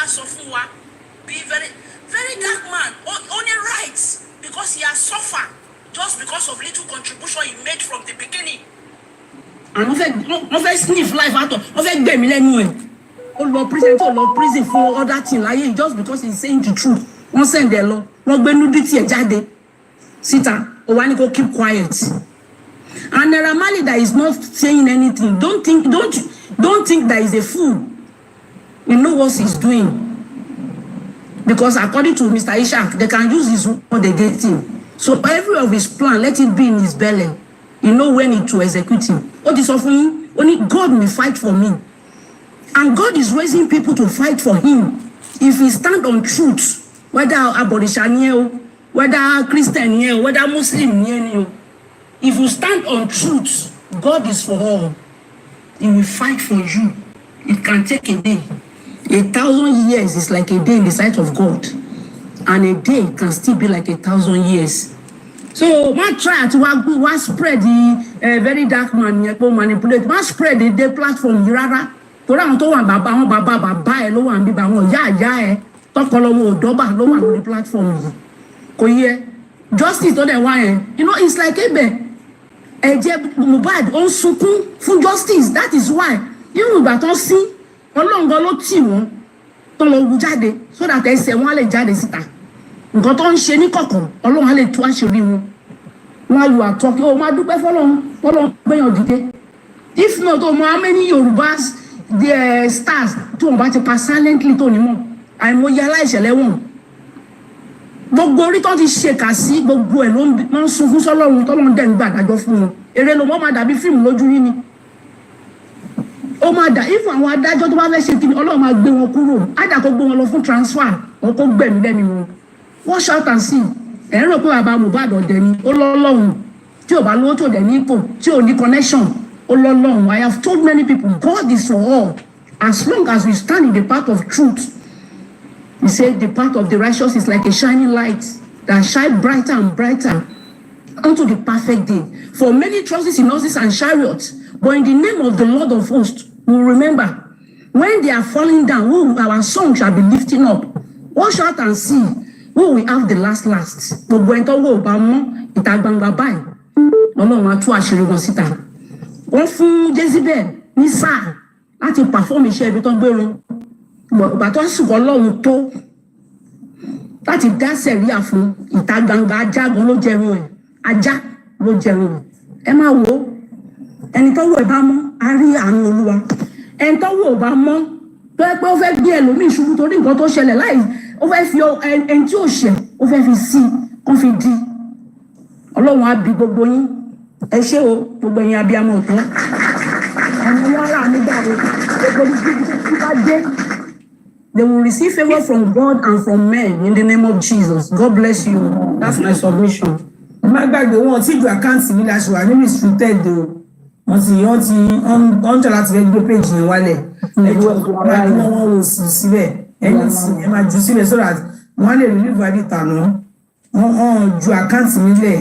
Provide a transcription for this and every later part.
Sofuwa, be very, very dark man, only rights because he has suffered just because of little contribution he made from the beginning. And no sniff life out of them anyway. Oh Lord prison for other thing like just because he's saying the truth. One send their law, no benudity a jade. Sita, Owaniko keep quiet. And the Ramali that is not saying anything, don't think that he's a fool. You know what he's doing. Because according to Mr. Ishak, they can use his what they get him. So every of his plan, let it be in his belly. You know when to execute him. What is offering? Only God will fight for me. And God is raising people to fight for him. If he stand on truth, whether abolition, whether Christian, whether Muslim, if you stand on truth, God is for all. He will fight for you. It can take a day. 1,000 years is like a day in the sight of God. And a day can still be like 1,000 years. So, one try to spread the very dark man, manipulate, one spread the platform, rather. Put on to one baba, low and be bang, talk all doba, low on the platform. Justice to the one, you know, it's like Mohbad on sukun for justice. That is why you don't see. Ọlọ́run gan ló tì wọ́n tó lọ wú jáde so that ẹsẹ̀ wọn á lè jáde síta nǹkan tó ń ṣe ní kọ̀kọ̀ Ọlọ́run á lè tú àṣírí wọn wọn á lu àtọ́kí ó máa dúpẹ́ fọlọ́run gbẹ̀yàn dìde if not o mọ how many Yorùbá the stars tí wọn bá ti pa silently tó ní mọ̀ àìmọye aláìṣẹ̀lẹ̀ wọn gbogbo orí tó ti ṣe kà sí gbogbo ẹ̀ ló ń sunkún sọ́lọ́run tọ́lọ́run dẹ̀ ń gbàdájọ́ fún wọn eré ló mọ́ máa dàbí fíìmù lójú yín ni. If àwọn adájọ́ tó bá fẹ́ ṣe kíni Ọlọ́run máa gbé wọn kúrò àdá kó gbé wọn lọ fún transfer wọn kó gbẹ̀mí lẹ́mi wọn wọ́n shout and see ẹ̀ ń rò pé bàbá Mohbad ọ̀dẹ̀ ni ó lọ́lọ́run tí ò bá lówó tó dẹ̀ ní ipò tí ò ní connection ó lọ́lọ́run. I have told many people God is for all as long as we stand in the path of truth. He said the path of the righteous is like a shining light that shine brighter and brighter unto the perfect day. For many trusts in horses and chariots, but in the name of the Lord of hosts, we remember when they are falling down, our song shall be lifting up. Watch out and see who will have the last. Gbogbo ẹni tó wò bá mọ́ ìta gbangba báyìí lọ́lọ́run á tú àṣírí wọn síta. Wọ́n fún Jezebel ní sáà láti perform iṣẹ́ ibi tó ń gbèrò. Ìgbà tó ń sùkọ́ Ọlọ́run tó láti dá sẹ̀ríà fún ìta gbangba ajá gan ló jẹun ẹ̀. Ajá ló jẹun ẹ̀. Ẹ máa wò ó. Ẹni tó wò ẹ̀ bá mọ́ á rí àánú Olúwa. Ẹni tó wò bá mọ́ tó ẹ pé ó fẹ́ gbé ẹlòmíì ṣubú torí nǹkan tó ṣẹlẹ̀ láì ó fẹ́ fi ẹni tí ò ṣẹ̀ ó fẹ́ fi sí kó fi di. Ọlọ́run á bí gbogbo yín. Ẹ ṣé o gbogbo ẹ̀yin abiyamọ ọ̀tọ̀. Àwọn yàrá nígbà wo gbogbo tí bá dé. They will receive favor from God and from men in the name of Jesus. God bless you. That's my submission. Má gbàgbé wọn tí ju àkáǹtì mi la ṣe wà ní restricted o. Wọ́n tọ́ láti fẹ́ gbé page yẹn wálẹ̀. Ẹjọ́ wọn wò sí síbẹ̀. Ẹni tí ẹ máa jù síbẹ̀ so that wọ́n lè rí ìwádìí tàná. Wọ́n ju àkáǹtì mi lẹ̀.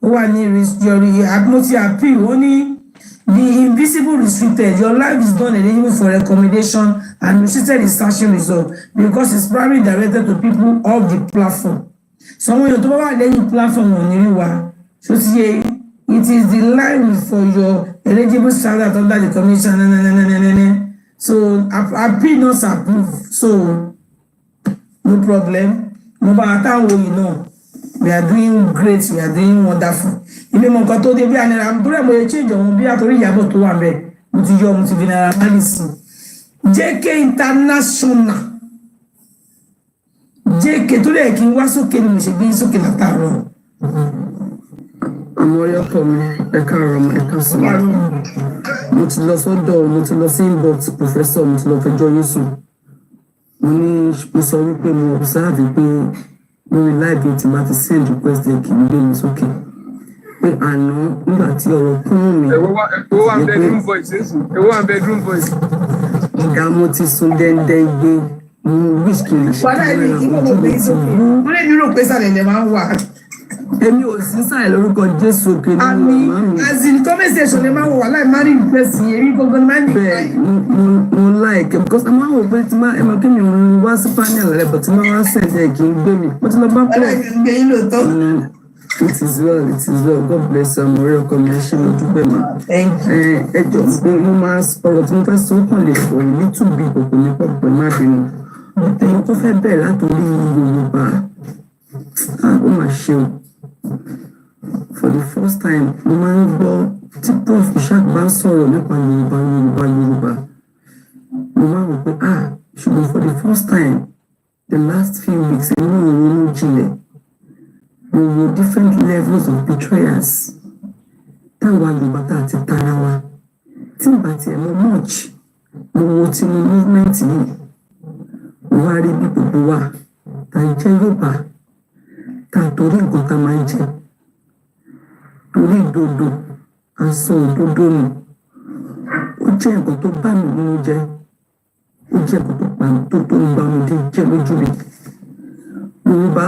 Ó wà ní àpótí appeal. Ó ní the invisible restricted. Your life is done eligible for recommendation and restricted is searching result because it's primarily directed to people of the platform. Someone you talk about any platform on anywhere. So see, it is the line for your eligible standard under the commission. So appeal not approved. So no problem. No matter what you know, we are doing great. We are doing wonderful. Even mon kato de bi anera mbure mo change on bi atori Iyabo to wa nbe. Mo ti yo mo ti binara analysis. JK International. JK tó lè kí n wá sókè ni mo ṣe gbé sókè látàárọ̀. Àmọ́ yọ kọ mi ẹ káàárọ̀ mo ẹ káàsán. Mo ti lọ sọ́dọ̀ mo ti lọ sí inbox professor mo ti lọ fẹjọ́ yín sùn. Mo sọ wípé mo observe pé lórí live tí ma ti send request kì í gbé mi sókè. Pé àná nígbà tí ọ̀rọ̀ kún mi. Èwo wà bedroom voice sísù. Èwo wà bedroom voice. Ìgbà mo ti sùn dẹ́ndẹ́ gbé. Wish kí n ṣe. Wọ́n lè ní kí mo gbé sókè. Wọ́n lè ní rò pé sàlẹ̀ lè máa ń wà. èmi ò sí sáì lórúkọ Jésù òkè ní àmì màmá mi. azin comment section lè máa wò wà láì má rí ìfẹsì èmi gbogbo ni máa ń bẹ́ẹ̀ mo like because àwọn àwọn òbí ti máa ẹmọ kí mi ò wá sí panel rẹ but tí máa wá sẹ̀dẹ̀ kì í gbé mi mo ti lọ bá pọ̀. ọlọ́run gbé yín lóòótọ́. It is well, God bless am ọ̀rẹ́ ọkọ mi ṣe mo dúpẹ́ ma. Ẹ jọ mo máa ọ̀rọ̀ tí mo fẹ́ sọ kàn lè fọ yìí nítorí kòkò ní pọ̀pọ̀ má bínú. Ẹni tó fẹ́ bẹ̀rẹ̀ látòrí Yorùbá ó máa ṣe o. For the first time mo máa ń gbọ́ tí Prof Ishaq bá ń sọ̀rọ̀ nípa Yorùbá. Mo máa ń rò pé ṣùgbọ́n for the first time the last few weeks ẹni ò ronú jinlẹ̀. We were different levels of betrayers. Táwa Yorùbá tá àti tara wa. Tí n bá tiẹ̀ mọ much, mo wo ti mo movement yìí. Mo wá rí bí gbogbo wa tá ń jẹ́ Yorùbá. Tá a torí nǹkan tá a máa ń jẹ. Torí ìdodo, aṣọ òdodo nù. Ó jẹ́ nǹkan tó bá mi nínú jẹ́. Ó jẹ́ nǹkan tó pa mi tó ń bá mi jẹ́ lójú mi. Yorùbá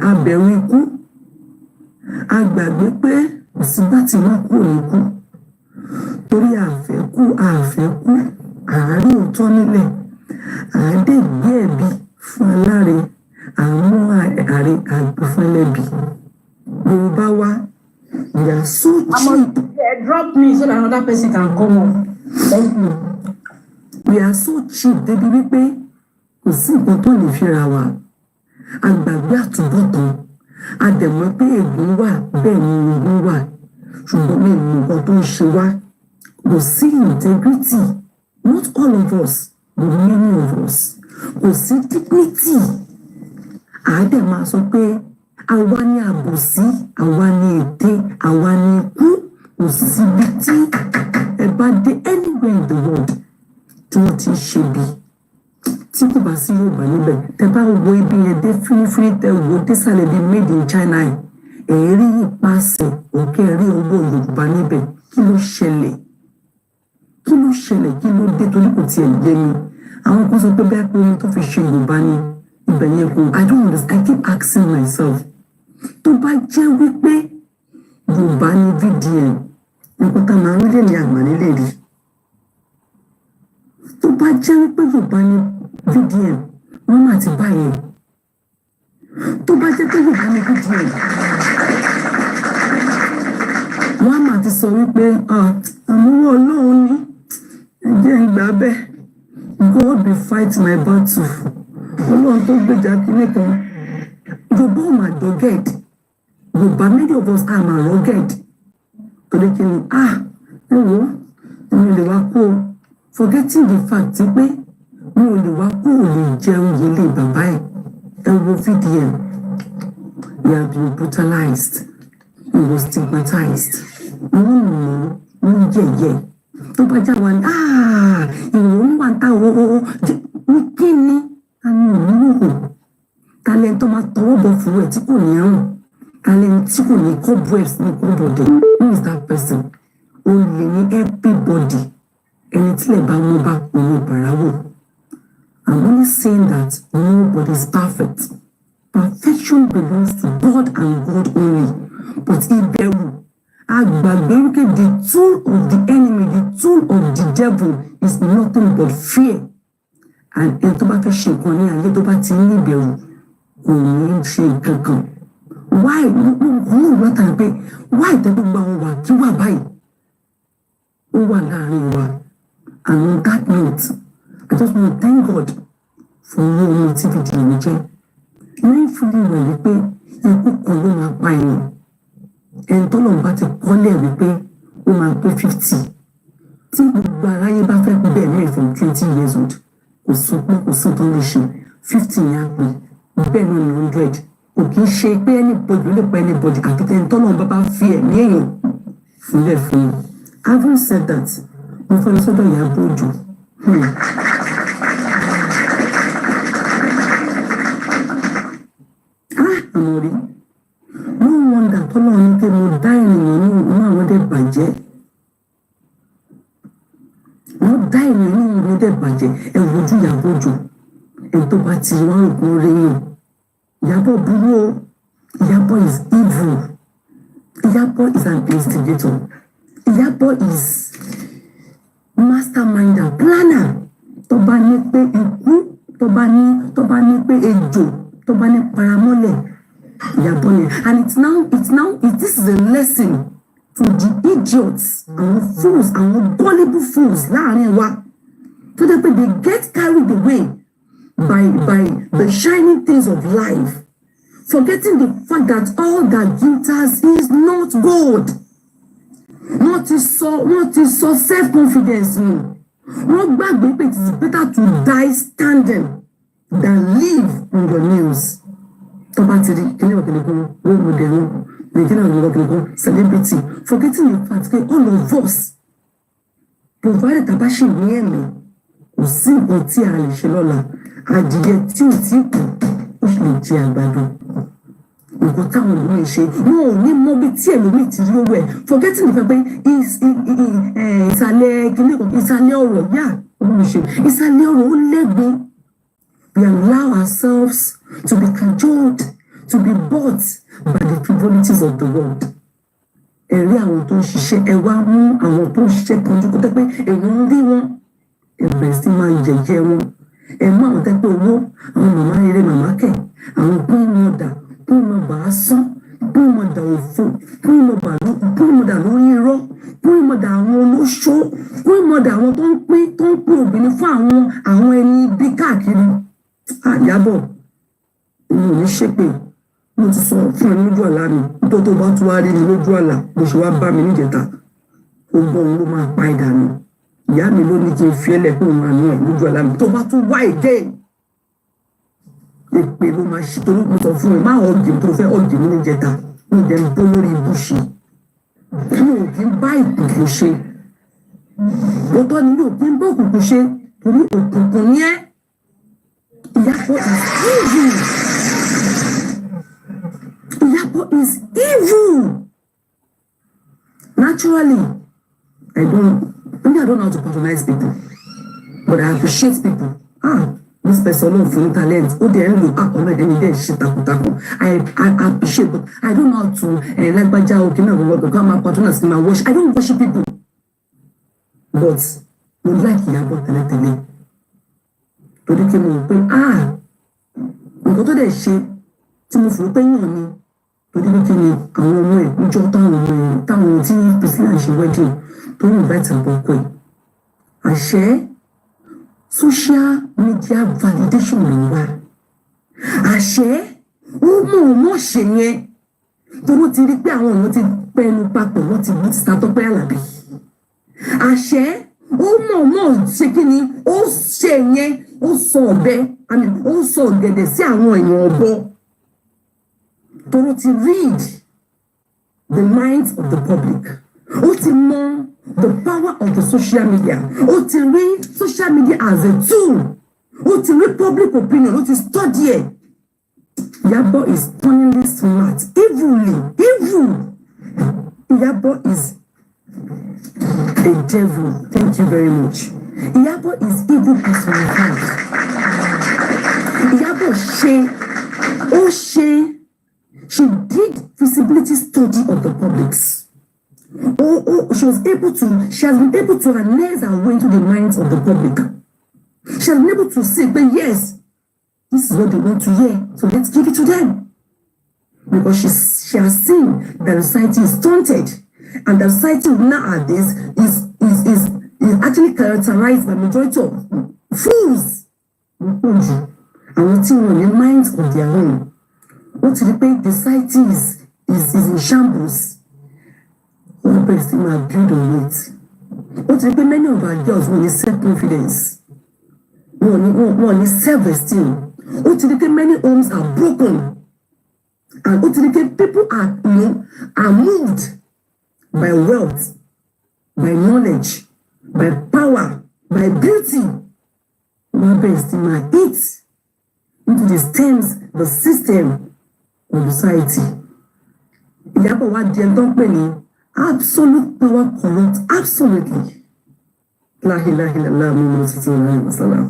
abẹ̀rù ikú a gbàgbé pé òsínbà tí wọ́n kú òníkú torí àfẹ́kú àárín òótọ́ nílẹ̀ àádé gbé ẹ̀bi fún aláre àmú àárẹ̀ àgbẹ̀fẹ́lẹ́bi Yorùbá wa we are so cheap. Drop me so that another person can come on. Thank you. We are so cheap débi wípé kò sí nǹkan tó lè fi ra wa. Àgbàgbé àtúbọ̀tán àdẹ̀mọ́ pé ègún wà bẹ́ẹ̀ ni ègún wà ṣùgbọ́n mi ò nǹkan tó ń ṣe wá kò sí integrity not all of us but many of us kò sí dignity àádẹ́ máa sọ pé àwa ní àbòsí àwa ní ète àwa ní ikú kò síbi tí ẹ bá dé anywhere in the world tí wọ́n ti ń ṣe bí tí kò bá sí Yorùbá níbẹ̀ tẹ bá wo ibi yẹn dé fínífíní tẹ wo désàlẹ̀ bíi made in China èrí ìpàṣẹ òkè rí owó Yorùbá níbẹ̀ kí ló ṣẹlẹ̀ kí ló dé torí kò tiẹ̀ gbé mi àwọn kan sọ pé bẹ́ẹ̀ pé omi tó fi ṣe Yorùbá ní ibẹ̀ yẹn kò I don't understand I keep asking myself tó bá jẹ́ wípé Yorùbá ní VDN nǹkan tá a máa ń rí lè ní àgbà nílé rí tó bá jẹ́ wípé Yorùbá ní VDN wọ́n máa ti báyìí tó bá jẹ́ pé Yorùbá ní VDN wọ́n máa ti sọ wípé àmúwọ́ Ọlọ́run ní ẹ̀jẹ̀ ìgbà bẹ́ẹ̀ God will fight my battle Ọlọ́run tó gbèjà kínní kan Yorùbá ò máa dọ́gẹ̀d Yorùbá many of us are máa rugged torí kí ni ẹ wo èmi lè wá kó forgetting the fact pé mi ò lè wá kó ò lè jẹun yìí lè bàbá ẹ wo VDN we have been brutalized we were stigmatized wọ́n yẹ̀yẹ́ tó bá já wa ní ìwọ̀n wà ń ta owó ní kí ni àmì òmìnirò talent tó máa tọwọ́ bọ̀ fún ẹ̀ tí kò ní ẹ̀rùn talent tí kò ní cobwebs ní kóbọ̀dẹ̀ who is that person ó lè ní everybody ẹni tí lè bá mú bá òun ìbàráwò I'm only saying that nobody is perfect perfection belongs to God and God only but ìbẹ̀rù àgbàgbé wípé the tool of the enemy the tool of the devil is nothing but fear and ẹni tó bá fẹ́ ṣe nǹkan ní ayé tó bá ti ní ìbẹ̀rù kò ní ṣe nǹkan kan why ní ìwọ́ta pé why tẹ́gbẹ́ gba wọn wà kí wà báyìí ó wà láàrin wa and on that note I just want to thank God for owó ọmọ tí fìdí ìwé jẹ́ ní ìfúnni rẹ̀ wípé ikú kan ló máa pa èèyàn ẹni tó lọ́n bá ti kọ́lẹ̀ wípé ó máa pé 50 tí gbogbo aráyé bá fẹ́ bẹ́ẹ̀ ní from 20 years old kò sọ pé kò sí tó lè ṣe 50 yẹn á pè bẹ́ẹ̀ náà ní 100 kò kì í ṣe pé anybody ló lè pa anybody àti tẹ́ni tó lọ́n bá fi ẹ̀mí èèyàn fúnlẹ̀ fún un. Having said that mo fẹ́ lọ sọ́dọ̀ Ìyábọ̀ Òjó. Àmọ́ rí no wonder tọ́lọ́run ní pé mo dá ènìyàn ní inú àwọn dẹ̀ bàjẹ́ wọ́n dá ènìyàn ní inú dẹ̀ bàjẹ́ ẹ wojú Ìyábọ̀ Òjó ẹni tó bá ti wọ́n ògùn orí yàn Ìyábọ̀ burú o Iyabo is evil. Iyabo is an instigator. Iyabo is mastermind and planner. Tó bá ní pé ikú, tó bá ní pé ejò, tó bá ní paramọ́lẹ̀. Iyabo ni. And this is a lesson to the idiots and fools and gullible fools láàrin wa. So that they get carried away by the shining things of life, forgetting the fact that all that glitters is not gold. What is so self-confidence? Wọ́n gbàgbé pé it is better to die standing than live on your knees. Tó bá ti rí kíní ọ̀kẹ́lẹ́kùn role model ní kíní ọ̀kẹ́lẹ́kùn celebrity, forgetting the fact that all of us, provided tá a bá ṣì ní ẹ̀mí, kò sí nǹkan tí a lè ṣe lọ́la. Adìyẹ tí ò tí kù ó sì lè jẹ àgbàdo. Nǹkan táwọn ènìyàn ṣe wọn ò ní mọ bí tí ẹlòmíì ti rí owó ẹ̀, forgetting the fact pé ìsàlẹ̀ kìnìún kan ìsàlẹ̀ ọ̀rọ̀ yá ọmọ ṣe ìsàlẹ̀ ọ̀rọ̀ ó lẹ́gbẹ̀ẹ́. We allow ourselves to be cajoled, to be bought by the frivolities of the world. Ẹ̀rí àwọn tó ń ṣiṣẹ́ ẹ wá mú àwọn tó ń ṣiṣẹ́ kan jókòó tẹ́ pé èèyàn ń rí wọn ẹ̀bẹ̀ sí máa yẹ̀yẹ́ wọn. Ẹ mú àwọn tẹ́ pé owó àwọn màmá rere màmá kẹ̀ àwọn pínmọ̀dà sán pínmọ̀dà òfò pínmọ̀dà lórí irọ́ pínmọ̀dà àwọn olóṣó pínmọ̀dà àwọn tó ń pín obìnrin fún àwọn ẹni bí káàkiri. Àyábọ̀ mi ò ní ṣépè mo ti sọ fún ẹ lójú àlá mi tó bá tún wá rí mi lójú àlá bó ṣe wá bá mi níjẹta ó gbọ́ òun ló máa pa ìdànù. Ìyá mi ló ní kí n fi ẹlẹ́ fún òun àánú ẹ̀ lójú àlá mi tó bá tún wá èdè èpè ló máa ṣe torí mo sọ fún ẹ má ọ̀gì tó fẹ́ ọ̀gì mi níjẹta mo jẹ́ ń bó lórí ibú ṣe mi ò kí ń bá ìkùnkùn ṣe òótọ́ ni mi ò kí ń bá òkùnkùn ṣe torí òkùnkùn ní ẹ́. Iyabo is evil. Iyabo is evil. Naturally, I don't know how to patronize people, but I appreciate people. This person no full talent. Oh, they look already any day shit I appreciate, but I don't know how to like baja okay now go come and patronize my worship. I don't worship people, but we like Iyabo tẹ́lẹ̀tẹ́lẹ̀. Torí kí mo rò pé nǹkan tó dẹ̀ ṣe tí mo fò pé yàn ni torí pé kí ni àwọn ọmọ ẹ̀ níjọ́ táwọn tí Priscilla ṣe wedding tó ń invite àbọ̀kọ̀ ẹ̀ àṣẹ social media validation ló wà àṣẹ ó mọ̀ ṣe yẹn torí ti rí pé àwọn èèyàn ti pẹnu papọ̀ wọ́n ti ti ta Tọ́pẹ́ Àlàbí àṣẹ ó mọ̀ ṣe kí ni ó ṣe yẹn ó sọ ọ̀bẹ ó sọ ọ̀gẹ̀dẹ̀ sí àwọn èèyàn ọ̀bọ torí ti read the minds of the public ó ti mọ the power of the social media ó ti rí social media as a tool ó ti rí public opinion ó ti study ẹ̀. Iyabo is stunningly smart evil. Iyabo is a devil. Thank you very much. Iyabo is evil personified. Iyabo she did feasibility study of the publics. She has been able to harness her way into the minds of the public. She has been able to say, but yes, this is what they want to hear, so let's give it to them. Because she has seen that the society is stunted, and the society nowadays is actually characterized by majority of fools. And what's in the minds of their own. What to repeat, the society is in shambles. One person might build on it. What to repeat, many of our girls want self-confidence. One is self-esteem. What to repeat, many homes are broken. And what to repeat, people are moved by wealth, by knowledge, by power, by beauty. One person might eat into the stems, the system of society. Iyabo wa di ẹ̀dọ́ pè ní absolute power corrupt absolutely. La ilaha illallah Muhammad sallallahu alaihi wasallam.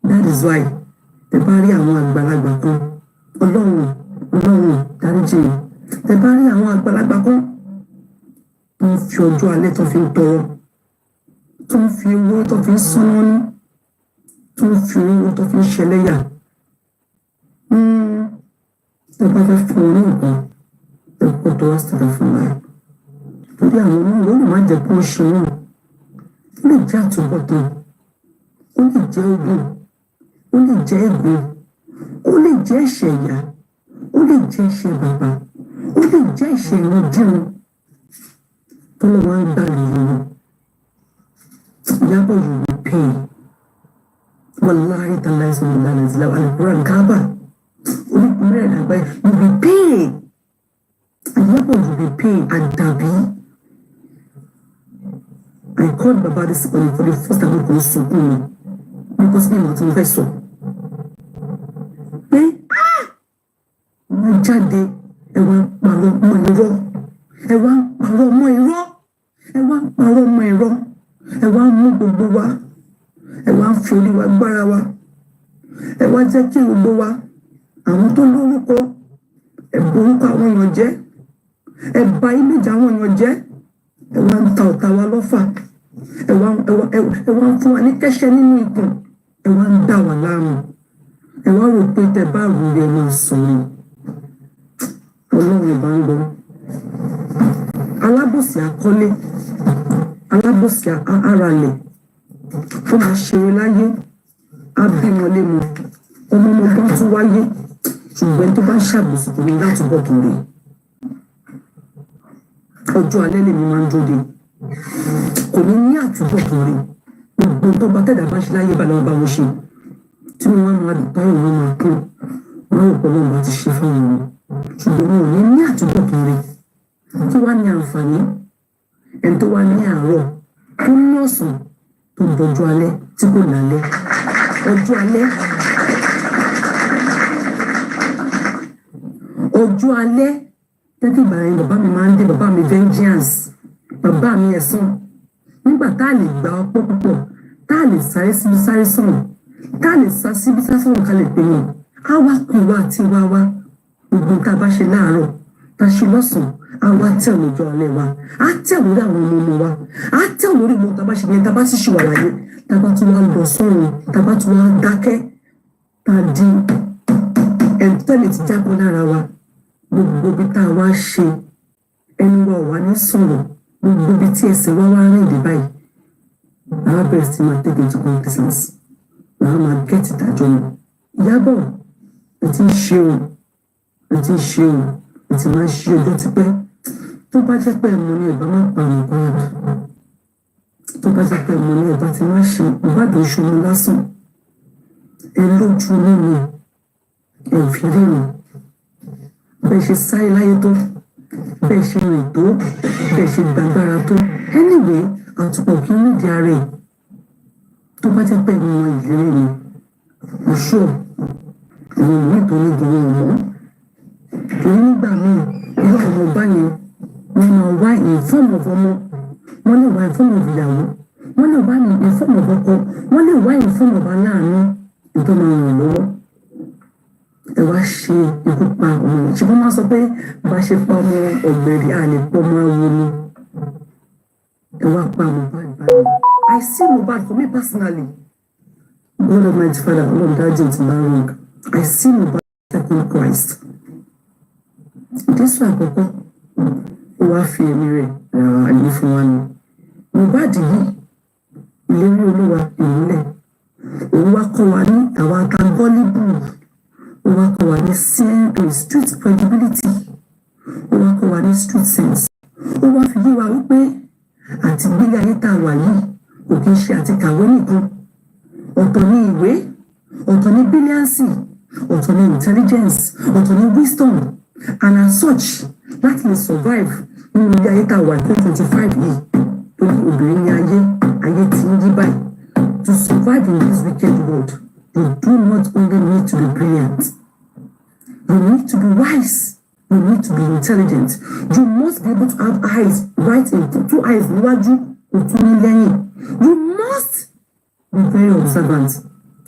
That is why tẹ bá rí àwọn àgbàlagbà kan ọlọ́run dáríjì mi tẹ bá rí àwọn àgbàlagbà kan tó ń fi ọjọ́ alẹ́ tó fi ń tọrọ tó ń fi owó tó fi ń sánná ní tó ń fi owó tó fi ń ṣẹlẹ́yà tẹ bá fẹ́ fún wọn ní nǹkan ẹ kó tó wá síta fún wa torí àwọn onímọ̀ ó lè má jẹ́ kó ń ṣe wọn ó lè jẹ́ àtúbọ̀tán ó lè jẹ́ ogun ó lè jẹ́ ègún ó lè jẹ́ ẹ̀ṣẹ̀ ìyá ó lè jẹ́ ẹ̀ṣẹ̀ bàbá ó lè jẹ́ ẹ̀ṣẹ̀ ìrandíran tó lọ́ wá ń gbà lóyún Ìyábọ̀ you will pay wàláhì tàlá ìsọ̀rọ̀ ìlànà ìsìlá àlùkùrá gábà onípínlẹ̀ àgbà you will pay Ìyábọ̀ you will pay àdàbí. I called Baba this morning for the first time I sunkún mi because mi mọ̀ tí mo fẹ́ sọ pé wọ́n jáde ẹ wá ń parọ́ mọ́ irọ́ ẹ wá ń parọ́ mọ́ irọ́ ẹ wá ń parọ́ mọ́ irọ́ ẹ wá ń mú gbogbo wa ẹ wá ń fi orí wa gbára wa ẹ wá jẹ́ kí gbogbo wa àwọn tó lórúkọ ẹ borúkọ àwọn èèyàn jẹ́ ẹ bà ìmẹ́jì àwọn èèyàn jẹ́ ẹ wá ń ta ọ̀tá wa lọ́fà ẹ wá ń fún wa ní kẹ́sẹ́ nínú ikùn ẹ wá ń dà wá láàmú ẹ wá rò pé tẹ bá rú rẹ lọ sùn ni Ọlọ́run bá ń gbọ́ alábòsí àkọ́lé alábòsí àràlẹ̀ ó máa ṣeré láyé á bímọ lému ọmọ ọmọgbọ́n tún wáyé ṣùgbọ́n tó bá ń ṣàbòsí kò ní láti bọ̀ tó rè ọjọ́ alẹ́ lèmi máa ń dóde kò ní ní àtúbọ̀ tó rè gbogbo tó bá tẹ̀dá bá ṣe láyé balẹ̀ wọn bá wọn ṣe tí wọ́n máa dùn táwọn wọn máa kú wọn ò pọ̀ lọ́wọ́ bá ti ṣe fún wọn ṣùgbọ́n wọn ò ní ní àtúbọ̀ tó rè kí wá ní àǹfààní ẹni tó wá ní àárọ̀ tó ní ọ̀sán tó ń dọjú alẹ́ tí kò lálẹ́ ọjọ́ alẹ́ tẹ́tí ìgbà yẹn bàbá mi máa ń dé bàbá mi vengeance bàbá mi ẹ̀san nígbà tá a lè gba ọpọ́ púpọ̀ tá a lè sáré síbi sáré sọ̀rọ̀ tá a lè sá síbi sá sọ̀rọ̀ ká lè pè yàn á wá kú ìwà àti ìwà wa gbogbo tá a bá ṣe láàárọ̀ tá a ṣe lọ́sàn-án á wá tẹ̀ lójú alẹ́ wa á tẹ̀ lórí àwọn ọmọ wa á tẹ̀ lórí ìmọ̀ tá a bá ṣe yẹn tá a bá sì ṣe wà láyé tá a bá tún wá lọ sọ́run tá a bá tún wá dákẹ́ tá a di ẹ̀ńtẹ́lẹ̀ ti jábọ́ lára wa gbogbo bí tá a wá ṣe ẹni wa wà ní sọ̀rọ̀ gbogbo bí tí ẹsẹ̀ wá wá rìn dé báyìí àwọn bẹ̀rẹ̀ sí máa take into cognizance àwọn máa get ìdájọ́ mi Ìyábọ̀ ẹ ti ń ṣe o ẹ ti ń ṣe o ẹ ti máa ń ṣe ọjọ́ tipẹ́ tó bá jẹ́ pé ẹ̀mọ́ ni ẹ̀bá máa pa àwọn kan rẹ̀ tó bá jẹ́ pé ẹ̀mọ́ ni ẹ̀bá ti máa ṣe ìbádùn ìṣòro lásán ẹ lójú nínú ẹ ò fi ríran bẹ́ẹ̀ ṣe sáré láyé tó bẹ́ẹ̀ ṣe rìn tó bẹ́ẹ̀ ṣe gbàgbára tó anyway àtúpọ̀ kí ní ìdí ara ẹ̀ tó bá jẹ́ pé ẹ̀mọ́ ìlérí ni mo ṣọ́ àwọn ìwé tó ní ìdíwọ́ ọ̀mọ́ torí nígbà míì irú àwọn ọba yẹn wọn máa wá ìfọ́ọ̀mù ọmọ wọn lè wá ìfọ́ọ̀mù ìyàwó wọn lè wá ìfọ́ọ̀mù ọkọ wọn lè wá ìfọ́ọ̀mù ọba láàánú ìtọ́ máa ràn lọ́wọ́ ẹ wá ṣe ikú pa ọmọ yẹn ṣùgbọ́n máa sọ pé bá ṣe pa ọmọ ọ̀gbẹ̀rì àlè pọ̀ máa wo ni ẹ wá pa Mohbad báyìí I see Mohbad for me personally God Almighty Father Lord dájú ti máa wrong I see Mohbad second Christ Jésù àkọ́kọ́ ó wá fi ẹ̀mí rẹ̀ àyè fún wa ni Mohbad yìí ìlérí Olúwa ìmúlẹ̀ òun wá kọ́ wa ní àwọn àtàgọ́líbù ó wá kọ́ wa ní street credibility ó wá kọ́ wa ní street sense ó wá fi yé wa wípé àti gbélé ayé tá a wà yìí kò kí n ṣe àti kàwé nìkan ọ̀tọ̀ ní ìwé ọ̀tọ̀ ní brilliancy ọ̀tọ̀ ní intelligence ọ̀tọ̀ ní wisdom and as such láti lè survive nínú ilé ayé tá a wà ní 2025 yìí torí obìnrin ní ayé tí ń yí báyìí to survive in this wicked world you do not only need to be brilliant you need to be wise you need to be intelligent you must be able to have eyes right in two eyes níwájú òtún ní lẹ́yìn you must be very observant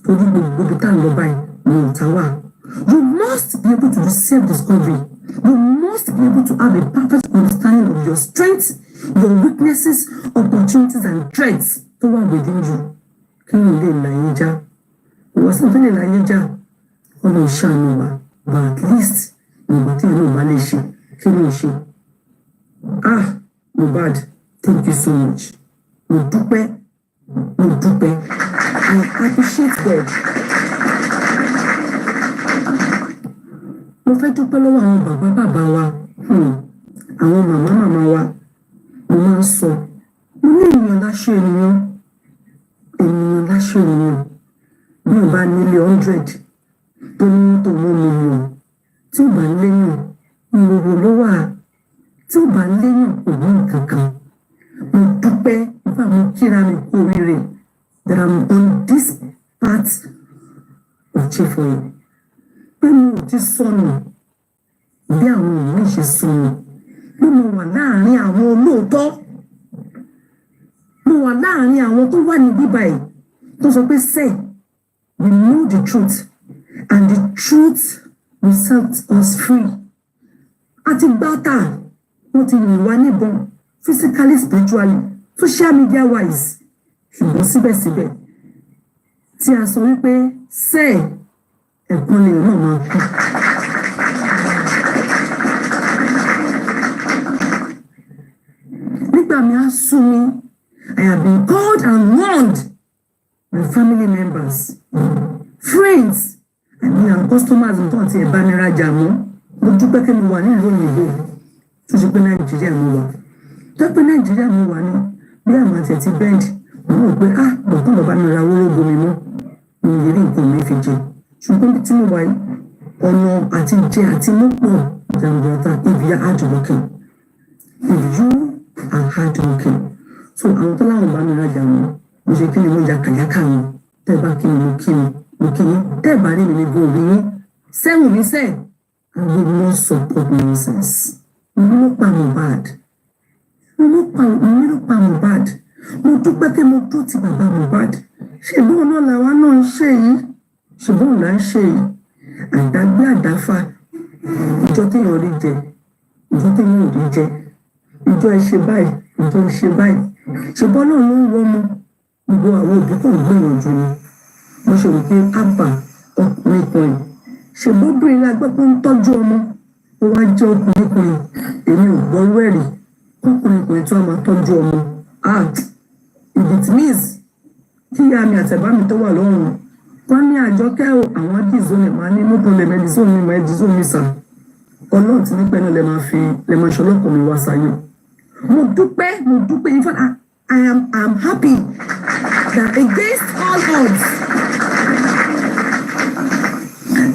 torí gbogbo tá à ń lọ báyìí You must be able to do self-discovery. You must be able to have a perfect understanding of your strengths, your weaknesses, opportunities, and threats to what within you. Can you live like you? Was something like you? Oh, Shanova, but at least nobody know Malaysia. Can you see? Mohbad, thank you so much. I appreciate God. Mo fẹ́ dúpẹ́ lọ́wọ́ àwọn bàbá wa, àwọn màmá wa, mo máa ń sọ, mo ní ènìyàn láṣẹ ènìyàn, bí o bá nílé 100 tó ní tó 1 million, tí ó bá léyìn, ìròrò ló wà, tí ó bá léyìn kò ní nǹkan kan. Mo dúpẹ́ nípa mo kíra mi kú oríire that I'm on this path of cheerful. Pé mo ti sọnù bí àwọn èèyàn ṣe sọnù, pé mo wà láàárín àwọn olóòótọ́, mo wà láàárín àwọn tó wà ní bíbáyìí tó sọ pé say we know the truth and the truth will set us free. Àti gbáta wọ́n ti yìn wá níbọn physically, spiritually, social media wise, ṣùgbọ́n síbẹ̀síbẹ̀ tí a sọ wípé say ẹ̀kọ́ lè náà máa kú. Nígbà mi á sú mi, I have been called and warned by family members, friends, and customers nǹkan tí ẹ̀ bá mi rajà mọ́. Mo dúpẹ́ kí mo wà nílùú òyìnbó tó ṣe pé Nàìjíríà mo wà. Tó pé Nàìjíríà mo wà ní bí àwọn àti ẹ̀tí bend, mo rò pé bọ̀tán bàbá mi ra owó bomi mọ́, mi ò rí nǹkan mi fi jẹ. Ṣùgbọ́n bí tí mo wà yìí, ọ̀nà àti jẹ àti mú pọ̀ jàǹdùrọ̀tà if you are hardworking. If you are hardworking. So àwọn tó láwọn bá mi rajà wọn, mo ṣe kí ni mo jà kàyákà wọn, tẹ́ bá kí ni mo kí ni, tẹ́ bá rí mi ní gbòòrò yín, sẹ́wọ̀n mi sẹ́, I will not support nonsense. Mo ló pa Mohbad. Mo dúpẹ́ pé mo dúró ti bàbá Mohbad. Ṣèbí ọ̀nà làwa náà ń ṣe yìí. Ṣùgbọ́n là ń ṣe yìí, àdágbé àdáfà, ìjọ téèyàn rí jẹ, ìjọ téèyàn ò rí jẹ, ìjọ ẹ ṣe báyìí, ìjọ ẹ ṣe báyìí. Ṣùgbọ́n náà ló ń wọ́n mu, gbogbo àwọn òbí kò gbìyànjú ni. Mo ṣe wípé àbá ọkùnrin kan yìí. Ṣèbí obìnrin lágbẹ́ pé ń tọ́jú ọmọ, ó wá jẹ́ ọkùnrin kan yìí. Èmi ò gbọ́ wẹ̀rì, ọkùnrin kan yìí tí wọ́n máa tọ́jú ọmọ. If it means kí ìyá mi àtẹ̀bá mi tó wà lọ́rùn wọ́n ní Àjọkẹ́ o àwọn dìzónì máa ní no problem ẹ̀dìzónì mi ẹ̀dìzónì mi sà Ọlọ́run ti ní pẹ́ náà lè máa ṣọlọ́kọ̀ mi wá sáyé. Mo dúpẹ́ in fact I'm happy that against all odds,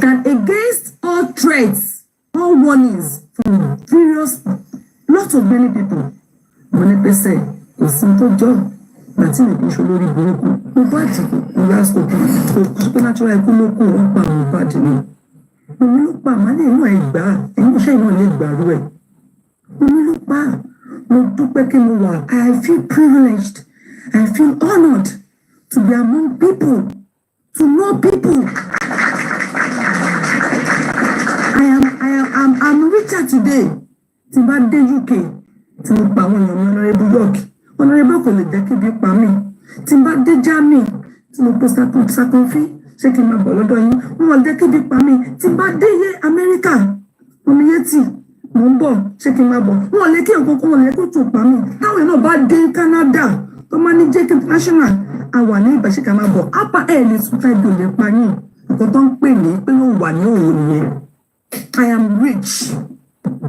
that against all threats, all warnings from various lots of many people, mo ní pẹ́sẹ̀ kò sí tó jọ́ láti lè fi ṣolórí burúkú. Mohbad kò lásìkò kò supernatural ẹkú ló kù wọ́n pa Mohbad ni. Omi ló pa àmàlẹ́ inú ẹ̀ gbà á, ẹ̀yin iṣẹ́ ìnáà lè gbàrú ẹ̀. Omi ló pa á. Mo dúpẹ́ kí mo wà. I feel privileged. I feel honoured to be among people, to know people. I'm richer today. Tí bá dé UK, tí mo pa àwọn èèyàn mi Honourable York. Honourable kò lè jẹ́ kí bí pa mí. Tí n bá dé Germany, tí mo post sakonfi, ṣé kí n máa bọ̀ lọ́dọ̀ yín? Wọ́n lè jẹ́ kí bí pa mí. Tí n bá dé Amẹ́ríkà, omiyeti, mo ń bọ̀, ṣé kí n máa bọ̀? Wọ́n lè kí nǹkan kan wọ́n lè kó tó pa mí. Táwọn èèyàn bá dé Canada, tó máa ní JK International, a wà ní ibà ṣé ká máa bọ̀. Apá ẹ̀ lè tún fẹ́ dùn lè pa yín. Nǹkan tó ń pè ní pé yóò wà ní òun nìyẹn. I am rich.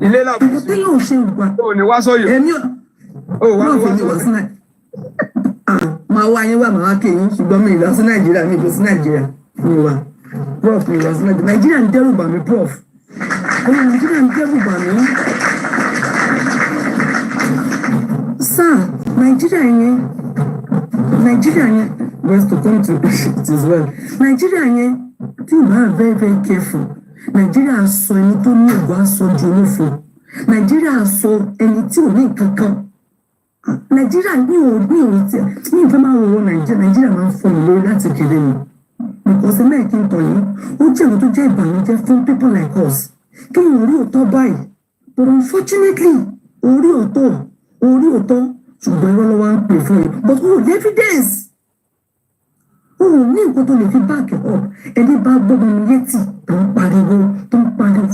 Ilé làbọ̀. Nǹkan tí yóò ṣe wà. O ní wá sọ́yọ̀. Èmi ò. Wá sí náà. Máa wá yín wá màá kí yín ṣùgbọ́n mi lọ sí Nàìjíríà mi lọ sí Nàìjíríà mi wá. Prof mi lọ sí Nàìjíríà. Nàìjíríà ń dẹ́rù bà mí prof. Ọmọ Nàìjíríà ń dẹ́rù bà mí. Sir, Nàìjíríà yẹn was to come to it as well. Nàìjíríà yẹn tí you are very very careful. Nàìjíríà sọ ẹni tó ní ògùn aṣọ ju olófo. Nàìjíríà sọ ẹni tí ò ní nǹkan kan. Nàìjíríà ní ìfẹ́ máa wọ Nàìjíríà máa ń fọ́ mi lórí láti kéré mi. because mẹ́ẹ̀kì ń tọ̀ yín ó jẹ́ ìwé tó jẹ́ ìbànújẹ́ fún people like us kí n rí òótọ́ báyìí but unfortunately orí òótọ́ ṣùgbọ́n irọ́ lọ́wọ́ ń pè fún yín but o ní evidence o ní nǹkan tó lè fi back up ẹni bá gbọ́dọ̀ ní yétì tó ń pariwo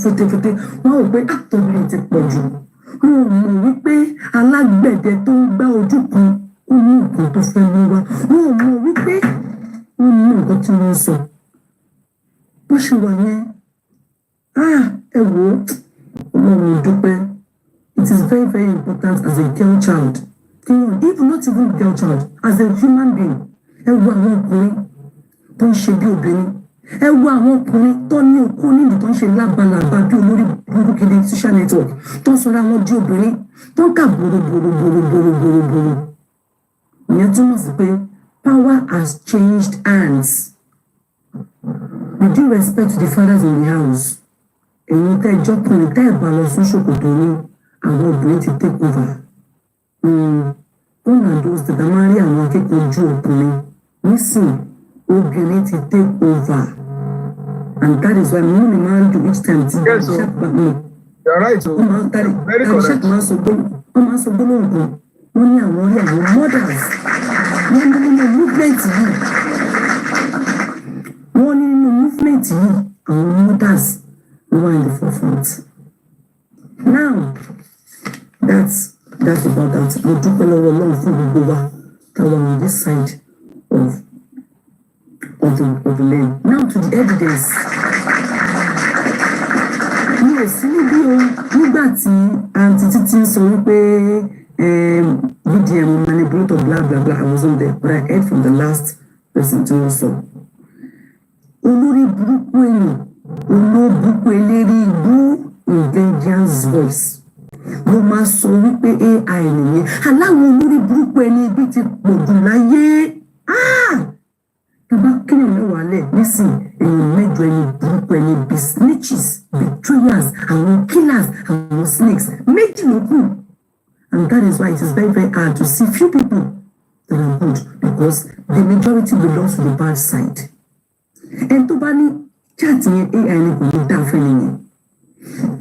fetefete wọ́n ò pé àtọ̀bìnrin ti pọ̀ jù wọn ò mọ̀ wípé alágbẹ̀dẹ tó ń gbá ojú kan ó ní nǹkan tó fẹ́ mú wá wọn ò mọ̀ wípé ó ní nǹkan tí wọ́n sọ bó ṣe wà yẹn ẹ wò ó Ọlọ́run dúpẹ́ it is very very important as a girl child even not even girl child as a human being ẹ wo àwọn ọkùnrin tó ń ṣe bí obìnrin ẹ wo àwọn ọkùnrin tó ní okó nídìí tó ń ṣe lábalábá bí olórí burúkú ní social network tó ń sọra wọn di obìnrin tó ń kà bòròbòrò ìyẹn túmọ̀ sí pé power has changed hands with due respect to the fathers in the house èyí tẹ́ ẹjọ́ kùnrin tẹ́ ẹ̀ bá lọ fún ṣòkòtò ní àwọn obìnrin ti take over one of those that máa rí àwọn akẹ́kọ̀ọ́ ojú ọkùnrin nísìn obìnrin ti take over and that is why mo ní máa ń do each time tí Yes, sir. You're right, so wọ́n máa ń tàrí very correct. wọ́n máa ń sọ gbólóhùn kan wọ́n ní àwọn orí àwọn mothers wọ́n ní nínú movement yìí àwọn mothers were in the forefront. Now that's about that. Mo dúpẹ́ lọ́wọ́ Ọlọ́run fún gbogbo wa táwọn on this side of the lane. Now to the evidence. Mi ò sí níbí o nígbà tí àǹtí títí sọ wípé VDM manipulator blah blah blah. I wasn't there, but I heard from the last person to also. Olórí burúkú èèyàn, olóbùkún eléri ibú in vengeance voice. Mo máa sọ wípé AI nìyẹn. Aláwọn olórí burúkú ẹni ibi ti pọ̀ jù láyé. Tàbá kéèyàn mẹ́wàá lẹ̀ nísìn èèyàn mẹ́jọ ẹni burúkú ẹni bí snitches, betrayers, àwọn killers, àwọn snakes. Méjì ló kù. And that is why it is very very hard to see few people that are good because the majority belongs to the bad side. And tó bá ní chat yẹn AI ni kò ní dá fún ẹnìyẹn.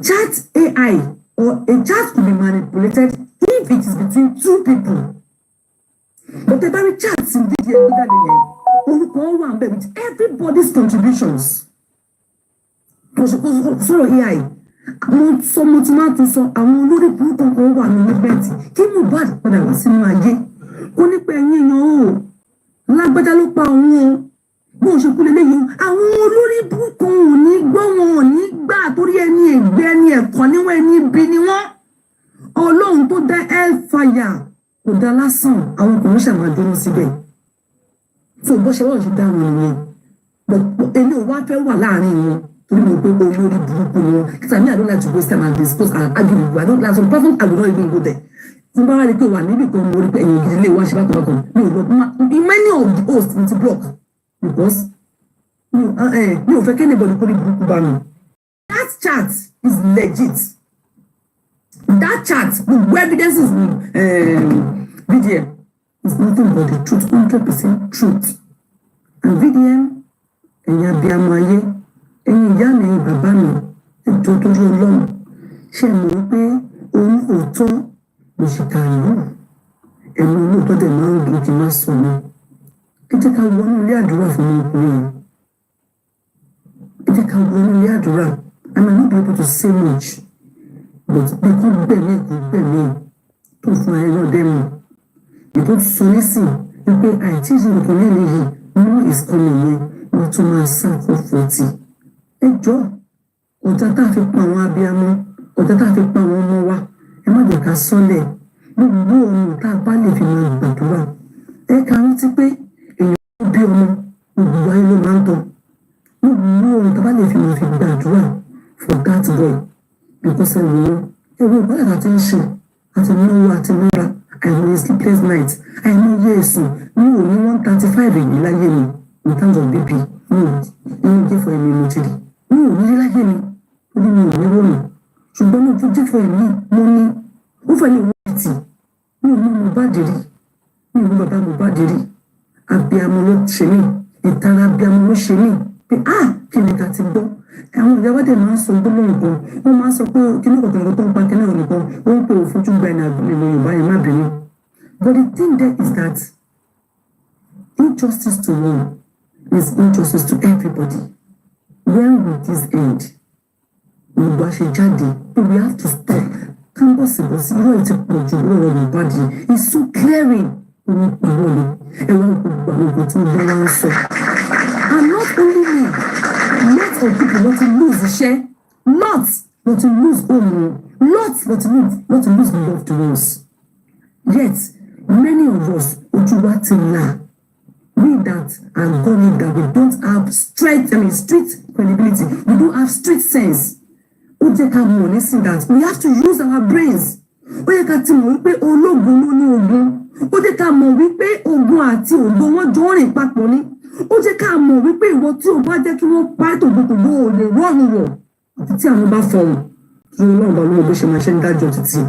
Chat AI or a chat could be manipulated if it is between two people. But the very chat in video that yẹn orúkọ wà ń bẹ̀ with everybody's contributions. Sọ̀rọ̀ AI mo ti máa tún sọ àwọn olórí burúkú kan wà ní níbẹ̀tì kí Mohbad padà wá sínú ayé ó ní pé ẹ̀yin yan o lágbájá ló pa òun o bó ṣe kú lélẹ́yìn àwọn olórí burúkú ò ní gbọ́ wọn ò ní gbà torí ẹni ẹgbẹ́ ẹni ẹ̀kọ́ níwọ̀n ẹni ibi ni wọ́n Ọlọ́run tó dá hellfire kò dá lásán àwọn kò ń ṣàmàdúró síbẹ̀ tó bó ṣe wọ́n ṣe dá wọn nìyẹn èmi ò wá fẹ́ wà láàrin wọn torí mo pé olórí burúkú ni wọn kí sàmì I don't like to waste time and discuss and argue with you I don't like some person I will not even go there tí n bá wá rí pé wà níbi kan mo rí pé ẹ̀yìn ìdílé wa ṣe bákan bákan mi ò lọ many of the hosts ní ti block because mi ò fẹ́ kí anybody kó ní burúkú bá mi. That chat is legit. That chat with evidences VDM is nothing but the truth 100% truth and VDM ẹ̀yin abiyamọ ayé ẹ̀yin ìyá mi ẹ̀yin bàbá mi ẹjọ́ tó yọ Ọlọ́run ṣe mọ̀ wípé òun òótọ́ ló ṣe kà ń lò ẹ̀mí olóòótọ́ dẹ̀ máa ń dùn kí n má sọ mi ẹ jẹ́ ká wọnú ilé àdúrà fún ọkùnrin ẹ jẹ́ ká wọnú ilé àdúrà I may not be able to say much but bí kò gbẹ̀mí tó fún ayé náà dẹ́mu ètò sọ nísìn wípé àìtí ìṣòro kan lẹ́nu yìí more is coming yẹn wọ́n tún máa sá fún 40 ẹ jọ ọ̀tá tá a fi pa àwọn abiyamọ ọ̀tá tá a fi pa àwọn ọmọ wa ẹ má jẹ́ ká sọ́lẹ̀ gbogbo ọ̀nà tá a bá lè fi máa gbàdúrà ẹ ká rántí pé èèyàn bí ọmọ gbogbo ayé ló máa ń tọ́ gbogbo ọ̀nà tá a bá lè fi máa fi gbàdúrà for that boy because ẹ̀rọ ìbálẹ̀ àti ń ṣe àti náwó àti náírà àìmọye sleepless night àìmọye èsùn ní òní 135 èyí láyé mi in terms of BP ní jẹ́ fún ẹ̀mí mo ti rí ní òní láyé mi ó ní mi ò ní ròyìn ṣùgbọ́n ní ojú jẹ́ fún ẹ̀mí mo ní ó fẹ́ ní ìwọ́n tì ní òní Mohbad rí ní òní bàbá Mohbad rí abiyamọ ló ṣe mí ìtara bí ọmọ ló ṣe mí pé kí ni ká ti gbọ́ àwọn ìjọba dẹ̀ máa ń sọ gbólóhùn kan wọ́n máa ń sọ pé kíní kọ̀ọ̀kan tó ń pa kíní ọ̀nìkan wọ́n ń pè ó fojú gba ẹ̀nà àgbélé Yorùbá yẹn má bínú. But the thing there is that injustice to one is injustice to everybody. When will this end? Yorùbá ṣe jáde we have to stop campus ìbọ̀sí irọ́ ìtì pọ̀ ju lọ́rọ̀ Yorùbá di it's so clearing omi ìwọ ni ẹ̀wọ̀n gbogbo àwọn ògùn tí wọ́n wá ń sọ. And not only me, lots of people want to lose iṣẹ́, lots want to lose home, lots want to lose loved ones. Yet many of us ojú wa ti là. We that are going that we don't have street credibility, we don't have street sense. Ó jẹ́ ká mọ̀ nísìn that we have to use our brains. Ó yẹ ká ti mọ̀ wípé ológun ló ní ogun. Ó jẹ́ ká mọ̀ wípé ogun àti ògo wọn jọ rìn papọ̀ ni. Ó jẹ́ ká mọ̀ wípé ìwọ tí o bá jẹ́ kí wọ́n pa tògbòtògbò ò lè rọ́ọ̀nù wọ̀ àti tí àwọn bá fọ̀rọ̀ tí Ọlọ́run bá lóun bó ṣe máa ṣe ń dájọ́ títí.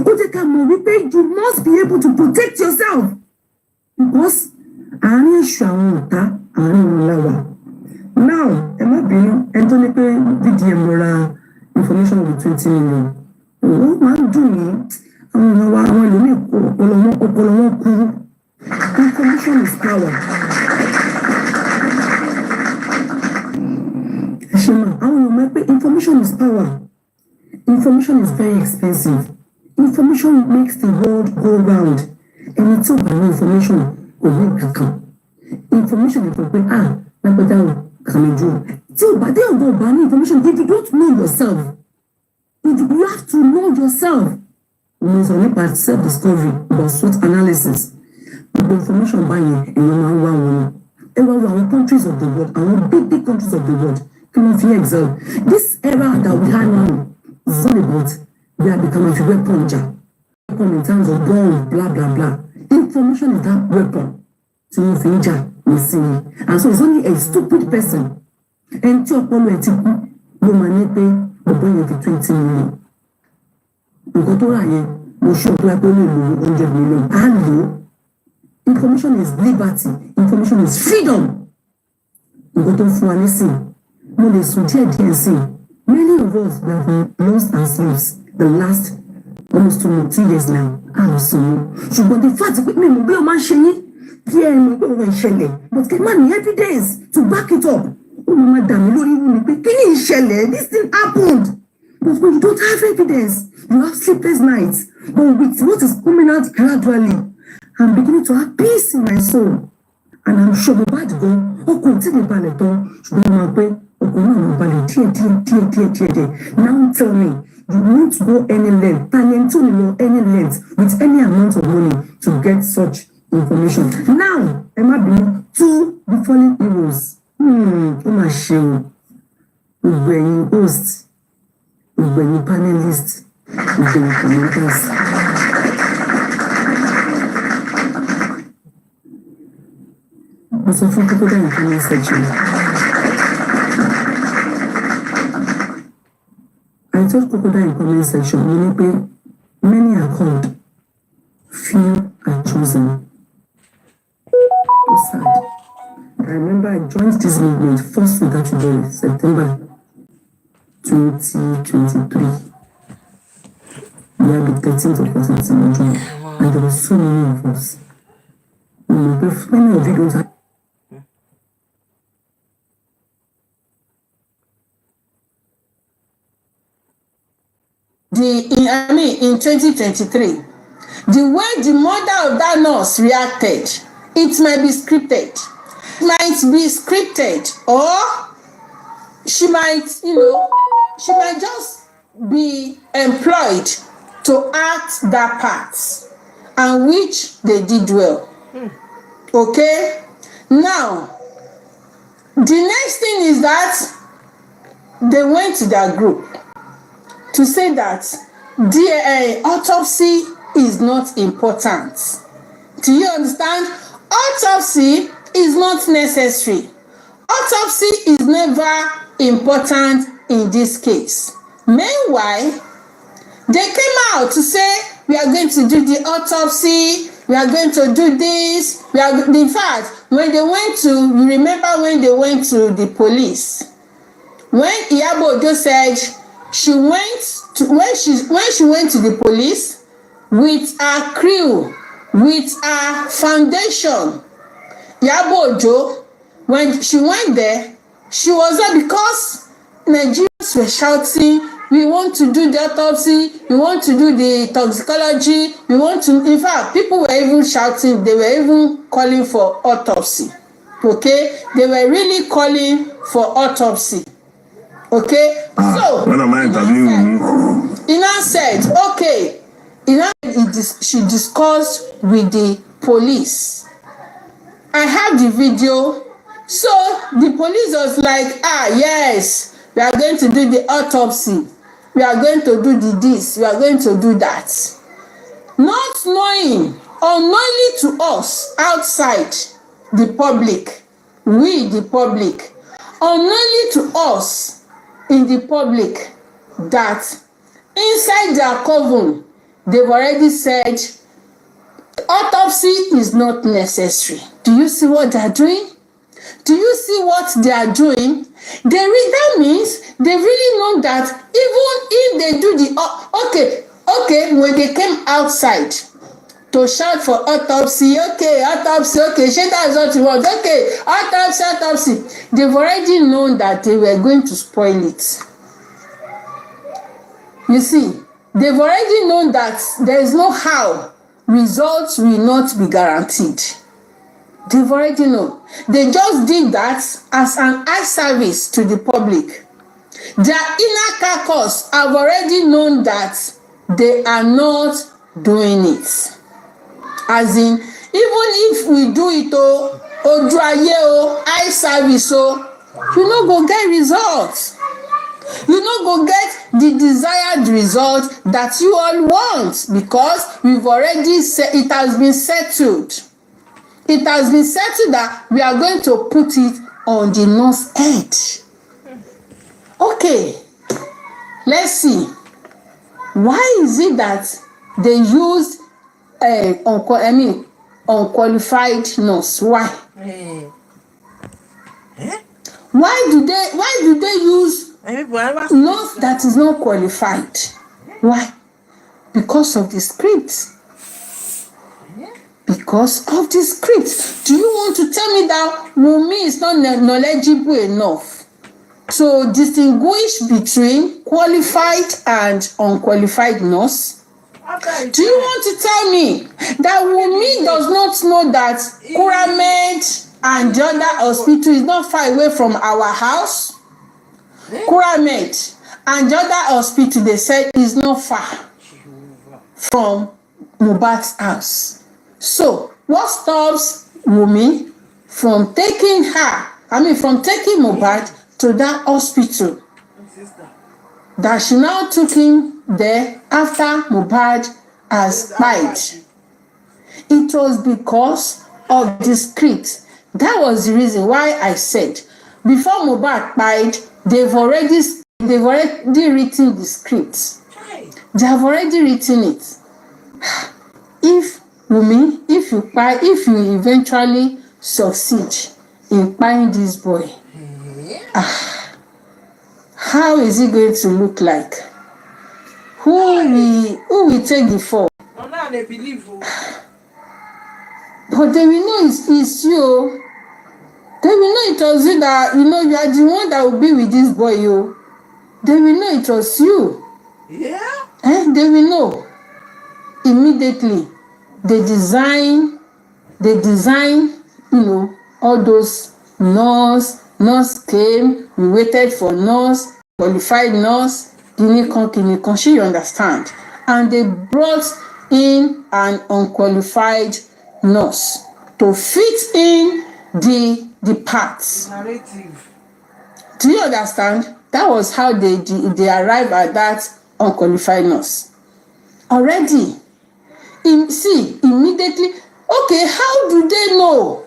Ó jẹ́ ká mọ̀ wípé you must be able to protect yourself because àárín èṣù àwọn ọ̀tá àárín wọn láwà. Now ẹ má bínú ẹni tó ní pé VDM lọ ra information of 20 million. Ó máa ń dùn mí àwọn ọmọ wa àwọn ìlú ní ọpọlọ wọn kúrú. Information is power. Information is power. Information is very expensive. Information makes the world go round. And it's all about information. Information is information. If you don't know yourself, you have to know yourself. It's only about self-discovery, about SWOT analysis. The information buying in our countries of the world, our big countries of the world. This era that we have now is all about we are becoming a weapon in terms of bomb, blah blah blah. Information is that weapon to and so it's only a stupid person and to apology no money pay the boy of 20 million. We go to we show like only 100 million. And information is liberty, information is freedom. We go to listen. Many of us have been lost our slaves the last almost 2 years now. But the fact that we will be but get money evidence to back it up. Oh, madam, this thing happened. But when you don't have evidence, you have sleepless nights. But with what is coming out gradually, I'm beginning to have peace in my soul. And I'm sure Mohbad go, continue to now tell me, you won't go any length, any length with any amount of money to get such information. Now, Emma being two befallen heroes. My show. When you host, when you panelist, when you commenters. Also, for people that in comment section. I told Kokoda in comment section, many are called, few are chosen. So sad. I remember I joined this movement first week that day, September 2023. We had the 13th of September, and there were so many of us. Many of you don't have. In 2023, the way the mother of that nurse reacted, it might be scripted. It might be scripted, or she might, she might just be employed to act that part, and which they did well. Okay? Now, the next thing is that they went to their group to say that the autopsy is not important. Do you understand? Autopsy is not necessary. Autopsy is never important in this case. Meanwhile, they came out to say we are going to do the autopsy we are going to do this. In fact, when they went to, you remember when they went to the police, when Iyabo Ojo said when she went to the police with her crew, with her foundation, Iyabo Ojo, when she went there, she was there because Nigerians were shouting, we want to do the autopsy, we want to do the toxicology, we want to, in fact, people were even shouting, they were even calling for autopsy. Okay? They were really calling for autopsy. Okay? So, when am I interviewing? He now said, okay, she discussed with the police. I have the video. So the police was like, yes, we are going to do the autopsy. We are going to do this. We are going to do that. Not knowing, unknowingly to us outside the public, we the public, unknowingly to us in the public, that inside their coven, they've already said autopsy is not necessary. Do you see what they're doing? Do you see what they are doing? That means they really know that even if they do the okay, when they came outside to shout for autopsy, okay, shey that is what you want, okay, autopsy, they've already known that they were going to spoil it. You see, they've already known that there is no how results will not be guaranteed. They've already known. They just did that as an eye service to the public. Their inner caucus have already known that they are not doing it. As in, even if we do it, ojú ayé eye service, you no go get results. You no go get the desired result that you all want, because we've already said it has been settled. It has been settled that we are going to put it on the nose edge. Okay, let's see. Why is it that they used unqualified nurse? Why? Why do they use nurse that is not qualified? Why? Because of the script. Because of the script. Do you want to tell me that Wummi is not knowledgeable enough to distinguish between qualified and unqualified nurse? Do you want to tell me that Wummi does not know that Kuramed and the other hospital is not far away from our house? Kuramed and the other hospital, they said, is not far from Mohbad's house. So, what stops Wummi from taking Mohbad to that hospital that she now took him there after Mohbad has died? It was because of the script. That was the reason why I said before Mohbad died, they've already written the script. They have already written it. If Wummi, if you eventually succeed in buying this boy, how is it going to look like? Who will take the fall? But they will know it's you. They will know it was you that, you are the one that will be with this boy, They will know it was you. Yeah? They will know. Immediately. They design, all those nurse came, we waited for nurse, qualified nurse, Kinikon, you understand? And they brought in an unqualified nurse to fit in the parts. Narrative. Do you understand? That was how they arrived at that unqualified nurse. Already. Immediately, okay, how do they know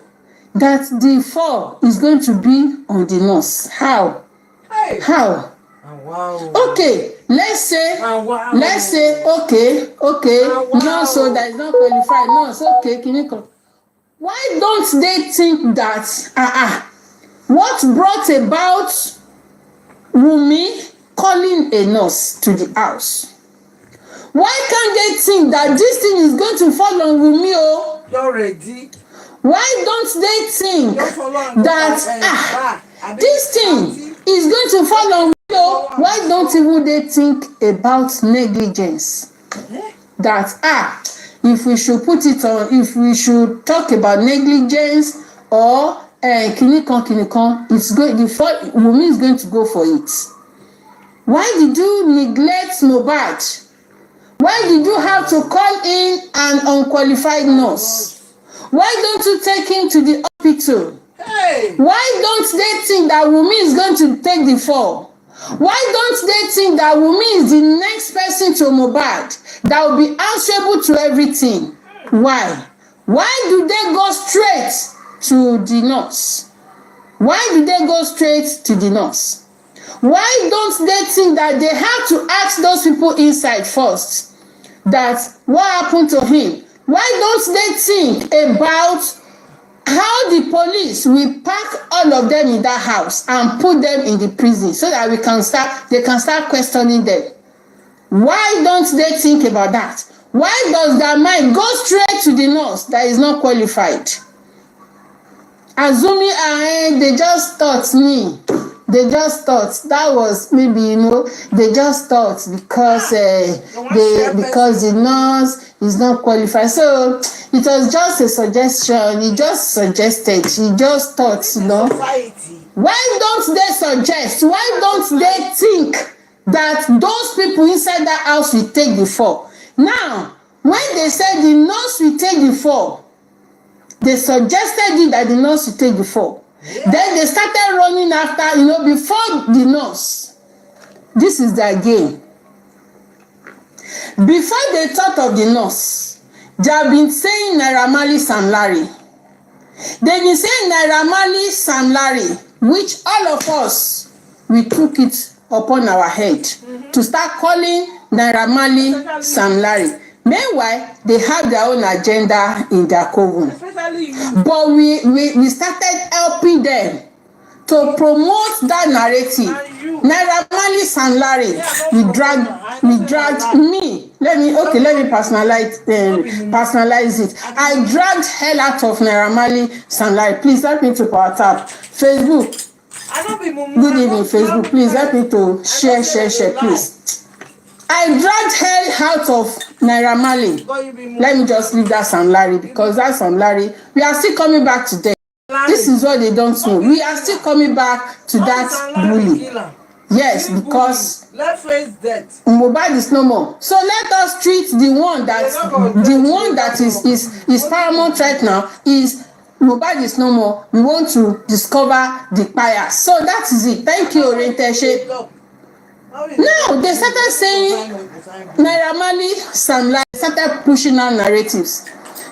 that the fall is going to be on the nurse? How? How? Oh, wow. Okay, let's say, okay, no, so that is not qualified. No, it's okay, Kiniko. Why don't they think that what brought about Wummi calling a nurse to the house? Why can't they think that this thing is going to fall on Wummi? Oh, you're ready. Why don't they think that this thing is going to fall on Wummi? Oh, why don't even they think about negligence? That if we should put it on, if we should talk about negligence or kinikon, it's going. Wummi is going to go for it. Why did you neglect Mohbad? Why did you have to call in an unqualified nurse? Why don't you take him to the hospital? Hey. Why don't they think that Wummi is going to take the fall? Why don't they think that Wummi is the next person to Mohbad that will be answerable to everything? Why? Why do they go straight to the nurse? Why do they go straight to the nurse? Why don't they think that they have to ask those people inside first that what happened to him? Why don't they think about how the police will pack all of them in that house and put them in the prison so that they can start questioning them? Why don't they think about that? Why does their mind go straight to the nurse that is not qualified? Assuming they just thought me. They just thought that was maybe, they just thought because the nurse is not qualified. So it was just a suggestion. He just suggested. He just thought, Why don't they suggest? Why don't they think that those people inside that house will take the fall? Now, when they said the nurse will take the fall, they suggested it that the nurse will take the fall. Yeah. Then they started running after, before the nurse. This is their game. Before they thought of the nurse, they have been saying Naira Marley, Sam Larry. They've been saying Naira Marley, Sam Larry, which all of us, we took it upon our head to start calling Naira Marley, Sam Larry. Meanwhile, they have their own agenda in their coven. But we started helping them to promote that narrative. Naira Marley, Sam Larry, we dragged me. Let me personalize it. I dragged hell out of Naira Marley, Sam Larry. Please help me to power tap. Facebook. Good evening, Facebook. Please help me to share, please. I dragged hell out of Naira Marley. Let me just leave that Sam Larry, because that Sam Larry, we are still coming back to them. This is what they don't know. We are still coming back to that bully. Yes, because Mohbad is no more. So let us treat the one that is paramount right now is Mohbad is no more. We want to discover the bias. So that is it. Thank you, Orientation. Now they started saying Naira Marley, Sam Larry started pushing out narratives.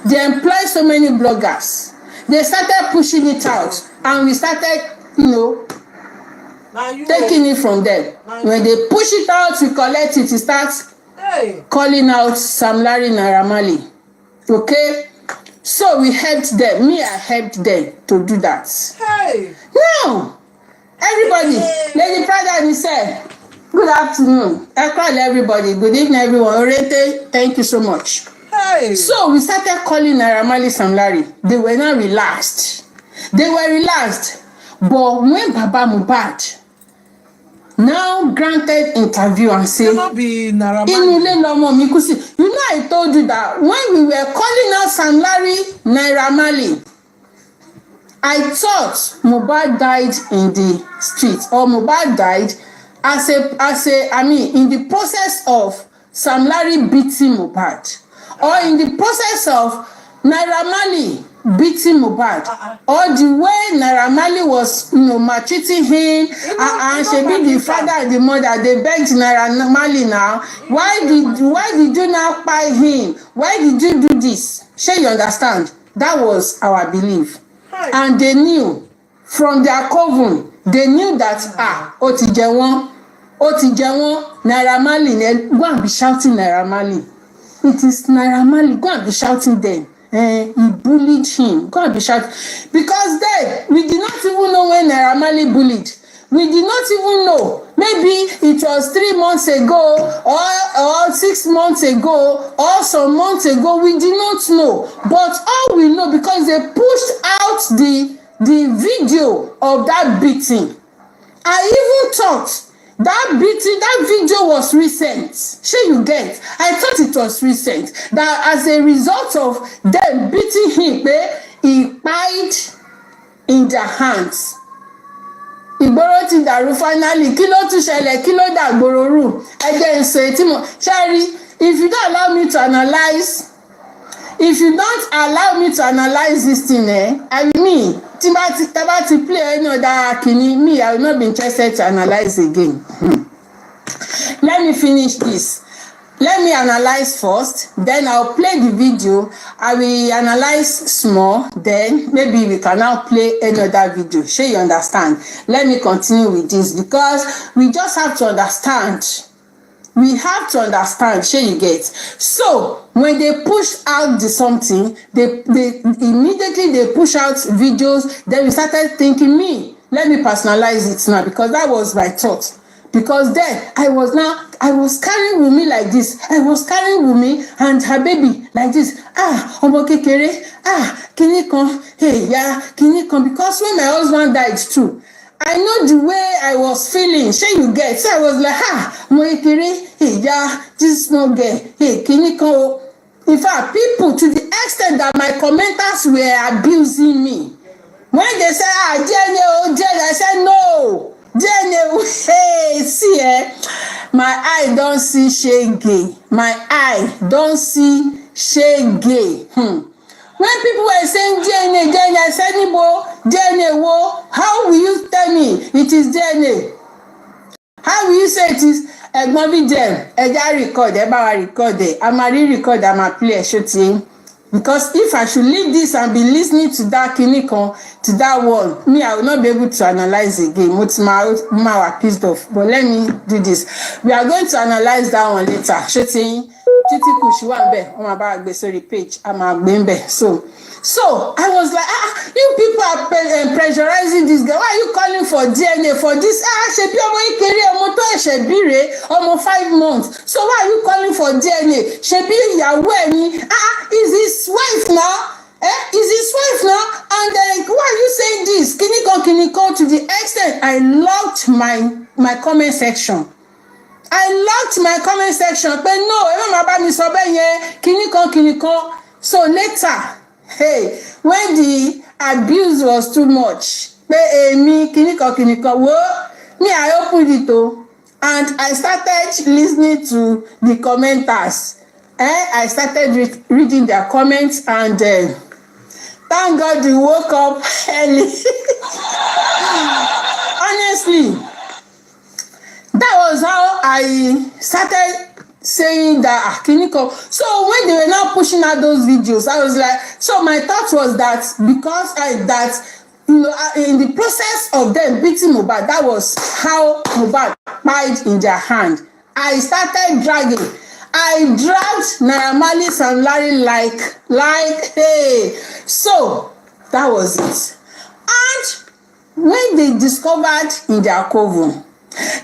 They employed so many bloggers. They started pushing it out, and we started, taking it from them. When they push it out, we collect it. We start calling out Sam Larry, Naira Marley. Okay, so we helped them. I helped them to do that. Now, everybody, Lady Prada, said. Good afternoon. I call everybody. Good evening, everyone. Orete, thank you so much. So we started calling Naira Marley, Sam Larry. They were not relaxed. But when Baba Mohbad now granted interview and say, I told you that when we were calling out Sam Larry, Naira Marley, I thought Mohbad died in the streets, or Mohbad died in the process of Sam Larry beating Mohbad, or in the process of Naira Marley beating Mohbad, or the way Naira Marley was, maltreating him, and she be the father and the mother. They begged Naira Marley now. Why did you not buy him? Why did you do this? Sure, you understand? That was our belief, and they knew from their coven. They knew that Otijewon. ó ti jẹ wọ́n Naira Marley, go and be shouting Naira Marley. It is Naira Marley, go and be shouting them. He bullied him. Go and be shouting. Because then, we did not even know when Naira Marley bullied. We did not even know. Maybe it was 3 months ago or 6 months ago or some months ago. We did not know. But all we know, because they pushed out the video of that beating. I even thought that video was recent. Shey you get? I thought it was recent. That as a result of them beating him, he died in their hands. Ìgboro ti dàrú finally. Kí ló tún ṣẹlẹ̀? Kí ló dàgbòrò rú? Ẹ jẹ́ n sọ ètí mo. Sherry, if you don't allow me to analyze this thing, I mean, tí bá ti play any other kini, me, I will not be interested to analyze again. Let me finish this. Let me analyze first, then I'll play the video. I will analyze small, then maybe we can now play another video. Sure, you understand? Let me continue with this because we just have to understand. We have to understand, sure you get. So when they push out the something, they immediately they push out videos. Then we started thinking, let me personalize it now because that was my thought. Because then I was carrying Wummi like this. I was carrying Wummi and her baby like this. Ọmọ kékeré, kíní kan, hey, yeah, kíní kan. Because when my husband died too, I know the way I was feeling. Sure you get. So I was like, ọmọ kékeré, hey, yeah, this small girl, hey, kíní kan. In fact, people to the extent that my commenters were abusing me. When they say, Jenny, I said no. Jenny, hey, see, my eye don't see shege. My eye don't see shege. When people were saying Jenny, I said, Jenny, how will you tell me it is Jenny? How will you say it is Egmobi Jen? Record, I'm record, I'm play, shooting. Because if I should leave this and be listening to that kinikon, to that one, me, I will not be able to analyze again. What's my pissed off? But let me do this. We are going to analyze that one later. Shooting. Titi Kushiwambe, on my back, sorry, page. I'm a bembe. So I was like, you people are pressurizing this girl. Why are you calling for DNA for this? Almost 5 months. So why are you calling for DNA? Is his wife now? Is his wife now? And then why are you saying this? Kiniko to the extent I locked my comment section. But no, Kiniko. So later, hey, when the abuse was too much, me, Kiniko, me, I opened it and I started listening to the commenters. I started reading their comments and thank God we woke up early. Honestly, that was how I started saying that Kiniko. So when they were now pushing out those videos, I was like, so my thought was that because in the process of them beating Mohbad, that was how Mohbad died in their hand. I started dragging. I dragged Naira Marley and Larry like hey. So that was it. And when they discovered in their coven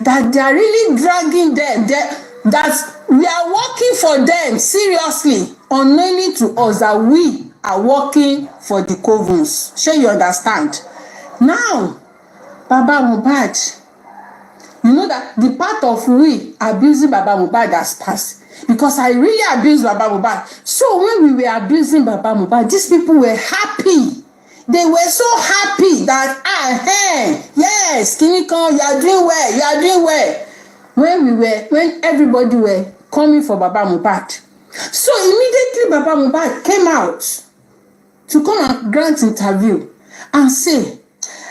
that they are really dragging them, that we are working for them seriously, unknowingly to us, that we are working for the covens. Sure you understand? Now, Baba Mohbad, you know that the part of we abusing Baba Mohbad has passed. Because I really abused Baba Mohbad. So when we were abusing Baba Mohbad, these people were happy. They were so happy that, yes, Kiniko, you are doing well. When everybody were coming for Baba Mohbad. So immediately Baba Mohbad came out to come and grant interview and say,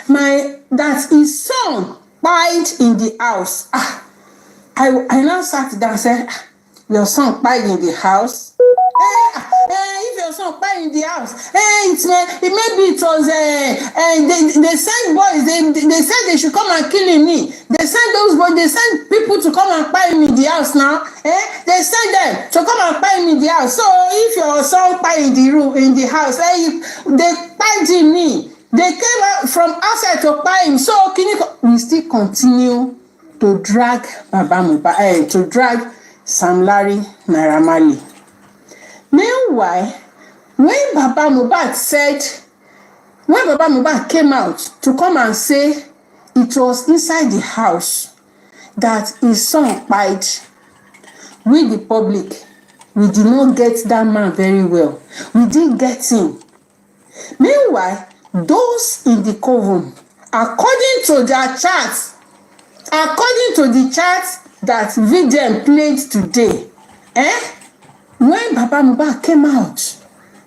that his son died in the house. I now sat down and said, your son died in the house? If your son buy in the house, maybe it was they sent boys, they said they should come and kill me. They sent those boys, they sent people to come and buy me in the house now. They sent them to come and buy me in the house. So if your son buy in the house, they buy me. They came out from outside to buy him. So we still continue to drag Baba Mohbad, to drag Sam Larry, Naira Marley. Meanwhile, when Baba Mohbad came out to come and say it was inside the house that his son died, we the public, we did not get that man very well. We didn't get him. Meanwhile, those in the coven, according to their charts, according to the charts that VDM played today, when Baba Mohbad came out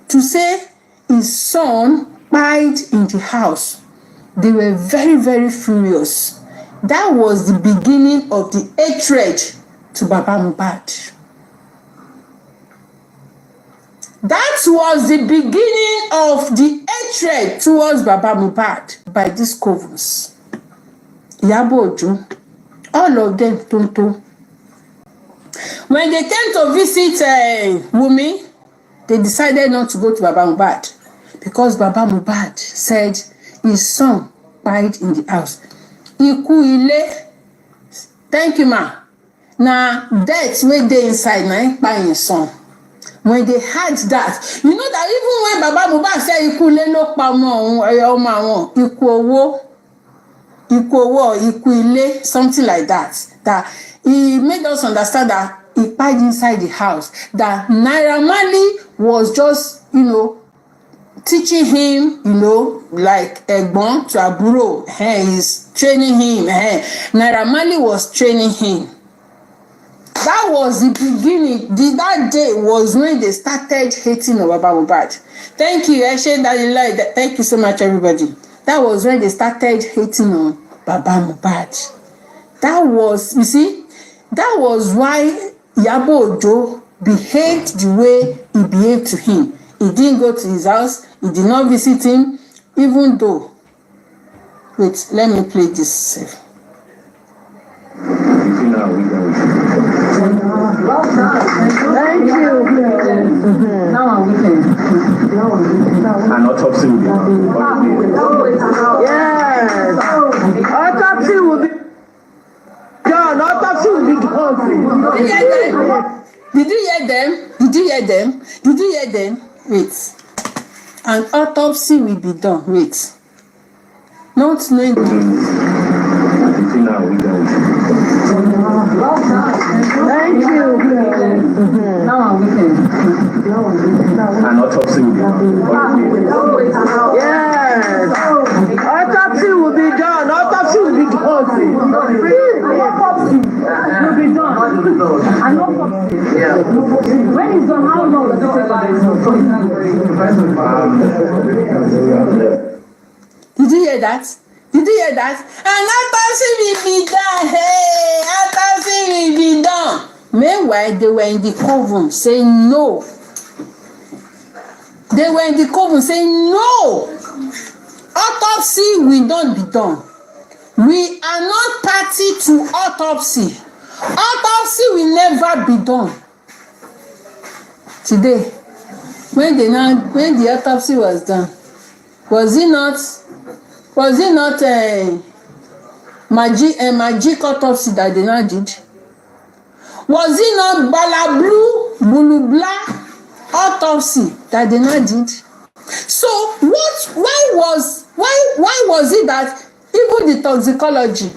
to say his son died in the house, they were very, very furious. That was the beginning of the hatred to Baba Mohbad. That was the beginning of the hatred towards Baba Mohbad by these covens. Iyabo Ojo, all of them, Tonto. When they came to visit Wummi, they decided not to go to Baba Mohbad because Baba Mohbad said his son died in the house. Iku ile, thank you, ma. Now, death wey dey inside na by his son. When they heard that, you know that even when Baba Mohbad said iku ile ló pa ọmọ àwọn, iku owo, iku ile, something like that, that he made us understand that he died inside the house, that Naira Marley was just, teaching him, like Egbon to Aburo. He's training him. Naira Marley was training him. That was the beginning. That day was when they started hating on Baba Mohbad. Thank you, thank you so much, everybody. That was when they started hating on Baba Mohbad. That was, you see, that was why Iyabo Ojo behaved the way he behaved to him. He didn't go to his house. He did not visit him, even though. Wait, let me play this. Thank you. Now we can. An autopsy will be done. Yes. Autopsy will be done. Autopsy will be done. Did you hear them? Did you hear them? Did you hear them? Wait. An autopsy will be done. Wait. Not knowing. Thank you. Now we can. An autopsy will be done. Yes. Autopsy will be done. Autopsy will be done. Autopsy will be done. An autopsy. When it's done, how long does it take? Did you hear that? Did you hear that? And autopsy will be done. Hey, autopsy will be done. Meanwhile, they were in the coven saying no. They were in the coven saying no. Autopsy will not be done. We are not party to autopsy. Autopsy will never be done. Today, when the autopsy was done, was it not a magic autopsy that they now did? Was it not Bulubla autopsy that they now did? So why was it that even the toxicology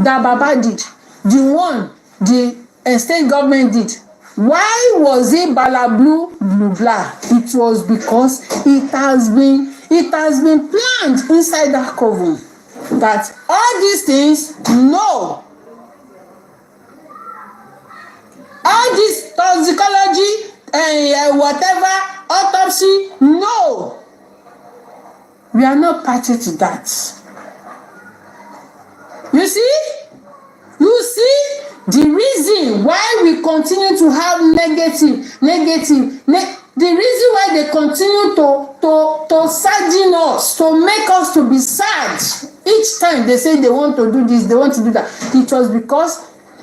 that Baba did, the one the state government did, why was it Bulubla? It was because it has been planned inside that coven that all these things, no. All this toxicology and whatever autopsy, no. We are not party to that. You see? The reason why we continue to have the reason why they continue to sadden us, to make us to be sad each time they say they want to do this, they want to do that, it was because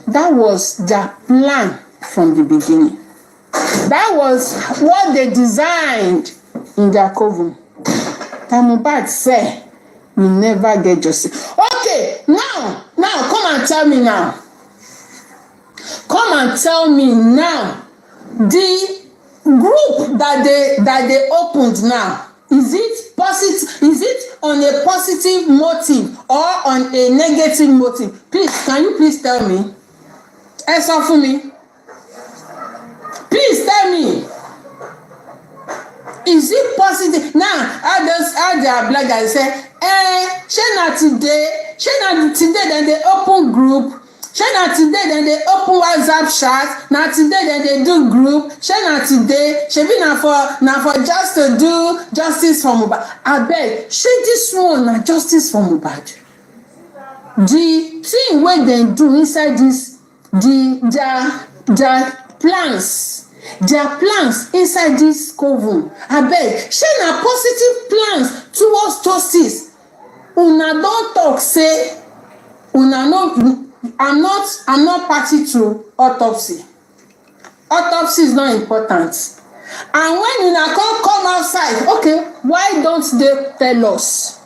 that was their plan from the beginning. That was what they designed in their coven. That Mohbad said, we never get justice. Okay, now, come and tell me now. Come and tell me now. The group that they opened now, is it positive? Is it on a positive motive or on a negative motive? Please, can you please tell me? Answer for me. Please tell me. Is it positive? Now, how the bloggers say, today then they open group. Today then they open WhatsApp chat. Now today then they do group. Today, na for just to do justice for Mohbad. I beg, this one na justice for Mohbad. The thing wey they do inside this, their plans inside this coven. I beg, na positive plans towards justice. Una don talk say, una no. I'm not party to autopsy. Autopsy is not important. And when una come outside, okay, why don't they tell us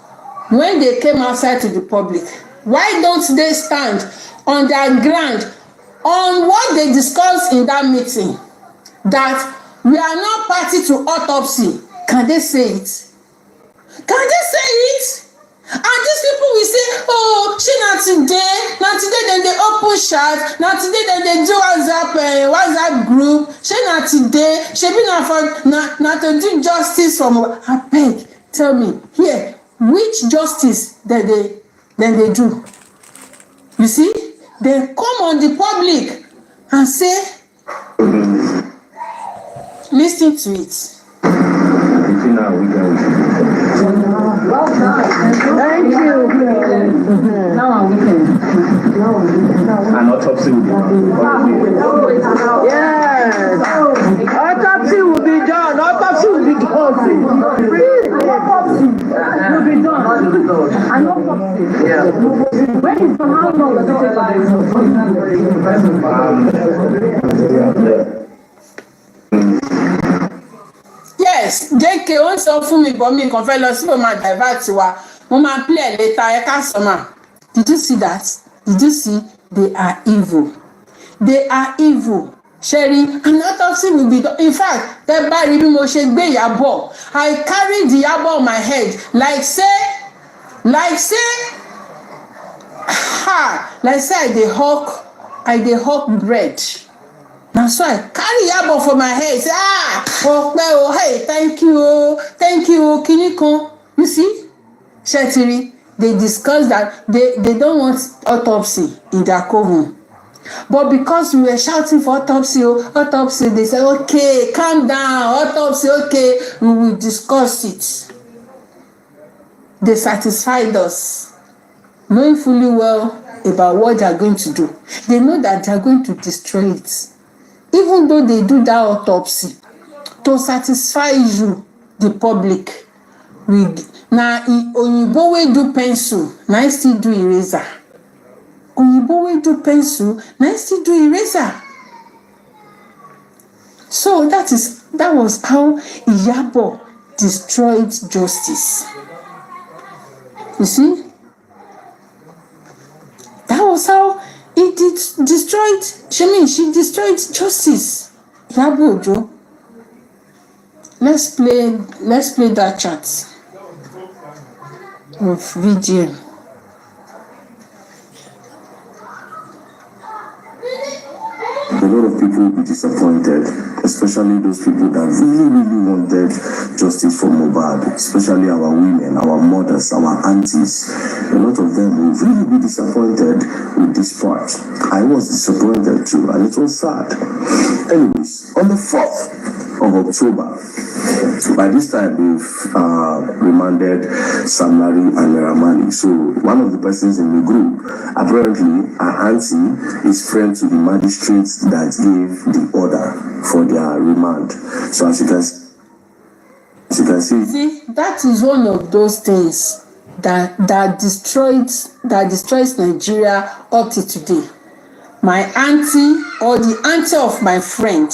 when they came outside to the public? Why don't they stand on their ground on what they discussed in that meeting? That we are not party to autopsy. Can they say it? Can they say it? And these people will say, oh, now today then they open chat, now today then they do WhatsApp group, now today, now to do justice from. I beg, tell me, here, which justice that they do? You see, they come on the public and say, listen to it. Thank you. Now we can. An autopsy will be done. Yes. Autopsy will be done. Autopsy will be done. Autopsy will be done. An autopsy. Yeah. When is for how long does it take? Yes, JK wọ́n sọ fún mi bọ́ mi kàn fẹ́ lọ sí mo máa divert wa mo máa play later ẹ ká sọ ma. Did you see that? Did you see? They are evil. They are evil. Sherry, an autopsy will be done. In fact, tẹ́ bá rí bí mo ṣe gbé Ìyábọ̀, I carry the Ìyábọ̀ on my head like say I dey hawk bread. Now so I carry Ìyábọ̀ for my head. Say, oh, hey, thank you, Kiniko. You see, Shetiri, they discussed that they don't want autopsy in their coven. But because we were shouting for autopsy, they said, okay, calm down, autopsy, okay, we will discuss it. They satisfied us, knowing fully well about what they are going to do. They know that they are going to destroy it. Even though they do that autopsy to satisfy you, the public, na oyinbo wey do pencil, na still do eraser. Oyinbo wey do pencil, na still do eraser. So that was how Ìyábọ̀ destroyed justice. You see? That was how he destroyed. She destroyed justice. Ìyábọ̀ Òjó. Let's play that chat of video. A lot of people will be disappointed, especially those people that really wanted justice for Mohbad, especially our women, our mothers, our aunties. A lot of them will really be disappointed with this part. I was disappointed too, and it was sad. Anyways, on the 4th of October, By this time, they've remanded Sam Larry and Naira. So one of the persons in the group, apparently her auntie is friend to the magistrate that gave the order for their remand. So as you can see. See, that is one of those things that destroys Nigeria up to today. My auntie or the auntie of my friend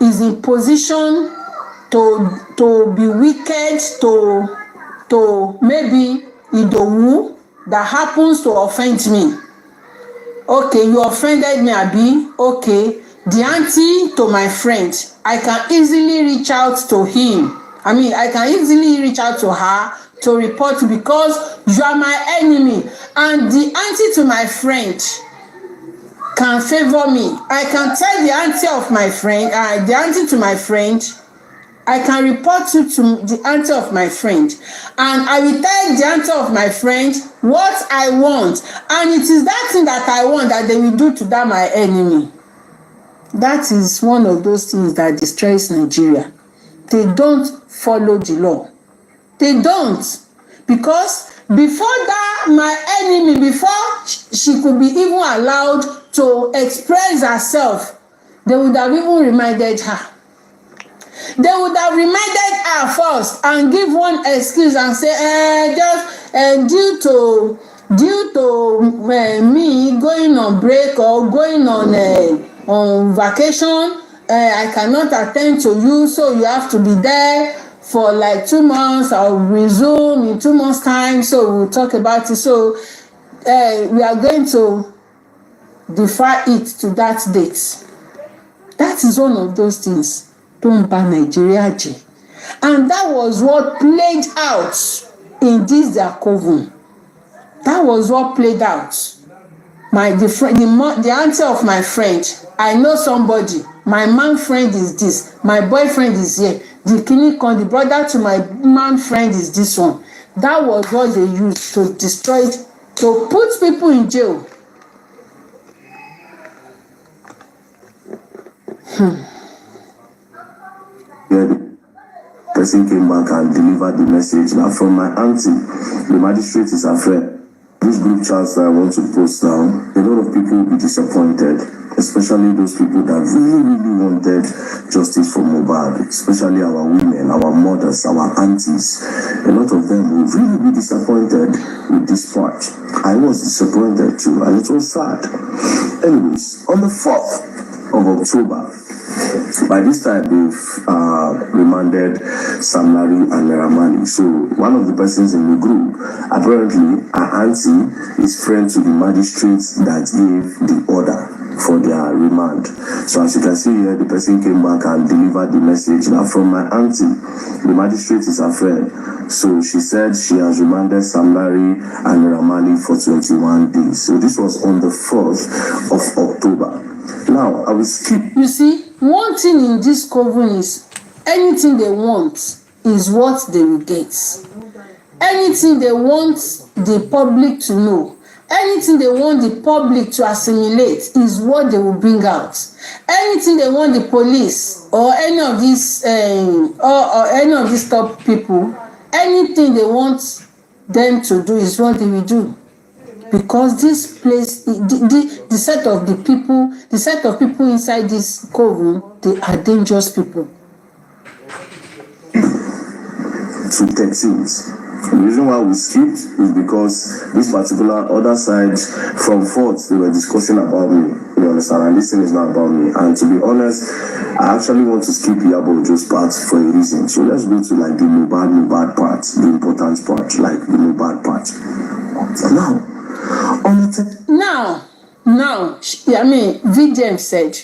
is in position to be wicked to maybe Idowu that happens to offend me. Okay, you offended me, Abi. Okay, the auntie to my friend, I can easily reach out to him. I can easily reach out to her to report because you are my enemy. And the auntie to my friend can favor me. I can tell the auntie of my friend, the auntie to my friend, I can report you to the auntie of my friend. And I will tell the auntie of my friend what I want. And it is that thing that I want that they will do to that my enemy. That is one of those things that destroys Nigeria. They don't follow the law. They don't. Because before that, my enemy, before she could be even allowed to express herself, they would have even reminded her. They would have reminded her first and give one excuse and say, due to me going on break or going on vacation, I cannot attend to you, so you have to be there for like 2 months. I'll resume in 2 months' time, so we'll talk about it. So we are going to defer it to that date. That is one of those things. Don't ban Nigeria. And that was what played out in this their coven. That was what played out. The auntie of my friend, I know somebody. My man friend is this. My boyfriend is here. The brother to my man friend is this one. That was what they used to destroy it, to put people in jail. The person came back and delivered the message. Now, from my auntie, the magistrate is her friend. This group chat that I want to post now, a lot of people will be disappointed, especially those people that really wanted justice for Mohbad, especially our women, our mothers, our aunties. A lot of them will really be disappointed with this part. I was disappointed too, and it was sad. Anyways, on the 4th of October, by this time they've remanded Sam Larry and Naira. So one of the persons in the group, apparently her auntie is friend to the magistrate that gave the order for their remand. So as you can see here, the person came back and delivered the message. Now, from my auntie, the magistrate is her friend. So she said she has remanded Sam Larry and Naira for 21 days. So this was on the 4th of October. Now, I will skip. You see, one thing in this coven is anything they want is what they will get. Anything they want the public to know, anything they want the public to assimilate is what they will bring out. Anything they want the police or any of these or any of these top people, anything they want them to do is what they will do. Because this place, the set of people inside this coven, they are dangerous people. To Texans. The reason why we skipped is because this particular other side from Fort, they were discussing about me. You understand? And this thing is not about me. And to be honest, I actually want to skip Yabojo's part for a reason. So let's go to like the Mohbad part, the important part, like the Mohbad part. Now, VDM said,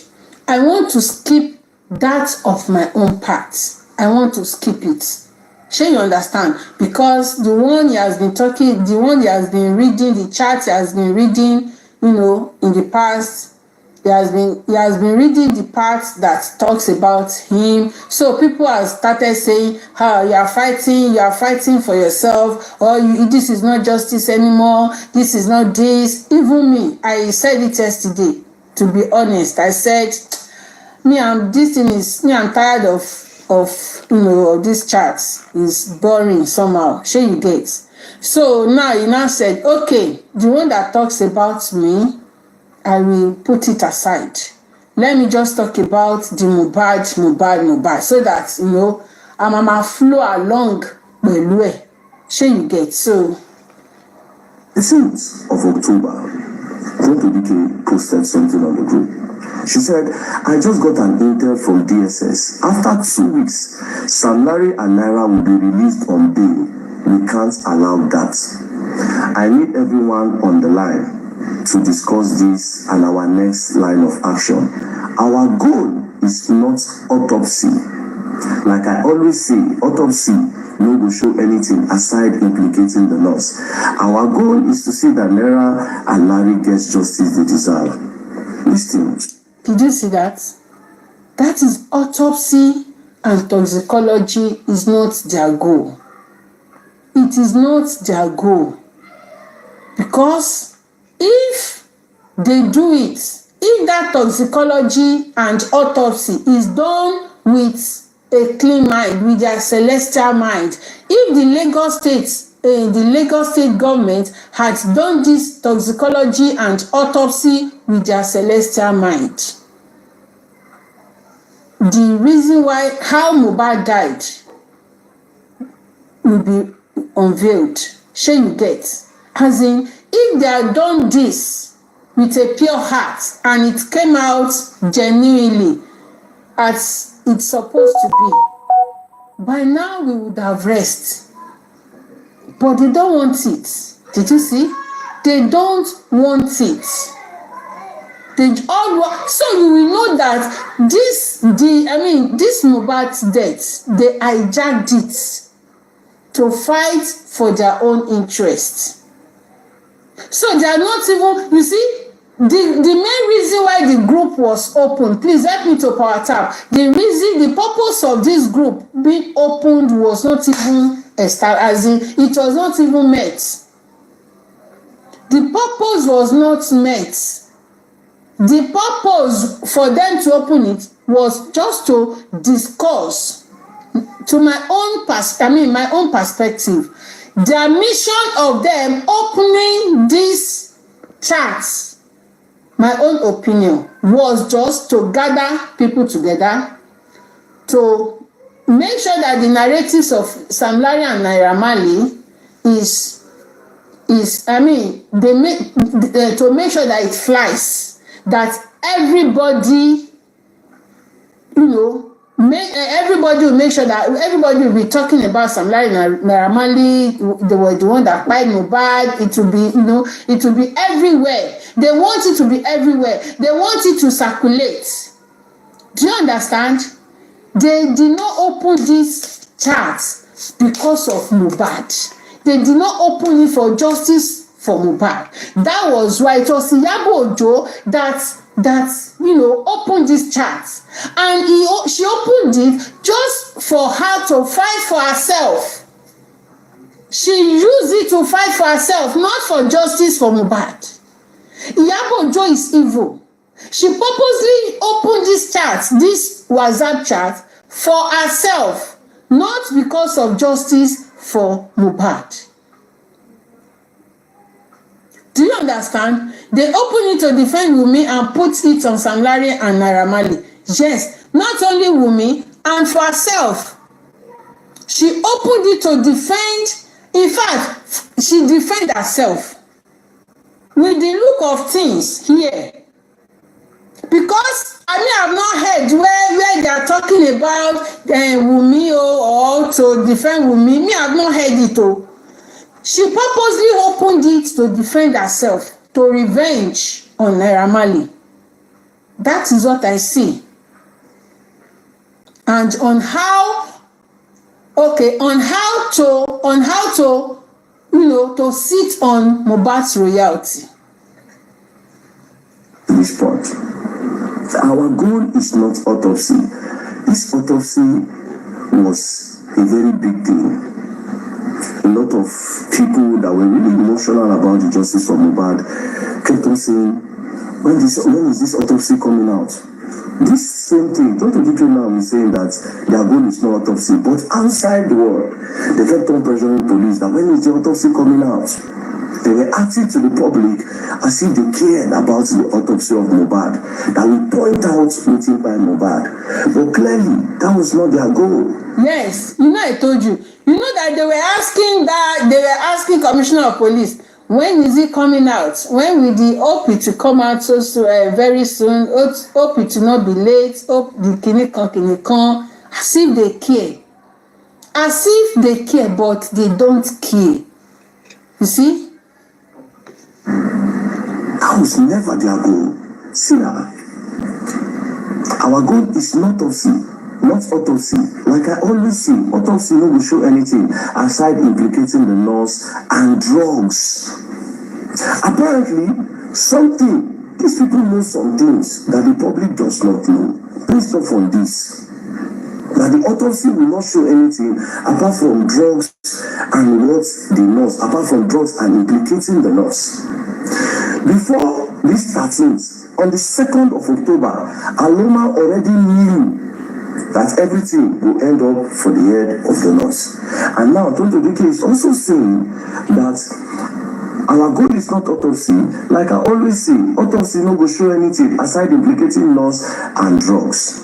I want to skip that of my own part. I want to skip it. Sure, you understand? Because the one he has been talking, the one he has been reading, the chat he has been reading, in the past, he has been reading the part that talks about him. So people have started saying, you are fighting for yourself, or this is not justice anymore, this is not this. Even me, I said it yesterday, to be honest. I said, I'm tired of of these charts is boring somehow. Sure you get. So now he now said, okay, the one that talks about me, I will put it aside. Let me just talk about the Mohbad, so that I'm flow along pẹ̀lú ẹ̀. Sure you get. So the 7th of October, Dike posted something on the group. She said, I just got an intel from DSS. After 2 weeks, Sam Larry and Naira will be released on bail. We can't allow that. I need everyone on the line to discuss this and our next line of action. Our goal is not autopsy. Like I always say, autopsy no go show anything aside implicating the nurse. Our goal is to see that Naira and Larry gets justice they deserve. Listen. Did you see that? That is autopsy and toxicology is not their goal. It is not their goal. Because if they do it, if that toxicology and autopsy is done with a clean mind, with their celestial mind, if the Lagos State government had done this toxicology and autopsy with their celestial mind, the reason why how Mohbad died will be unveiled. Sure you get. As in, if they had done this with a pure heart and it came out genuinely as it's supposed to be, by now we would have rest. But they don't want it. Did you see? They don't want it. They all want, so you will know that this Mohbad's death, they hijacked it to fight for their own interest. So they are not even, you see, the main reason why the group was open, please help me to power tap. The purpose of this group being opened was not even established, as in it was not even met. The purpose was not met. The purpose for them to open it was just to discuss, to my own perspective, their mission of them opening these charts, my own opinion, was just to gather people together to make sure that the narratives of Sam Larry and Naira Marley to make sure that it flies, that everybody, everybody will make sure that everybody will be talking about Sam Larry and Naira Marley. They were the one that died Mohbad. It will be, it will be everywhere. They want it to be everywhere. They want it to circulate. Do you understand? They did not open these charts because of Mohbad. They did not open it for justice for Mohbad. That was why it was Iyabo Ojo that opened these charts, and she opened it just for her to fight for herself. She used it to fight for herself, not for justice for Mohbad. Iyabo Ojo is evil. She purposely opened this WhatsApp chat for herself, not because of justice for Mohbad. Do you understand? They opened it to defend Wummi and put it on Sam Larry and Naira Marley. Yes, not only Wummi, and for herself. She opened it to defend, in fact, she defended herself. With the look of things here. Because I've not heard where they are talking about Wummi or to defend Wummi. Me, I've not heard it. She purposely opened it to defend herself, to revenge on Naira Marley. That is what I see. And on how to to sit on Mohbad's royalty. This part. Our goal is not autopsy. This autopsy was a very big thing. A lot of people that were really emotional about the justice of Mohbad kept on saying, when is this autopsy coming out? This same thing. Don't think now is saying that their goal is not autopsy, but outside the world, they kept on pressuring police that when is the autopsy coming out? They were acting to the public as if they cared about the autopsy of Mohbad, that we point out waiting by Mohbad. But clearly, that was not their goal. Yes, I told you. You know that they were asking Commissioner of Police, when is it coming out? When will the OP to come out so very soon? OP to not be late. Hope the kinikan. As if they care. As if they care, but they don't care. You see? That was never their goal. See now, our goal is not autopsy. Like I always say, autopsy no will show anything aside implicating the nurse and drugs. Apparently, these people know some things that the public does not know. Please stop on this. That the autopsy will not show anything apart from drugs and apart from drugs and implicating the nurse. Before this 13th, on the 2nd of October, Aloma already knew that everything will end up for the head of the nurse. And now Tonto Dike is also saying that our goal is not autopsy. Like I always say, autopsy no go show anything aside implicating nurse and drugs.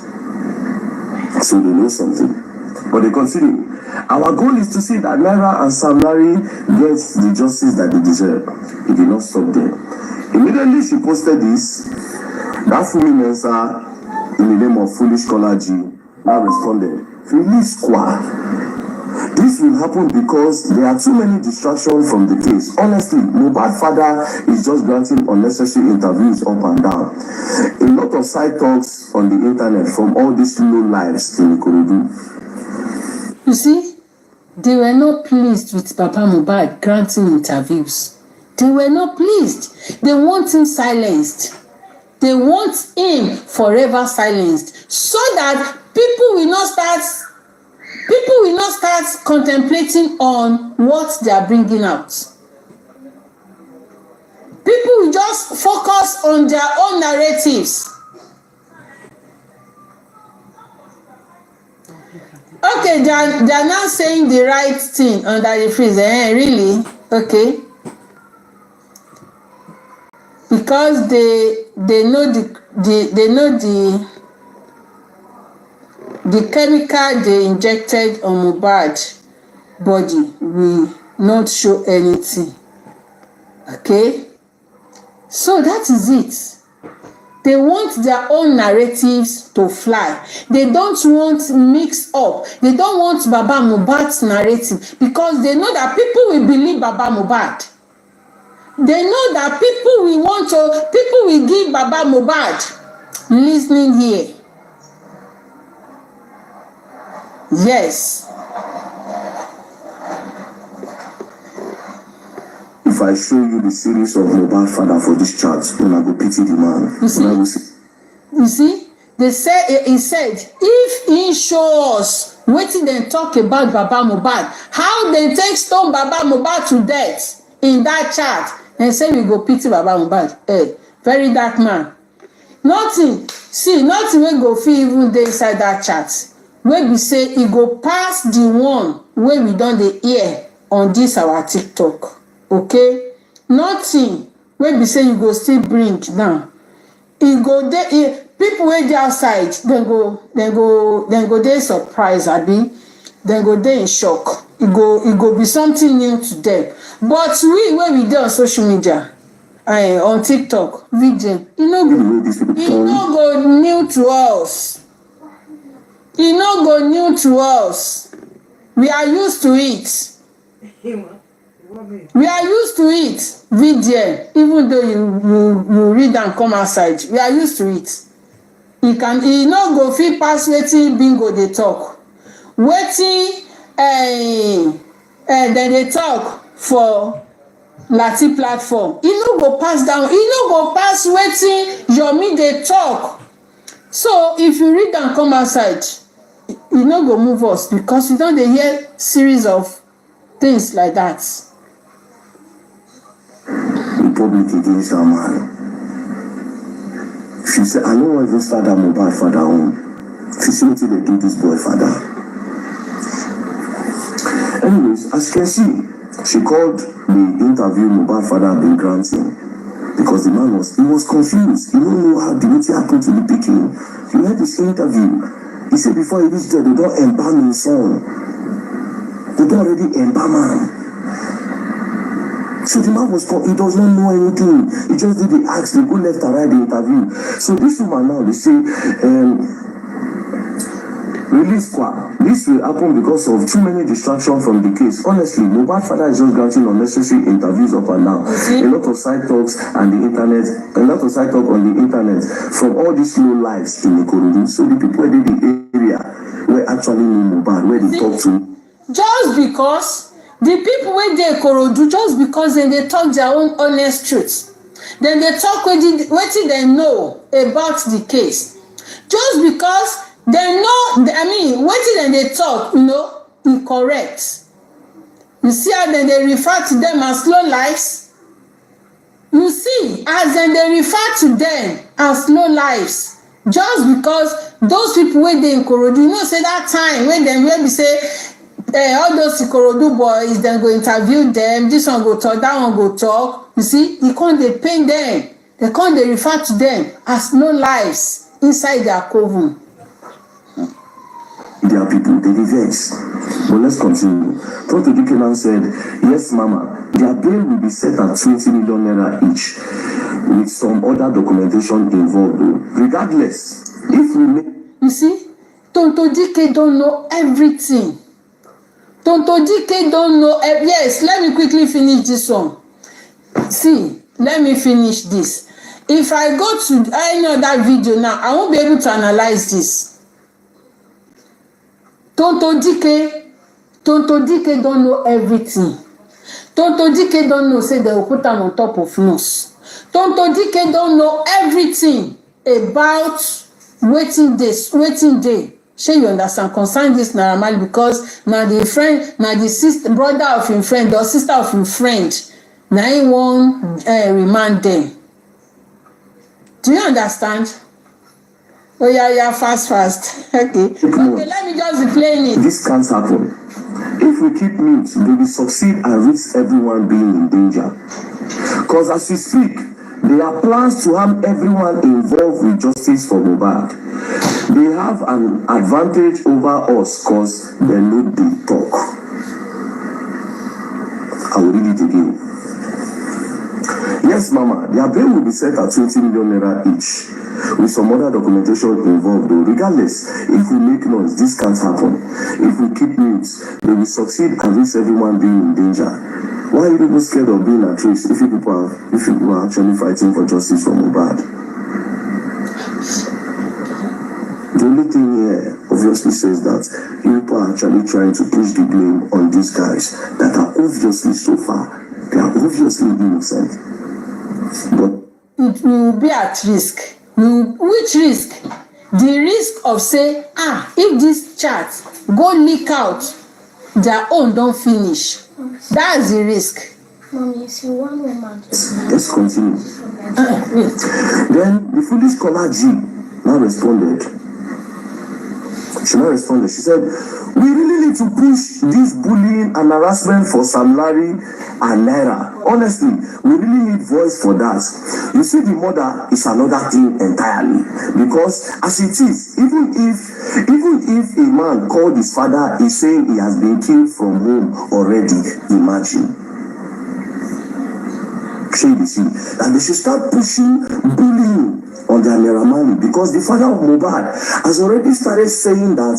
So they know something. But they continue. Our goal is to see that Naira and Sam Larry gets the justice that they deserve. He did not stop there. Immediately she posted this, that Wummi Mensa, in the name of Foolish Caller G, now responded, "Release Kwa. This will happen because there are too many distractions from the case. Honestly, Mohbad father is just granting unnecessary interviews up and down. A lot of side talks on the internet from all these low lives in Ikorodu." You see, they were not pleased with Papa Mohbad granting interviews. They were not pleased. They want him silenced. They want him forever silenced so that people will not start contemplating on what they are bringing out. People will just focus on their own narratives. Okay, they are now saying the right thing under the freeze. Really? Okay. Because they know the chemical they injected on Mohbad body will not show anything. Okay? So that is it. They want their own narratives to fly. They don't want mix up. They don't want Baba Mohbad's narrative because they know that people will believe Baba Mohbad. They know that people will give Baba Mohbad listening here. Yes. If I show you the series of Mohbad father for this chart, then I go pity the man. You see? He said, if he show us wetin dem talk about Baba Mohbad, how they take stone Baba Mohbad to death in that chart, and say we go pity Baba Mohbad. Hey, very dark man. Nothing wey go fit even dey inside that chart. Wey be say e go pass the one wey we don dey hear on this our TikTok. Okay? Nothing wey be say you go still bring down. E go dey people wey dey outside, dem go dey surprised, abi dem go dey in shock. E go be something new to them. But we wey we dey on social media, on TikTok, video, e no go new to us. E no go new to us. We are used to it. We are used to it. Video, even though you read and come outside, we are used to it. E no go fit pass wetin bingo dey talk. Wetin dem dey talk for Lati platform, e no go pass down. E no go pass wetin Yomi dey talk. So if you read and come outside, e no go move us because we don dey hear series of things like that. Republic against our man. She said, I know even father Mohbad father home. She said, they do this boy father. Anyways, as you can see, she called the interview Mohbad father been granting because the man was confused. He don't know how the meeting happened to the picking. You heard this interview. He said before he reached there, they don't embalm his son. They don't already embalm him. So the man he does not know anything. He just did the ask, they go left and right the interview. So this woman now, they say, release qua. This will happen because of too many distractions from the case. Honestly, Mohbad father is just granting unnecessary interviews up and down. A lot of side talks and the internet, a lot of side talk on the internet from all these low lives in Ikorodu. So the people in the area were actually know Mohbad, where they talk to. Just because the people wey dey Ikorodu, just because they talk their own honest truth, then they talk wetin they know about the case, just because they know, I mean, wetin they talk, incorrect. You see how then they refer to them as low lives. You see as then they refer to them as low lives, just because those people wey dey Ikorodu, say that time when them maybe say all those Ikorodu boys, then go interview them, this one go talk, that one go talk. You see, they can't dey pain them. They can't dey refer to them as no lives inside their coven. There are people, they vex. But let's continue. Dr. Dikenan said, yes, Mama, their bail will be set at 20 million naira each, with some other documentation involved. Regardless, if we make... You see, Tonto Dike don't know everything. Tonto Dike don't know. Yes, let me quickly finish this one. See, let me finish this. If I go to any other video now, I won't be able to analyze this. Tonto Dike don't know everything. Tonto Dike don't know, say they will put them on top of nose. Tonto Dike don't know everything about waiting day. Shey you understand concern this Naira Marley, because na the friend, na the sister, brother of him friend or sister of him friend, na him wan remand them. Do you understand? Oh yeah, fast. Okay, let me just explain it. This can't happen. If we keep mute, we will succeed and risk everyone being in danger. Because as we speak, there are plans to harm everyone involved with justice for Mohbad. They have an advantage over us because they know the talk. I will read it again. Yes, Mama, their bail will be set at 20 million naira each, with some other documentation involved. Though, regardless, if we make noise, this can't happen. If we keep mute, they will succeed and risk everyone being in danger. Why are you people scared of being at risk if you people are actually fighting for justice for Mohbad? The only thing here obviously says that people are actually trying to push the blame on these guys that are obviously so far. They are obviously innocent. But it will be at risk. Which risk? The risk of say, if this chat go leak out, their own don't finish. That's the risk. Mommy, see one woman. Let's continue. Then the foolish caller G now responded. She said, we really need to push this bullying and harassment for Sam Larry and Naira. Honestly, we really need voice for that. You see, the mother is another thing entirely. Because as it is, even if a man called his father is saying he has been killed from home already, imagine. And they should start pushing bullying on their Naira Marley, because the father of Mohbad has already started saying that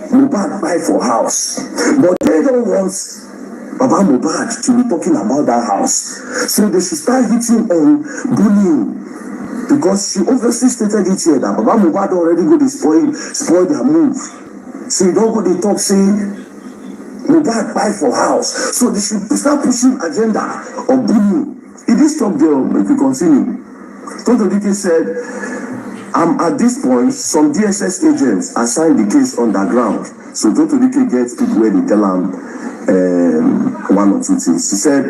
Mohbad buy for house, but they don't want Baba Mohbad to be talking about that house. So they should start hitting on bullying, because she obviously stated it here that Baba Mohbad already go to spoil their move. So you don't go to talk saying Mohbad buy for house. So they should start pushing agenda of bullying. It is stop there, if we continue. Tonto Dike said, at this point, some DSS agents assigned the case underground. So Tonto Dike gets people where they tell him one or two things. He said,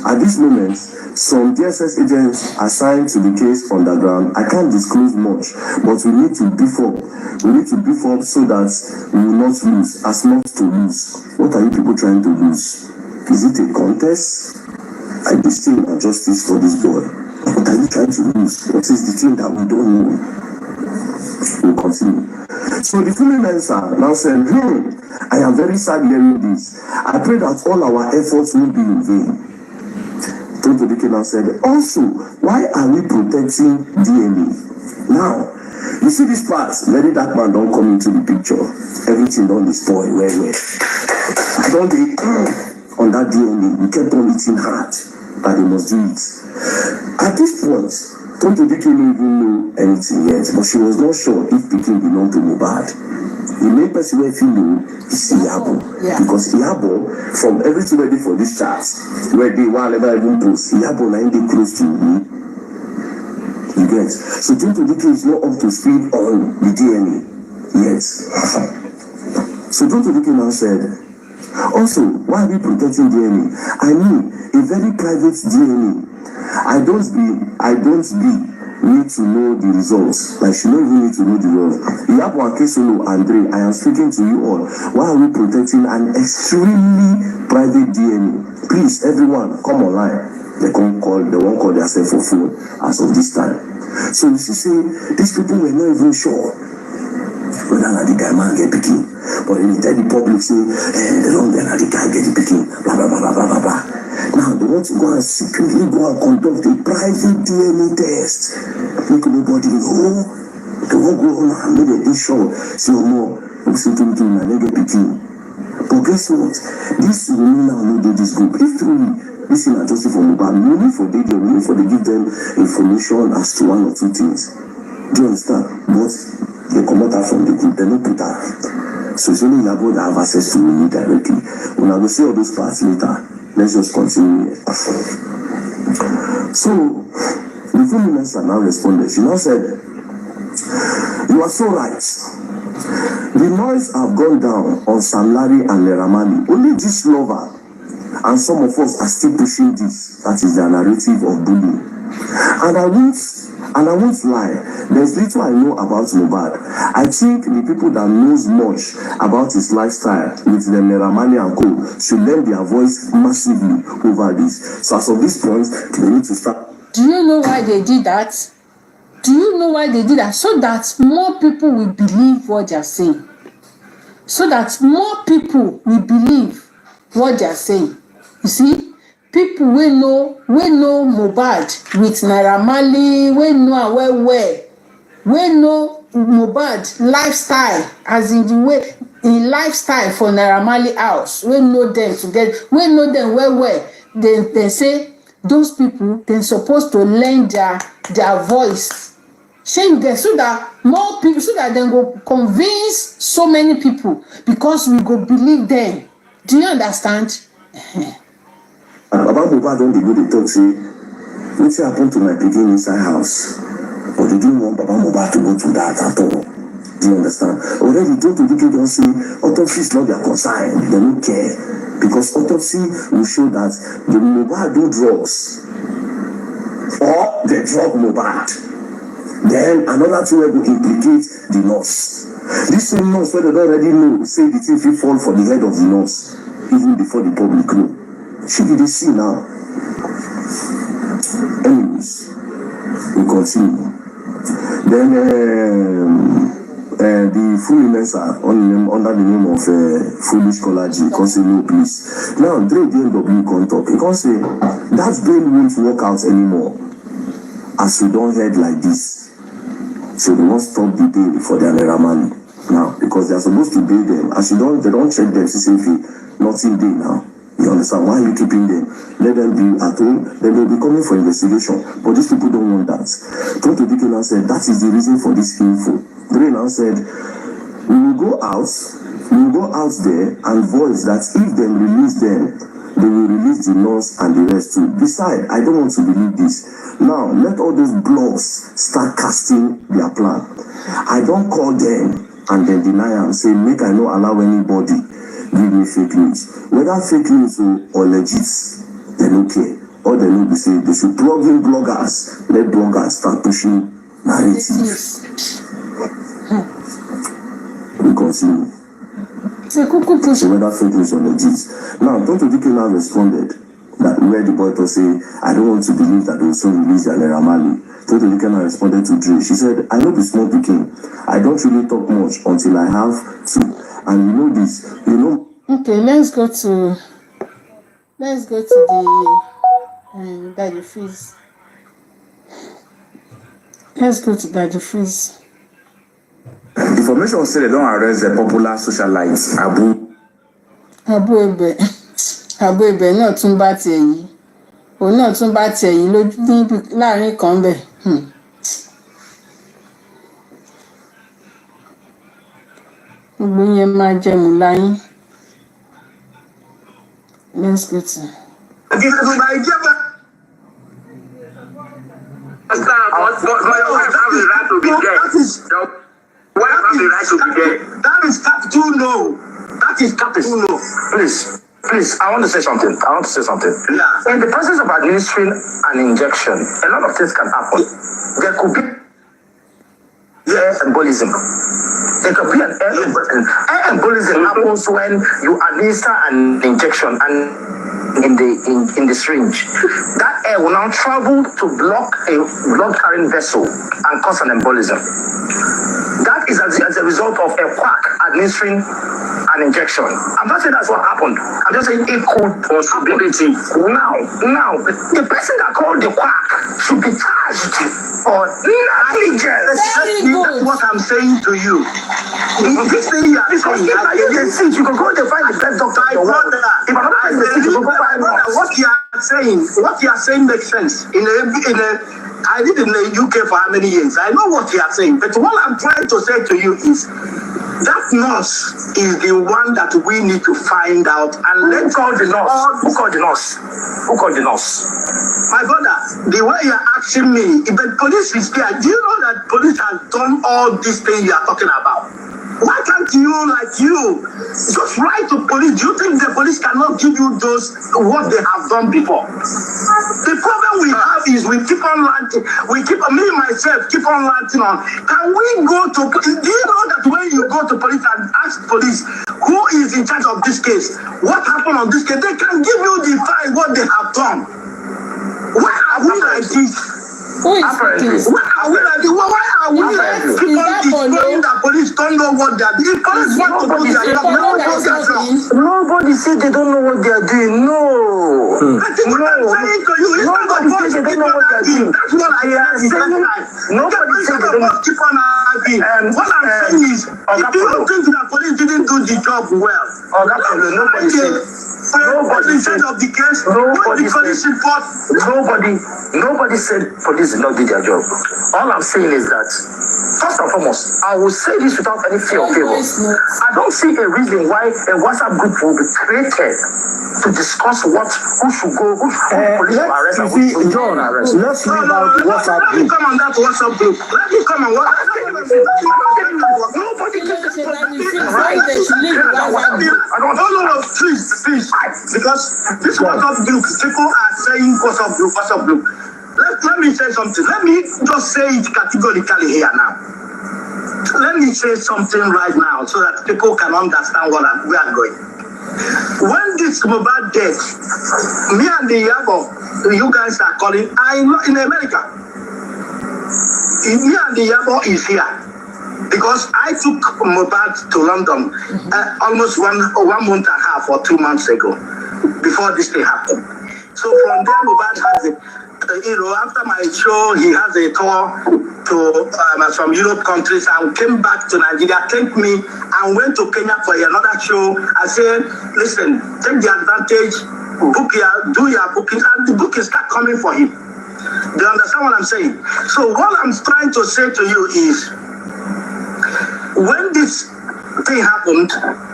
at this moment, Some DSS agents assigned to the case underground. I can't disclose much, but we need to beef up. We need to beef up so that we will not lose, as not to lose. What are you people trying to lose? Is it a contest? I still want justice for this boy. What are you trying to lose? What is the thing that we don't know? We'll continue. So the influencer now said, I am very sad hearing this. I pray that all our efforts will be in vain. Tonto Dike now said, also, why are we protecting DNA? Now, you see this part, very dark man don't come into the picture. Everything don't destroy. Where? I don't think on that DNA, we kept on eating hard, that they must do it. At this point, Tonto Dike didn't even know anything yet, but she was not sure if Pikin belonged to Mohbad. The main person where you know is Iyabo. Yeah. Because Iyabo, from everything ready for this chat, where they will never even post, Iyabo now they close to me. You get? So Tonto Dike is not up to speed on the DNA. Yes. So Tonto Dike now said, also, why are we protecting DNA? I mean, a very private DNA. I don't need to know the results. Like, she don't even need to know the results. Iyabo and Kesolo, Andre, I am speaking to you all. Why are we protecting an extremely private DNA? Please, everyone, come online. They won't call themselves for phone as of this time. So you see, these people were not even sure whether the guy man get picking. But when you tell the public, say, they don't get the guy get the picking, blah, blah, blah, blah, blah, blah. Now, they want to go and secretly go and conduct a private DNA test. Make nobody know. They won't go on and make it sure. Say, more, I'm sitting to my leg picking. But guess what? This will now know this group. If truly, this is not just for Mohbad, we need for they give them information as to one or two things. Do you understand? But they come out from the group, they don't put that. So it's only Iyabo that have access to me directly. When I will see all those parts later, let's just continue here. So the influencer now responded. She now said, you are so right. The noise have gone down on Sam Larry and Naira Marley. Only this lover and some of us are still pushing this. That is the narrative of bullying. And I won't lie, there's little I know about Mohbad. I think the people that knows much about his lifestyle with the Naira Marley and co should lend their voice massively over this. So as of this point, they need to start. Do you know why they did that? Do you know why they did that? So that more people will believe what they're saying. So that more people will believe what they're saying. You see? People we know Mohbad with Naira Marley, we know we know Mohbad lifestyle, as in the way in lifestyle for Naira Marley house. We know them together. We know them well. They say those people they're supposed to lend their voice. Shame them so that more people, so that they go convince so many people because we go believe them. Do you understand? About Mohbad don't go they talk say what's happened to my pikin inside house, but they didn't want Baba Mohbad to go to that at all. Do you understand? Already Tonto Dike don't say autopsy is not their concern. They don't care because autopsy will show that the Mohbad do drugs or they drug Mohbad. Then another thing will implicate the nurse. This same nurse where they don't already know say the thing will fall for the head of the nurse even before the public know. Should we see now? Anyways, we continue. Then the influencer under the name of Foolish Collage can say no please. Now Dre DMW can talk. He can say that bail won't work out anymore as we don't head like this. So they won't stop the bail for their Naira Marley now because they are supposed to bail them. As they don't check them CCTV, nothing day now. You understand? Why are you keeping them? Let them be at home. Then they'll be coming for investigation. But these people don't want that. Tonto Dike now said, that is the reason for this info. Dre now said, we will go out there and voice that if they release them, they will release the nurse and the rest too. Besides, I don't want to believe this. Now, let all those blogs start casting their plan. I don't call them and then deny and say, make I not allow anybody give me fake news. Whether fake news or legit, they don't care. all they need to say, they should plug in bloggers. Let bloggers start pushing narratives. We continue. So whether fake news or legit. Now, Dr. DK now responded that where the boy to say, I don't want to believe that they will soon release their Ramali. Dr. DK now responded to Dre. She said, I know the small picking. I don't really talk much until I have to. And you know this, you know. Okay, let's go to the Daddy Freeze. Let's go to Daddy Freeze. Information said they don't arrest the popular socialite Abu Ebe náà tún bá tiẹ̀ yìí. Òun náà tún bá tiẹ̀ yìí lójú láàrin kan bẹ̀. Gbogbo yẹn máa jẹun láyín. Let's go to. My wife has the right to be there. Wife has the right to be there. That is capital no. That is capital no. Please, I want to say something. Yeah. In the process of administering an injection, a lot of things can happen. There could be air embolism. There could be an air embolism. Air embolism happens when you administer an injection and in the syringe. That air will now travel to block a blood-carrying vessel and cause an embolism. That is as a result of a quack administering an injection. I'm not saying that's what happened. I'm just saying it could possibility. Now, the person that called the quack should be charged for negligence. That's what I'm saying to you. This thing you are saying, you can go and find the best doctor. What you are saying makes sense. I lived in the UK for how many years? I know what you are saying, but what I'm trying to say to you is that nurse is the one that we need to find out and let's call the nurse. Who called the nurse? My brother, the way you're asking me, if the police is there, do you know that police has done all these things you are talking about? Why can't you just write to police? Do you think the police cannot give you those what they have done before? The problem we have is we keep on ranting. Me myself keep on ranting on. Can we go to? Do you know that when you go to police and ask police who is in charge of this case, what happened on this case, they can give you the file what they have done. Why are we like this? Why are we keep on destroying the police don't know what they are doing? Police want to do their job. Nobody said they don't know what they are doing. No. I think what I'm saying to you is nobody said they don't know what they are doing. That's what I am saying. Nobody said they don't know. Keep on arguing. What I'm saying is, if you don't think the police didn't do the job well, nobody said. Nobody said of the case. Nobody said police did not do their job. All I'm saying is that, first and foremost, I will say this without any fear of favor. I don't see a reason why a WhatsApp group will be created to discuss who should go, who police will arrest and who should go arrest. Let's leave out the WhatsApp group. Let me come on that WhatsApp group. Let me come on WhatsApp group. Nobody can just please. Because this WhatsApp group, people are saying WhatsApp group. Let me say something. Let me just say it categorically here now. Let me say something right now so that people can understand what we are going. When this Mohbad death, me and the Yabo, you guys are calling, I'm not in America. Me and the Yabo is here. Because I took Mohbad to London almost one month and a half or 2 months ago, before this thing happened. So from there, Mohbad has after my show, he has a tour to some Europe countries and came back to Nigeria, thanked me, and went to Kenya for another show. I said, listen, take the advantage, do your booking, and the bookings start coming for him. Do you understand what I'm saying? So what I'm trying to say to you is, when this thing happened,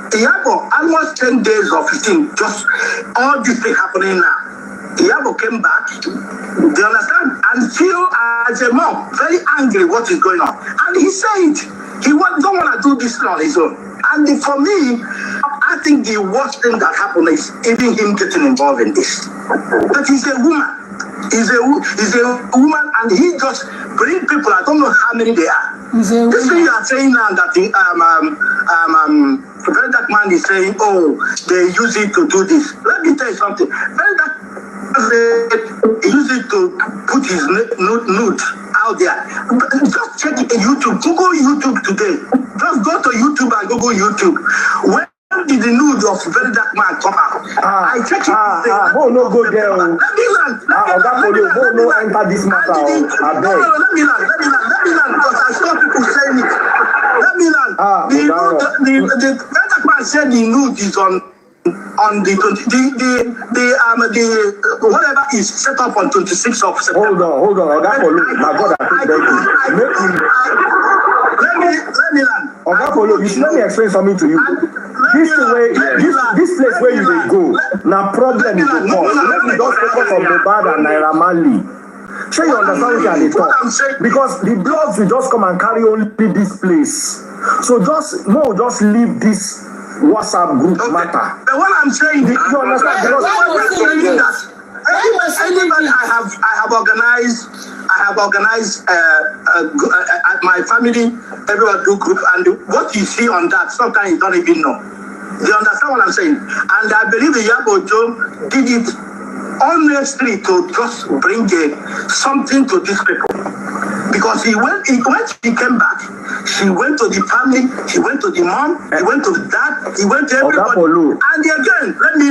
Yabo, almost 10 days or 15, just all this thing happening now. Yabo came back, do you understand? And feel as a mom, very angry what is going on. And he said, don't want to do this on his own. And for me, I think the worst thing that happened is even him getting involved in this. But he's a woman. is a woman, and he just bring people. I don't know how many they are. This thing you are saying now that very dark man is saying, oh, they use it to do this. Let me tell you something. Very dark he used it to put his nude out there. Just check it in YouTube. Google YouTube today. Just go to YouTube and Google YouTube. When did the nude of very dark man come out? I check it. No, go there. Let me land. No, enter this matter. Let me land. Because I saw people saying it. Let me land. The very dark man said the nude is on the whatever is set up on 26th of September. Hold on. Let me land. You should let me explain something to you. This place where you will go, now problem is the cause. Let me just focus on Mohbad and Naira Marley. Sure, you understand what I'm talk? Because the blogs will just come and carry only this place. So just leave this WhatsApp group matter. But what I'm saying, you understand? Because I have organized my family, everyone do group, and what you see on that, sometimes you don't even know. You understand what I'm saying? And I believe the Yabo Joe did it honestly to just bring something to these people. Because when he came back, she went to the family, he went to the mom, he went to the dad, he went to everybody. And again, let me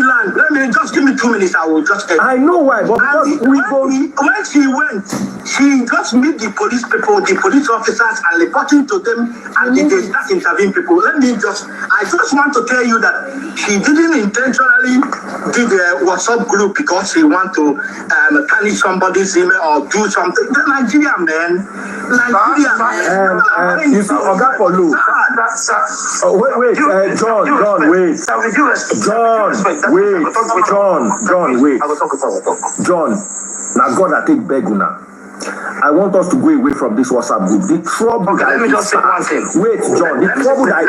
just give me 2 minutes, I will just I know why, but when she went, she just meet the police people, the police officers, and reporting to them, and they start interviewing people. I just want to tell you that she didn't intentionally do the WhatsApp group because she want to tarnish somebody's email or do something. The Nigeria, man. You see, Oga for Lou. Wait, John, wait. John, now God, I take Beguna. I want us to go away from this WhatsApp group. The trouble that let me just say one thing. Wait, John. The trouble that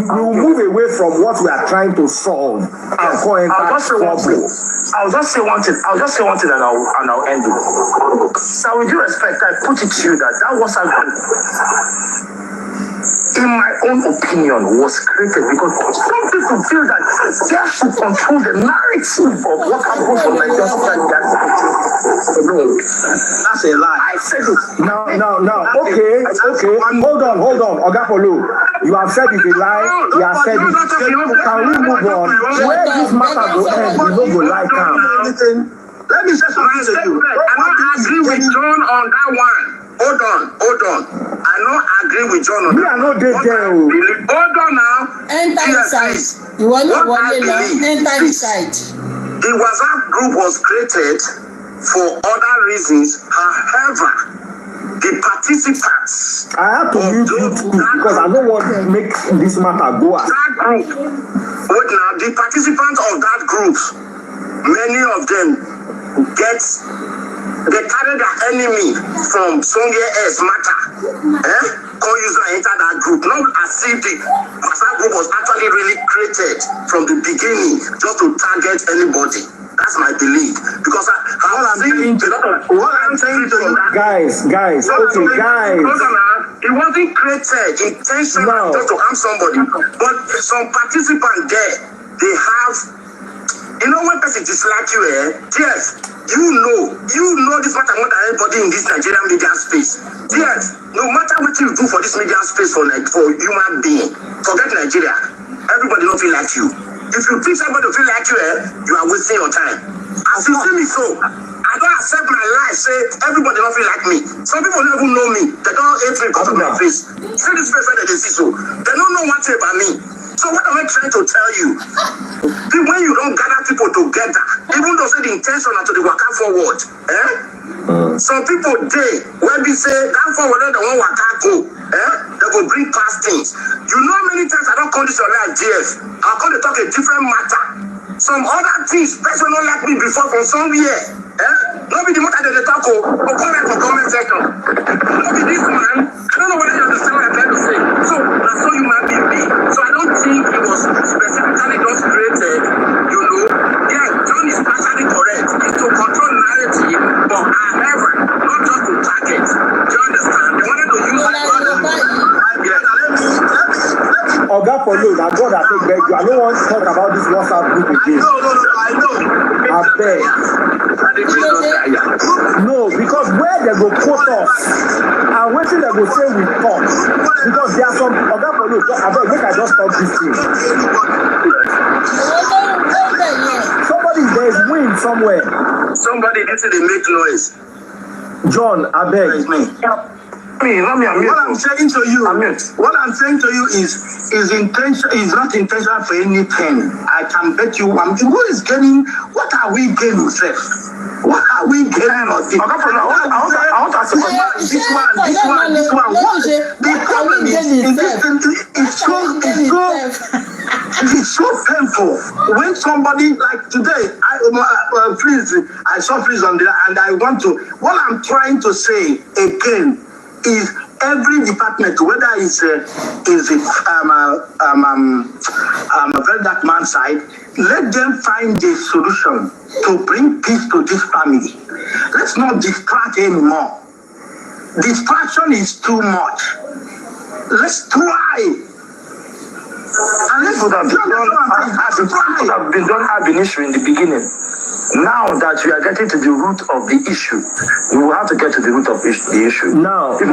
we'll move away from what we are trying to solve. I'll just say one thing and I'll end it. So with due respect, I put it to you that WhatsApp group, in my own opinion, was created because some people feel that they have to control the narrative of what happens on Nigerian social media. No, that's a lie. I said it. No. Okay. Hold on. Ogapolo, you have said it's a lie. You have said it. Can we move on? Where this matter go end, we don't go like now. Let me say something to you. I don't agree with John on that one. Hold on. I don't agree with John on that. I know they there. Hold on now. Enter inside. You want to enter inside. The WhatsApp group was created for other reasons. However, the participants. I have to mute you too because I don't want to make this matter go out. That group. Wait now. The participants of that group, many of them they carry their enemy from somewhere else matter. Call user enter that group. Not as if the WhatsApp group was actually really created from the beginning just to target anybody. That's my belief. Because what I'm saying to you, guys. It wasn't created intentionally just to harm somebody. But some participants there, they have. You know when person dislike you, yes, you know this matter more than anybody in this Nigerian media space. Yes, no matter what you do for this media space for human being, forget Nigeria. Everybody don't feel like you. If you think somebody don't feel like you, you are wasting your time. As you see me so, I don't accept my life, say everybody don't feel like me. Some people don't even know me. They don't hate me because of my face. See this face where they see so. They don't know one thing about me. So what am I trying to tell you? When you don't gather people together, even though say the intention are to the waka forward, some people when we say that forward, they don't waka go, they will bring past things. You know how many times I don't call this your life GF, I'll call to talk a different matter. Some other things, person don't like me before from somewhere. Not be the matter that they talk for comment section. Not be this man. I don't know whether you understand what I'm trying to say. So that's how you might be. So I don't think it was specifically just created, John is partially correct. It's to control narrative. beg. No, because where they go quote us and waiting they go say we talk. Because there are some other people, I beg, make I just stop this thing. Somebody, there is wind somewhere. Somebody needs to make noise. John, I beg. It's me. What I'm saying to you, is intention is not intentional for anything. I can bet you one. Who is gaining? What are we gaining, sir? What are we gaining? I want to ask you this one. What the problem is in this country it's so painful when somebody like today. I saw Freeze on there, and I want to. What I'm trying to say again is every department, whether it's a very dark man side, let them find a solution to bring peace to this family. Let's not distract anymore. Distraction is too much. Let's try. And let's Would have been done ab initio in the beginning. Now that we are getting to the root of the issue, we will have to get to the root of the issue. Now, John,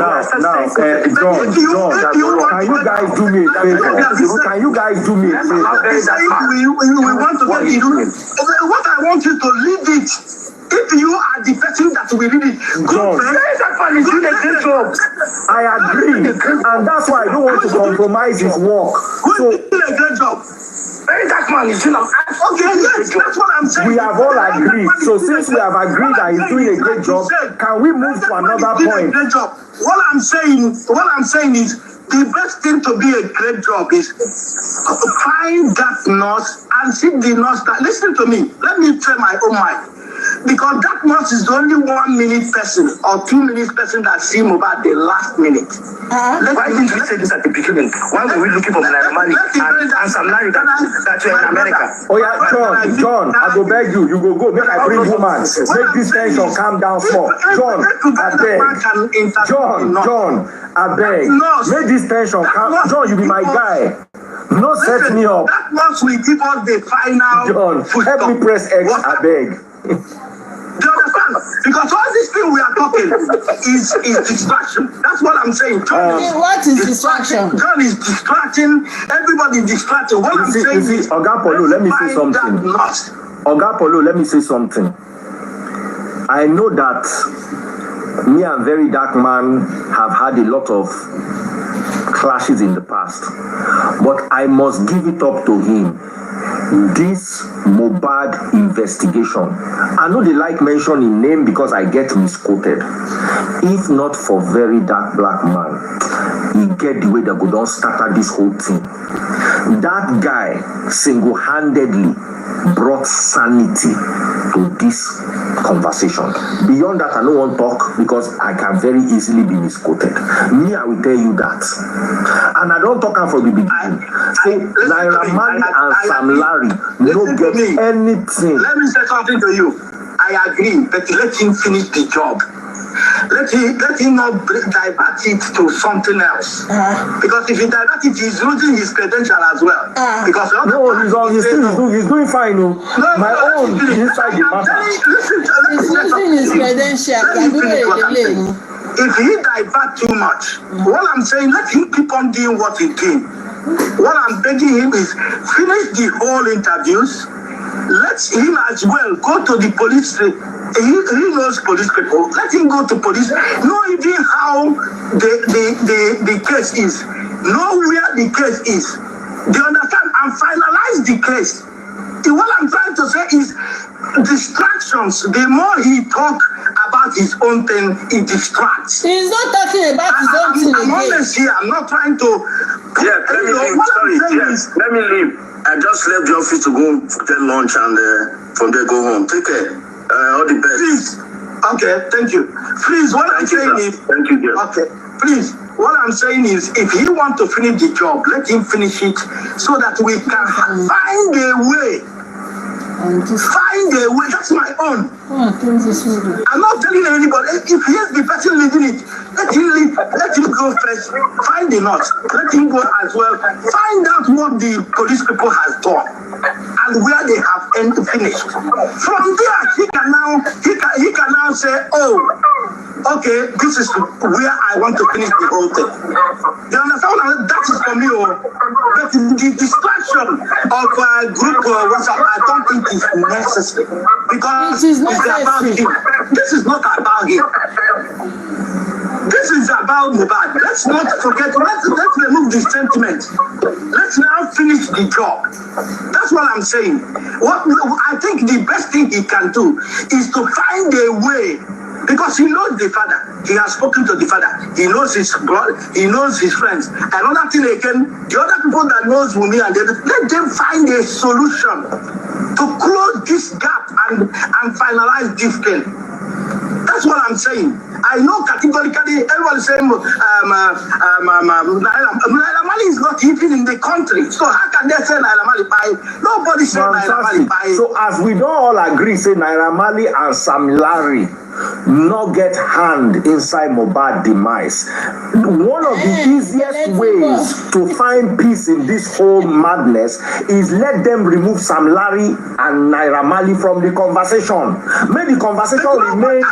can you guys do me a favor? Can you guys do me a favor? We want to get it. What I want you to leave it. If you are the person that will read it, go pray. I agree, and that's why I don't want to compromise his work. So, a great job. Very dark man is doing okay, yes, that's what I'm saying. We have all agreed. So since we have agreed that he's doing a great job, can we move to another point? What I'm saying is the best thing to be a great job is find that nurse and see the nurse that listen to me. Let me tell my own mind. Because that nurse is the only 1 minute person or 2 minutes person that see Mohbad the last minute. Why didn't we say this at the beginning? Why were we looking for money and some money that you're in America? Oh yeah, John, I go beg you. You go. Make I bring woman. Make this tension calm down small. John, I beg. John, I beg. Make this tension calm. John, you be my guy. No, set me up. That nurse will give us the final. John, help me press X. I beg. Do you understand? Because all this thing we are talking is distraction. That's what I'm saying. What is distraction? John is distracting. Everybody is distracting. What I'm saying is, Oga Polo, let me say something. Oga Polo, let me say something. I know that me and Very Dark Man have had a lot of clashes in the past, but I must give it up to him. This Mohbad investigation, I know they like mentioning name because I get misquoted. If not for Very Dark Black Man, he get the way that go down started this whole thing. That guy single-handedly brought sanity to this conversation. Beyond that, I don't want to talk because I can very easily be misquoted. Me, I will tell you that. And I don't talk from the beginning. Say, Naira Marley and Sam Larry don't get anything. Let me say something to you. I agree, but let him finish the job. Let him not divert it to something else. Because if he divert it, he's losing his credential as well. Because he's doing fine. My own inside the matter. He's losing his credential. If he divert too much, what I'm saying, let him keep on doing what he's doing. What I'm begging him is finish the whole interviews. Let him as well go to the police. He knows police people. Let him go to police. Know even how the case is. Know where the case is. They understand and finalize the case. What I'm trying to say is distractions. The more he talk about his own thing, he distracts. He's not talking about his own thing. I'm honest here. I'm not trying to. Yeah, let me leave. Sorry, let me leave. I just left the office to go get lunch and from there go home. Take care. All the best. Please. Okay, thank you. Please, what I'm saying is. Thank you, dear. Okay, please. What I'm saying is, if he want to finish the job, let him finish it so that we can find a way. Find find a way. That's my own. Oh, I'm not telling anybody. If he is the person leading it, let him lead. Let him go first. Find the knot. Let him go as well. Find out what the police people has done and where they have finished. From there, he can now say, oh, okay, this is where I want to finish the whole thing. You understand? That is for me. But the distraction of a group WhatsApp, I don't think is necessary because it is not it's about him. This is not about him. This is about Mohbad. Let's not forget. Let's remove the sentiment. Let's now finish the job. That's what I'm saying. What I think the best thing he can do is to find a way. Because he knows the father. He has spoken to the father. He knows his brother. He knows his friends. Another thing again, the other people that knows Wummi and let them find a solution to close this gap and finalize this thing. That's what I'm saying. I know categorically everyone is saying Naira Marley is not even in the country. So how can they say Naira Marley buy? Nobody said Naira Marley buy. So as we don't all agree, say Naira Marley and Sam Larry not get hand inside Mohbad demise. One of the easiest ways to find peace in this whole madness is let them remove Sam Larry and Naira Marley from the conversation. May the conversation remain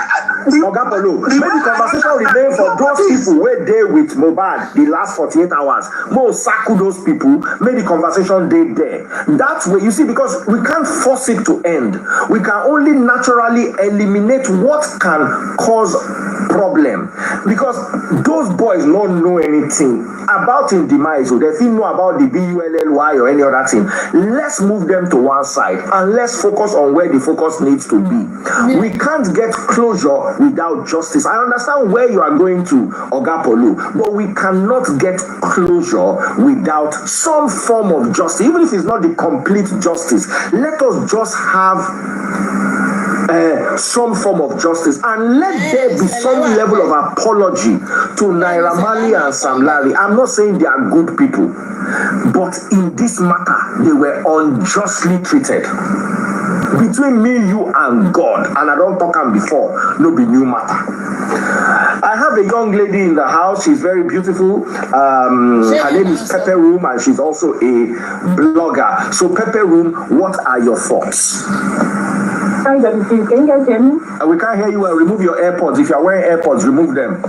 for those people where they with Mohbad the last 48 hours. Most circle those people, may the conversation they there. That's where you see, because we can't force it to end. We can only naturally eliminate what can cause problem, because those boys don't know anything about his demise, so they didn't know about the BULLY or any other thing. Let's move them to one side and let's focus on where the focus needs to be. We can't get closure without justice. I understand where you are going to, Oga Polu, but we cannot get closure without some form of justice, even if it's not the complete justice. Let us just have some form of justice, and let there be some level of apology to Naira Marley and Sam Larry. I'm not saying they are good people, but in this matter, they were unjustly treated. Between me, you, and God, and I don't talk on before, no be new matter. I have a young lady in the house. She's very beautiful. Her name is Pepper Room, and she's also a blogger. So, Pepper Room, what are your thoughts? Hi, can you guys hear me? We can't hear you well. Remove your AirPods. If you're wearing AirPods, remove them.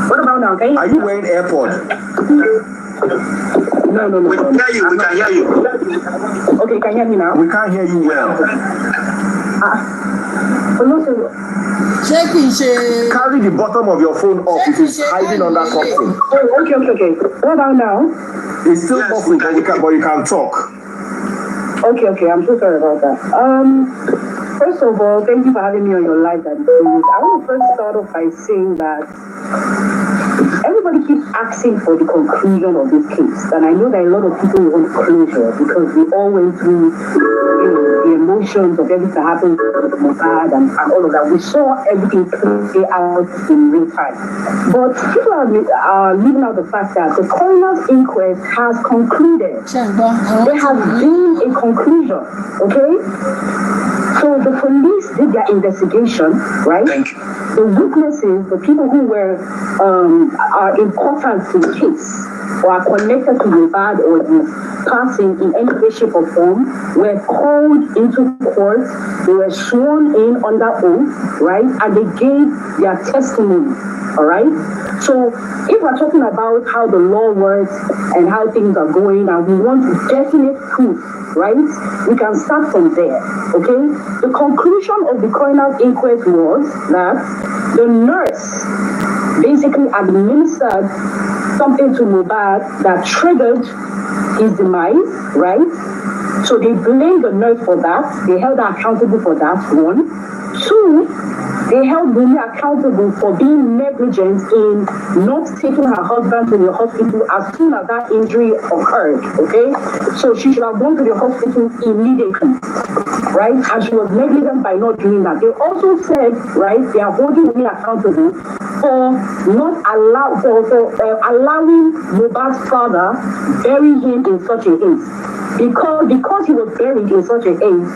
What about now? Are you wearing AirPods? No. We can hear you. We can hear you. Okay, can you hear me now? We can't hear you well. Carry the bottom of your phone up. It is hiding under something. Oh, okay. What about now? It's still muffled, but you can talk. Okay, I'm so sorry about that. First of all, thank you for having me on your live. I want to first start off by saying that everybody keeps asking for the conclusion of this case, and I know that a lot of people want closure because we all went through the emotions of everything that happened with Mohbad and all of that. We saw everything play out in real time, but people are leaving out the fact that the coroner's inquest has concluded. There has been a conclusion, okay? So the police did their investigation, right? Thank you. The witnesses, the people who were are important to the case or are connected to Mohbad or his passing in any way, shape, or form were called into court. They were sworn in under oath, right? And they gave their testimony, all right? So if we're talking about how the law works and how things are going and we want definite proof, right? We can start from there, okay? The conclusion of the coroner's inquest was that the nurse basically administered something to Mohbad that triggered his demise, right? So they blamed the nurse for that. They held her accountable for that, one. Two, they held Wummi accountable for being negligent in not taking her husband to the hospital as soon as that injury occurred, okay? So she should have gone to the hospital immediately, right? And she was negligent by not doing that. They also said, right, they are holding Wummi accountable for not allowing Mohbad's father bury him in such a haste. because he was buried in such a age,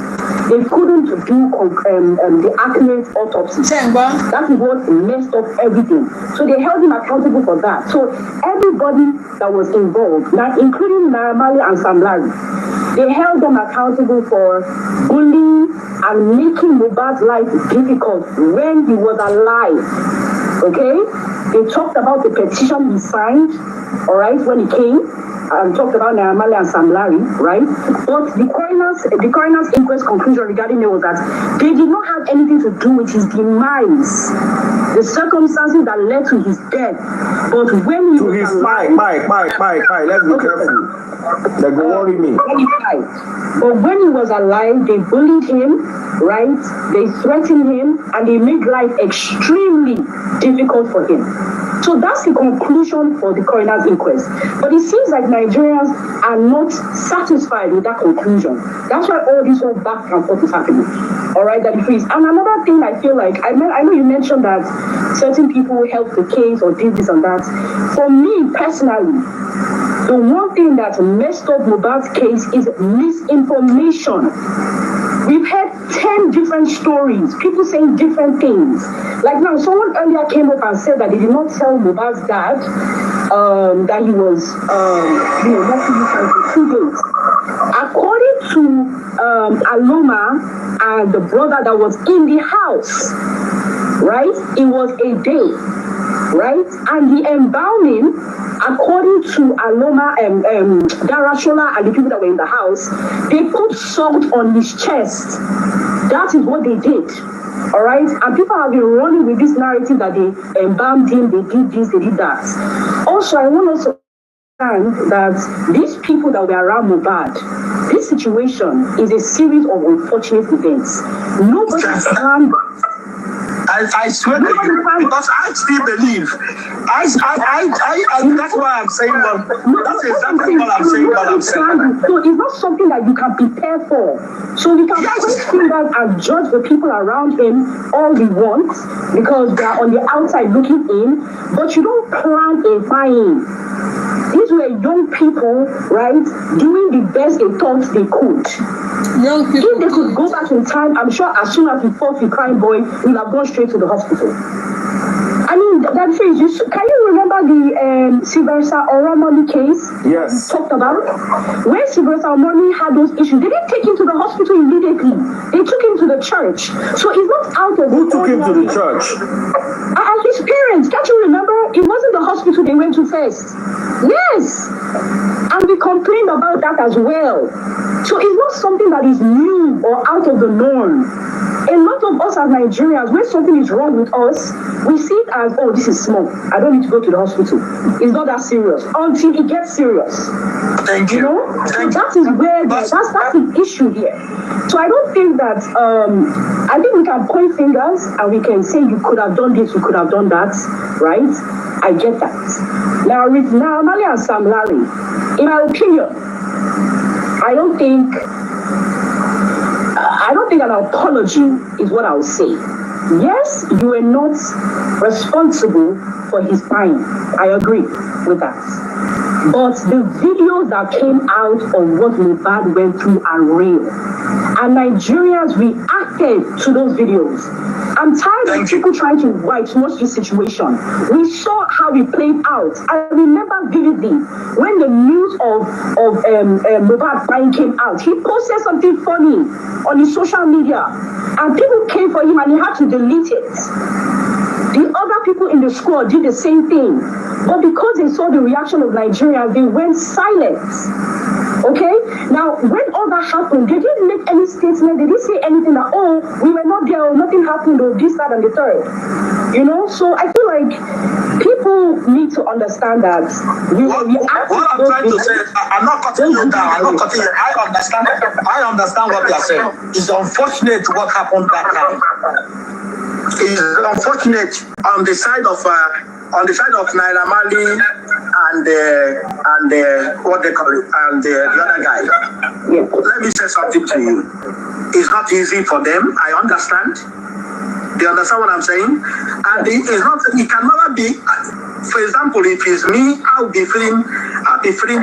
they couldn't do the accurate autopsy. That is what messed up everything. So they held him accountable for that. So everybody that was involved, like including Naramali and Sam Larry, they held them accountable for bullying and making Mohbad's life difficult when he was alive. Okay? They talked about the petition he signed, all right, when he came. Talked about Naramali and Sam Larry, right? But the coroner's inquest conclusion regarding it was that they did not have anything to do with his demise, the circumstances that led to his death. But when he was alive, Mike, let's be careful. They go worry me. But when he was alive, they bullied him, right? They threatened him, and they made life extremely difficult for him. So that's the conclusion for the coroner's inquest. But it seems like Nigerians are not satisfied with that conclusion. That's why all this whole back and forth is happening. All right, that it freeze. And another thing I feel like, I know you mentioned that certain people helped the case or did this and that. For me personally, the one thing that messed up Mohbad's case is misinformation. We've heard 10 different stories, people saying different things. Like now, someone earlier came up and said that they did not tell Mohbad's dad that he was, not for 2 days. According to Aloma and the brother that was in the house, right, it was a day, right? And the embalming, according to Aloma and Darashola and the people that were in the house, they put salt on his chest. That is what they did. All right, and people have been running with this narrative that they embalmed him, they did this, they did that. Also, I want us to understand that these people that were around Mohbad, this situation is a series of unfortunate events. Nobody can. I swear to you, because I still believe. That's why I'm saying that's exactly what I'm saying. So it's not something that you can prepare for. So we can point fingers and judge the people around him all we want because they are on the outside looking in, but you don't plan a fine. These were young people, right, doing the best they thought they could. Young people. If they could go back in time, I'm sure as soon as he fought the crime boy, he would have gone straight to the hospital. I mean, that phrase, can you remember the Sylvester Oromoni case? Yes. Talked about? When Sylvester Oromoni had those issues, they didn't take him to the hospital immediately. They took him to the church. So he's not out of Who took him to the church? His parents. Can't you remember? It wasn't the hospital they went to first. Yes. And we complained about that as well. So it's not something that is new or out of the norm. A lot of us as Nigerians, when something is wrong with us, we see it as, oh, this is small. I don't need to go to the hospital. It's not that serious until it gets serious. Thank you. You know? So that is where that's the issue here. So I don't think that I think we can point fingers and we can say you could have done this, you could have done that, right? I get that. Now with Naramali and Sam Larry, in my opinion, I don't think an apology is what I would say. Yes, you are not responsible for his crime. I agree with that. But the videos that came out of what Mohbad went through are real. And Nigerians reacted to those videos. I'm tired of people trying to whitewash this situation. We saw how it played out. I remember vividly when the news of Mohbad dying came out. He posted something funny on his social media. And people came for him and he had to delete it. The other people in the squad did the same thing. But because they saw the reaction of Nigerians, they went silent. Okay? Now, when all that happened, they didn't make any statement. They didn't say anything that, oh, we were not there, or nothing happened, or this, that, and the third. You know? So I feel like people need to understand that what I'm trying to say is, I'm not cutting you down. I'm not cutting you. I understand what you're saying. It's unfortunate what happened that time. It's unfortunate on the side of Naira Marley and what they call it, and the other guy. Yeah. Let me say something to you. It's not easy for them. I understand. They understand what I'm saying, and it can never be. For example, if it's me, I'll be feeling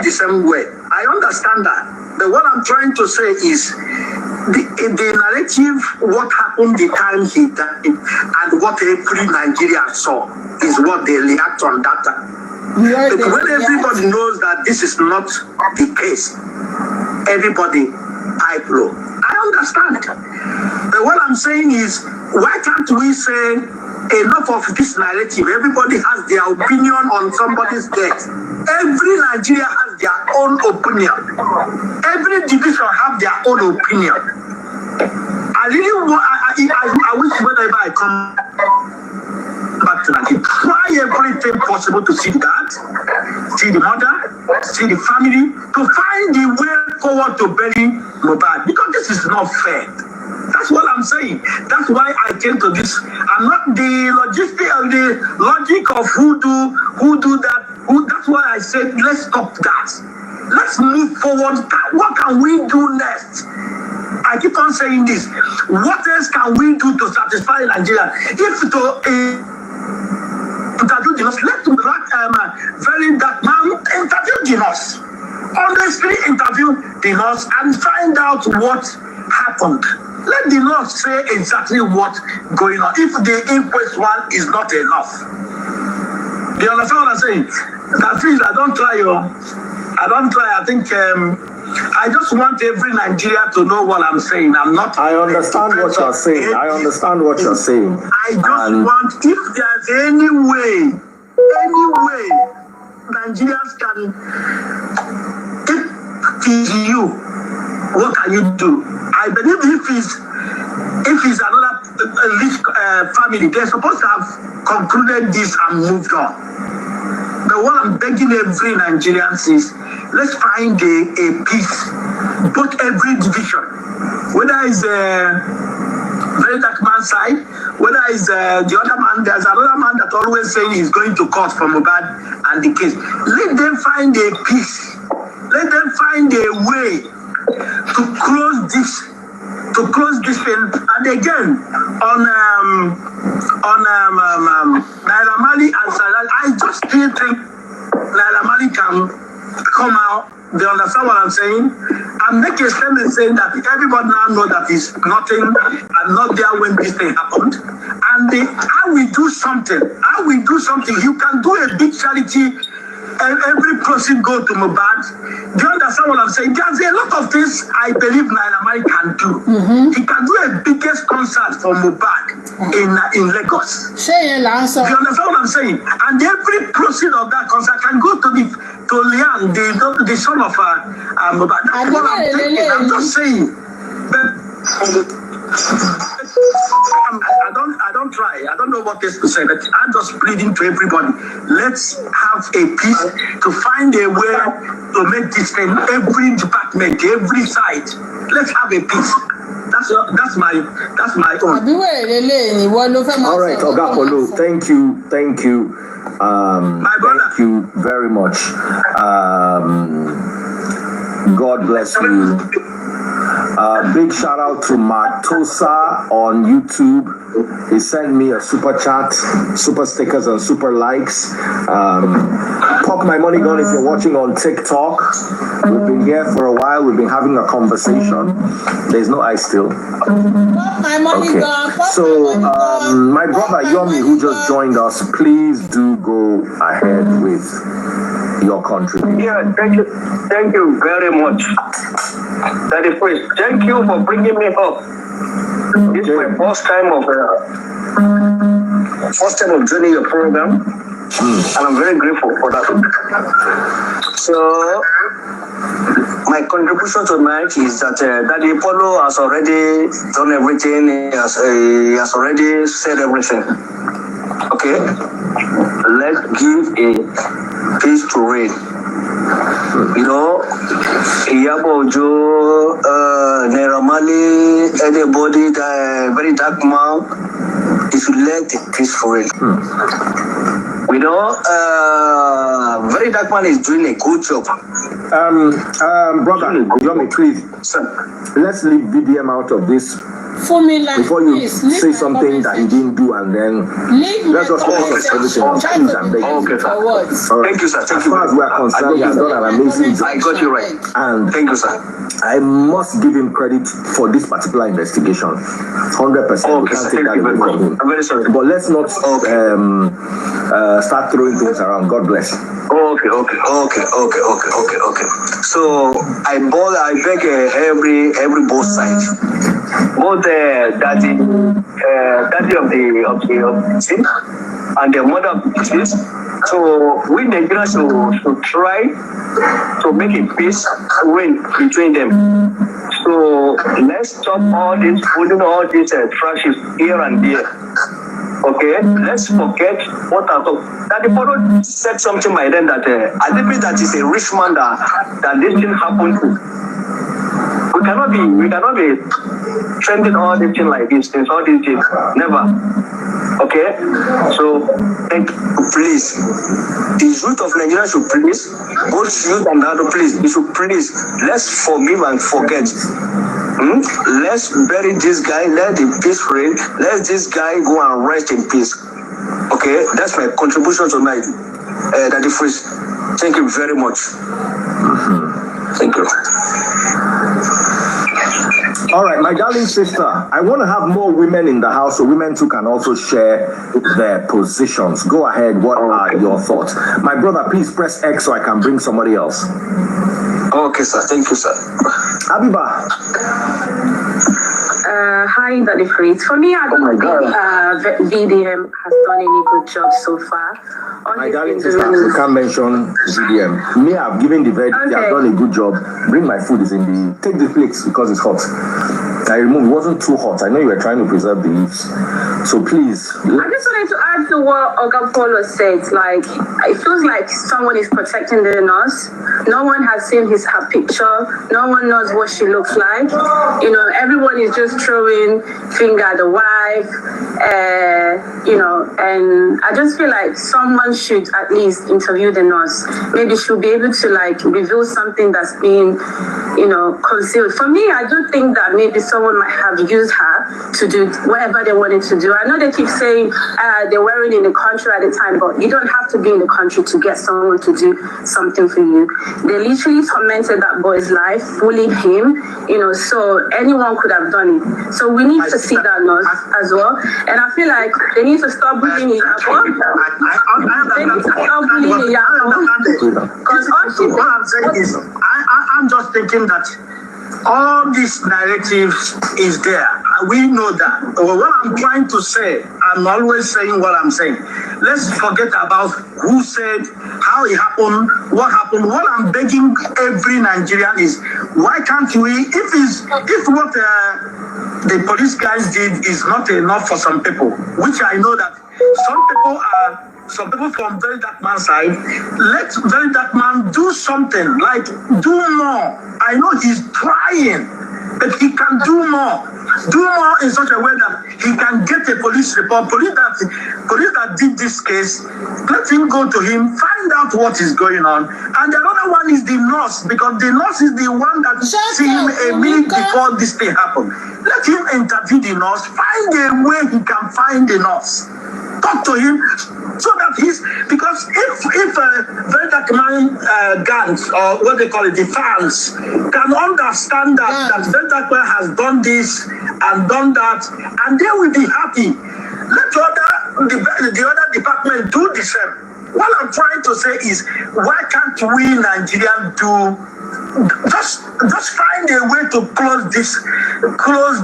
the same way. I understand that. But what I'm trying to say is the narrative, what happened the time he died, and what every Nigerian saw is what they react on that time. But when everybody knows that this is not the case, everybody pipe low. I understand. But what I'm saying is, why can't we say enough of this narrative? Everybody has their opinion on somebody's death. Every Nigeria has their own opinion. Every division have their own opinion. I wish whenever I come back to Nigeria, try everything possible to see that, see the mother, see the family, to find the way forward to bury Mohbad, because this is not fair. That's what I'm saying. That's why I came to this. I'm not the logic of who do that. That's why I said let's stop that. Let's move forward. What can we do next? I keep on saying this. What else can we do to satisfy Nigeria? If to interview Dinos, let very that man interview Dinos. Honestly interview Dinos and find out what happened. Let the Lord say exactly what's going on. If the inquest one is not enough. Do you understand what I'm saying? That means I don't try. I don't try. I think I just want every Nigerian to know what I'm saying. I'm not. I understand what you're saying. I understand what you're saying. I just want, if there's any way Nigerians can give you, what can you do? I believe if it's another family, they're supposed to have concluded this and moved on. But what I'm begging every Nigerian is, let's find a peace, both every division, whether it's a very dark man's side, whether it's the other man. There's another man that always saying he's going to court for Mohbad and the case. Let them find a peace. Let them find a way to close this thing. And again, on Naira Marley and Salah, I just still think Naira Marley can come out. They understand what I'm saying? And make a statement saying that everybody now know that it's nothing. I'm not there when this thing happened. And how we do something. You can do a big charity. Every person go to Mohbad. Do you understand what I'm saying? There's a lot of things I believe Naira Marley can do. He can do a biggest concert for Mohbad in Lagos. Do you understand what I'm saying? And every proceed of that concert can go to Liam, the son of Mohbad. That's what I'm thinking. I'm just saying. I don't try. I don't know what else to say, but I'm just pleading to everybody. Let's have a peace to find a way to make this thing, every department, every side. Let's have a peace. That's my own. All right, Ogapolo, thank you. My brother. Thank you very much. God bless you. Big shout out to Matosa on YouTube. He sent me a super chat, super stickers and super likes. Pop my money gun if you're watching on TikTok. We've been here for a while. We've been having a conversation. There's no ice still. Pop my money gun. So my brother Yomi, who just joined us, please do go ahead with your contribution. Yeah, thank you very much. That is first. Thank you for bringing me up. Okay. This is my first time of joining your program, and I'm very grateful for that. So, my contribution tonight is that Daddy Polo has already done everything. He has already said everything. Okay, let's give a peace to reign. You know, Iyabojo, Naira Marley, anybody that very dark man, you should let the peace for it. We know, very dark man is doing a good job. Brother, Yomi, please, let's leave BDM out of this before you say something that he didn't do and then let's just focus on everything else. Please, I'm begging. Okay, sir. Right. Thank you, sir. As far as we are concerned, he has done an amazing job. I got you right. And thank you, sir. I must give him credit for this particular investigation. 100%. Okay, sir. Thank you very much. I'm very sorry. But let's not start throwing things around. God bless. Okay. So I beg every both sides, both daddy of the team and the mother of the kids. So we Nigerians should try to make a peace win between them. So let's stop all this putting all these trashes here and there. Okay, let's forget what I thought. That the photo said something by then that I believe that is a rich man that this thing happened to. We cannot be trending all this thing like this, all these things. Never. Okay? So thank you, please. The youth of Nigeria should please, both youth and other please, we should please. Let's forgive and forget. Let's bury this guy, let the peace reign, let this guy go and rest in peace. Okay, that's my contribution tonight. Daddy Freeze, thank you very much. Thank you. All right, my darling sister, I want to have more women in the house so women too can also share their positions. Go ahead, what are your thoughts? My brother, please press X so I can bring somebody else. Okay, sir. Thank you, sir. Abiba. Hi, Daddy Freeze. For me, I don't think VDM has done any good job so far. My darling sister, you can't mention VDM. Me, I've given the verdict. They have done a good job. Bring my food is in the... Take the plates because it's hot. I removed. It wasn't too hot. I know you were trying to preserve the leaves. So please. I just wanted to add to what Oga Polo said. Like, it feels like someone is protecting the nurse. No one has seen her picture. No one knows what she looks like. You know, everyone is just throwing finger at the wife. You know, and I just feel like someone should at least interview the nurse. Maybe she'll be able to like reveal something that's been, you know, concealed. For me, I do think that maybe someone might have used her to do whatever they wanted to do. I know they keep saying they weren't in the country at the time, but you don't have to be in the country to get someone to do something for you. They literally tormented that boy's life, bullied him, you know, so anyone could have done it. So we need to see that nurse as well. And I feel like they need to stop bullying Iyabo. They need to stop bullying Iyabo. Because all she... What I'm saying is, I'm just thinking that all these narratives is there. We know that. What I'm trying to say, I'm always saying what I'm saying. Let's forget about who said, how it happened, what happened. What I'm begging every Nigerian is, why can't we, if what the police guys did is not enough for some people, which I know that some people from Very Dark Man's side, let Very Dark Man do something, like do more. I know he's trying, but he can do more. Do more in such a way that he can get a police report. Police that did this case, let him go to him, find out what is going on. And the other one is the nurse, because the nurse is the one that see him a minute before this thing happened. Let him interview the nurse, find a way he can find the nurse. Talk to him so that because if Very Dark Man gangs, or what they call it, the fans, can understand that Very Dark Man has done this and done that, and they will be happy. Let the other department do the same. What I'm trying to say is, why can't we Nigerians do just find a way to close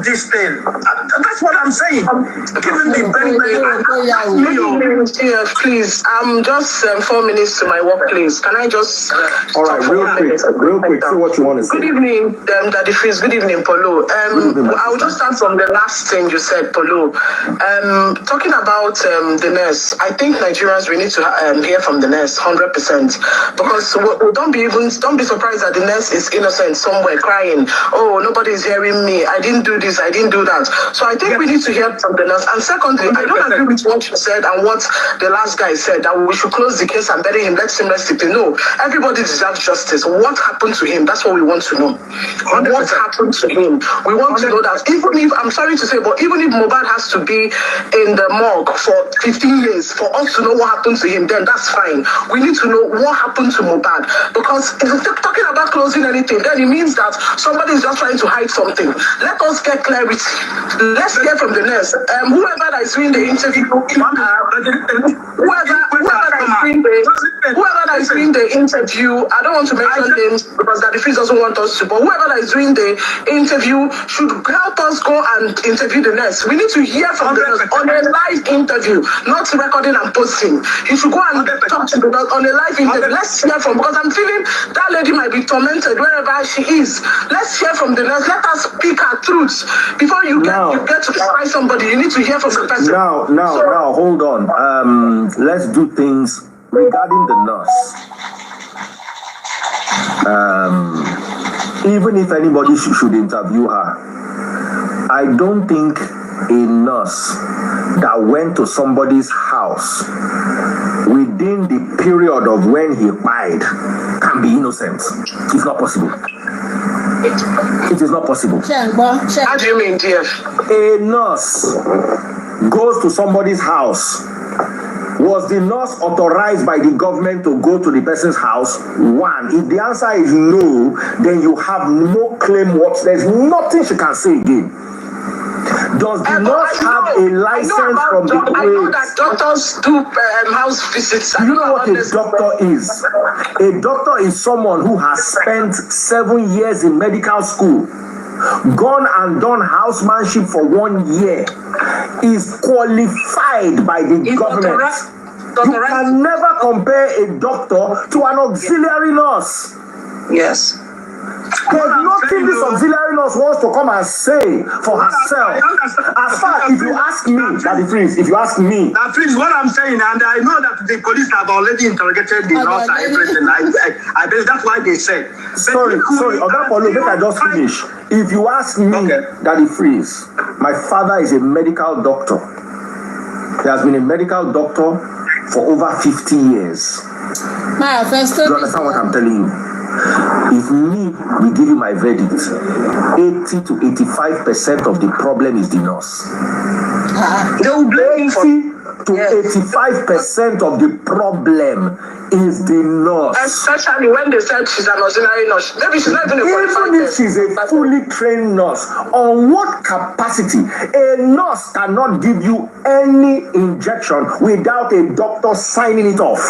this thing? That's what I'm saying. Given the very please, I'm just 4 minutes to my workplace. Can I just... All right, real quick, say what you want to say. Good evening, Daddy Freeze. Good evening, Polo. I'll just start from the last thing you said, Polo. Talking about the nurse, I think Nigerians, we need to hear from the nurse 100%, because don't be surprised that the nurse is innocent somewhere crying. Oh, nobody is hearing me. I didn't do this, I didn't do that. So I think we need to hear from the nurse. And secondly, I don't agree with what you said and what the last guy said, that we should close the case and bury him, let him rest in peace. No, everybody deserves justice. What happened to him? That's what we want to know. What happened to him? We want to know that. Even if, I'm sorry to say, but even if Mohbad has to be in the morgue for 15 years for us to know what happened to him, then that's fine. We need to know what happened to Mohbad. Because if we're talking about closing anything, then it means that somebody is just trying to hide something. Let us get clarity. Let's hear from the nurse. Whoever that is doing the interview, whoever that is doing the interview, I don't want to mention names because Daddy Freeze doesn't want us to, but whoever that is doing the interview should help us go and interview the nurse. We need to hear from the nurse on a live interview, not recording and posting. You should go and talk to the nurse on a live interview. Let's hear from, because I'm feeling that lady might be tormented wherever she is. Let's hear from the nurse. Let us speak her truths. Before you get to try somebody, you need to hear from the person. Now, hold on. Let's do things regarding the nurse. Even if anybody should interview her, I don't think a nurse that went to somebody's house within the period of when he died can be innocent. It's not possible. It is not possible. How do you mean, dear? A nurse goes to somebody's house. Was the nurse authorized by the government to go to the person's house? One. If the answer is no, then you have no claim what. There's nothing she can say again. Does the nurse have a license from the place? I know that doctors do house visits. You know what a doctor is? A doctor is someone who has spent 7 years in medical school, gone and done housemanship for 1 year, is qualified by the government. You can never compare a doctor to an auxiliary nurse. Yes. There's nothing this auxiliary nurse wants to come and say for herself. As far as if you ask me, Daddy Freeze, if you ask me. Now, please, what I'm saying, and I know that the police have already interrogated the nurse and everything. I believe that's why they said. Sorry, Oga Polo, make I just finish. If you ask me, Daddy Freeze, my father is a medical doctor. He has been a medical doctor for over 50 years. Do you understand what I'm telling you? If me, we give you my verdict, 80 to 85% of the problem is the nurse. They will blame 80 to 85% of the problem is the nurse. Especially when they said she's an auxiliary nurse. Maybe she's not even a qualified Even if she's a fully trained nurse, on what capacity? A nurse cannot give you any injection without a doctor signing it off.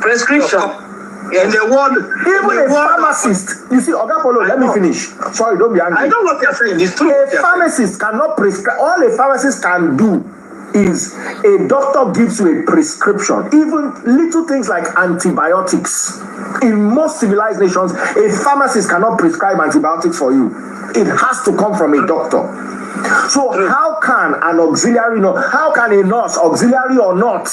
Prescription. In the world, even a pharmacist, you see, Oga Polo, let me finish. Sorry, don't be angry. I know what you're saying. It's true. A pharmacist cannot prescribe. All a pharmacist can do is a doctor gives you a prescription. Even little things like antibiotics. In most civilized nations, a pharmacist cannot prescribe antibiotics for you. It has to come from a doctor. So how can an auxiliary nurse, how can a nurse, auxiliary or not,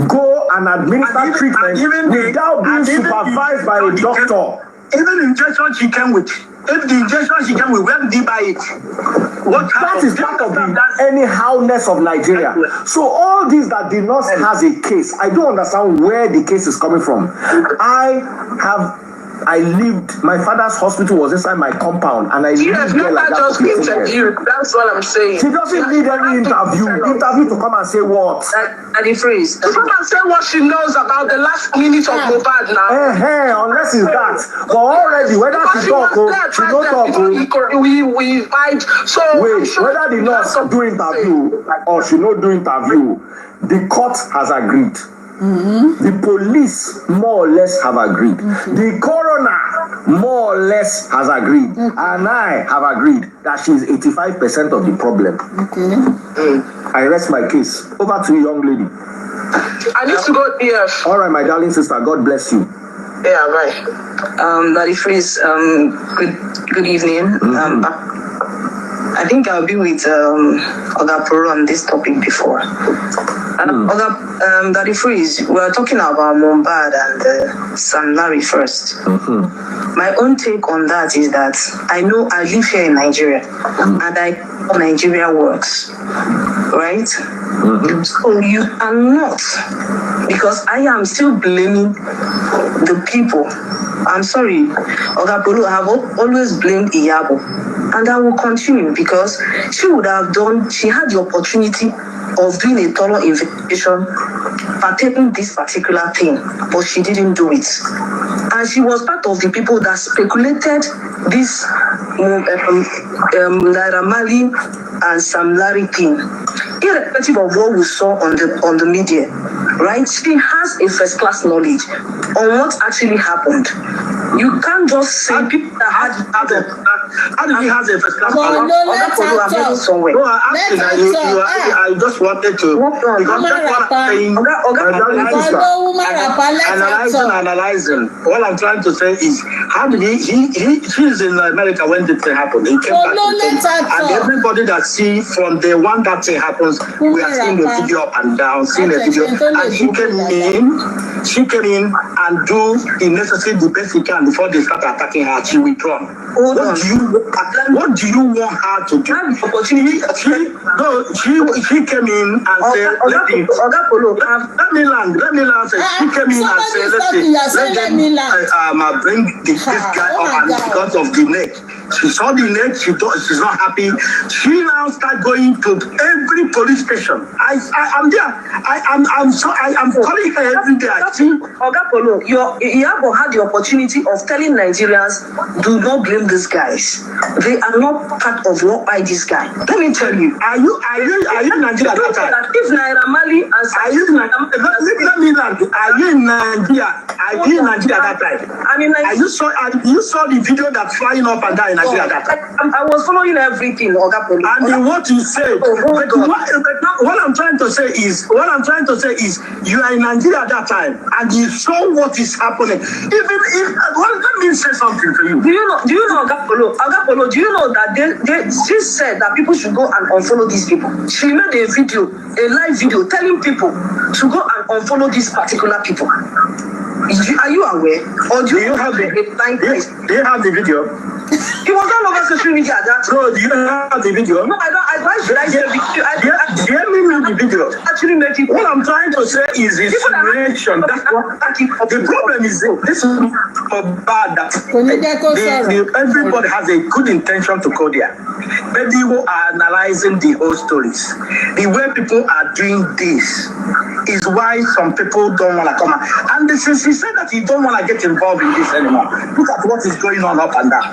go and administer treatment without being supervised by a doctor? Even injection she came with. If the injection she came with, where did he buy it? That is part of the anyhowness of Nigeria. So all this that the nurse has a case, I don't understand where the case is coming from. I lived, my father's hospital was inside my compound, and I lived there like that for 15 years. That's what I'm saying. She doesn't need any interview to come and say what? Daddy Freeze. To come and say what she knows about the last minute of Mohbad now. Unless it's that. But already, whether she talk, she no talk. We fight. So wait, whether the nurse do interview or she no do interview, the court has agreed. The police more or less have agreed. The coroner more or less has agreed. And I have agreed that she's 85% of the problem. I rest my case. Over to you, young lady. I need to go here. All right, my darling sister. God bless you. Yeah, right. Daddy Freeze, good evening. I think I'll be with Oga Poro on this topic before. Daddy Freeze, we are talking about Mohbad and Sam Larry first. My own take on that is that I know I live here in Nigeria and I know how Nigeria works, right? So you are not, because I am still blaming the people. I'm sorry, Oga Polo, I have always blamed Iyabo, and I will continue because she had the opportunity of doing a thorough investigation pertaining this particular thing, but she didn't do it. And she was part of the people that speculated this Naira Marley and Sam Larry thing, irrespective of what we saw on the media, right? She has a first-class knowledge on what actually happened. You can't just say people that had how do we have a first-class knowledge? I just wanted to analyzing. All I'm trying to say is, how did he's in America when did it happen? He came back, and everybody that see from the one that thing happens, we are seeing the video up and down, seeing the video, and she came in and do the necessary, the best she can before they start attacking her. She withdraw. What do you want her to do? She came in and said, let me land. She came in and said, let me bring this guy up, and because of the neck. She saw the neck, she's not happy. She now start going to every police station. I'm there. I'm calling her every day. Oga Polo, Iyabo had the opportunity of telling Nigerians, do not blame these guys. They are not part of what by this guy. Let me tell you, are you in Nigeria at that time? If Naira Marley and are you in Nigeria? Are you in Nigeria at that time? I mean, you saw the video that's flying up and down in Nigeria at that time. I was following everything, Oga Polo. And what you said, what I'm trying to say is, you are in Nigeria at that time, and you saw what is happening. Even if, let me say something to you. Do you know, Oga Polo, do you know that she said that people should go and unfollow these people? She made a live video telling people to go and unfollow these particular people. Are you aware? Or do you have the video? It was all over social media at that. No, do you have the video? No, I don't. Why should I say the video? The video. Actually, make it. What I'm trying to say is this reaction. The problem is this is bad that everybody has a good intention to go there. But people are analyzing the whole stories. The way people are doing this is why some people don't want to come out. And since he said that he don't want to get involved in this anymore, look at what is going on up and down.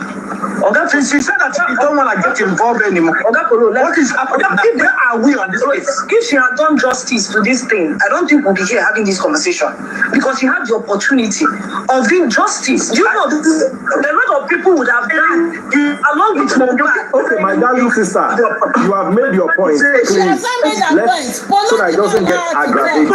Since he said that he don't want to get involved anymore, what is happening? Where are we on this place? If she had done justice to this thing, I don't think we'll be here having this conversation, because she had the opportunity of doing justice. Do you know, a lot of people would have done along with Mohbad. Okay, my darling sister, you have made your point. She has not made her point. So that it doesn't get aggravated.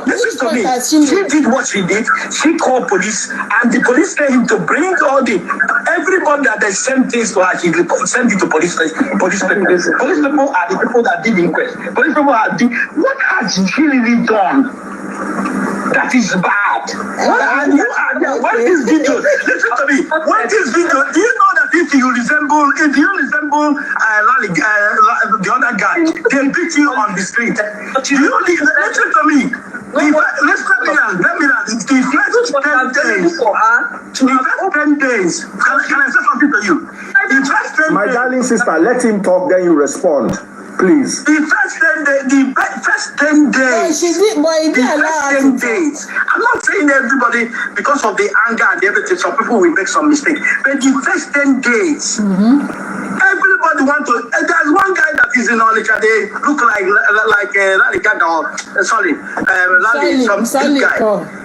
Listen to me. She did what she did. She called police, and the police came to bring all everybody that they sent things to her. She sent it to police station. Police people are the people that did inquest. Police people are what has she really done? That is bad. And you are there. What is video? Listen to me. What is video? Do you know that if you resemble the other guy, they'll beat you on the street. Listen to me. Let me land. The first 10 days. Can I say something to you? My darling sister, let him talk, then you respond. Please. The first 10 days. The first 10 days. I'm not saying everybody, because of the anger and everything, some people will make some mistake. But the first 10 days, everybody want to. There's one guy that is in Onitsha. They look like Larry Gaga or Larry, some big guy.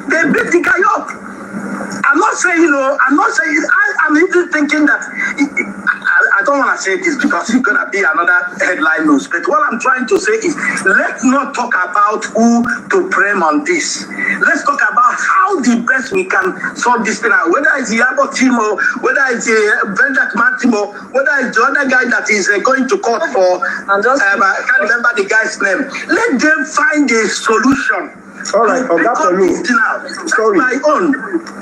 They beat the guy up. I'm not saying, I'm even thinking that. I don't want to say this because it's going to be another headline news. But what I'm trying to say is, let's not talk about who to blame on this. Let's talk about how the best we can sort this thing out. Whether it's the Yabo team or whether it's the Brenda team or whether it's the other guy that is going to court for, I can't remember the guy's name. Let them find a solution. All right, sorry. My own.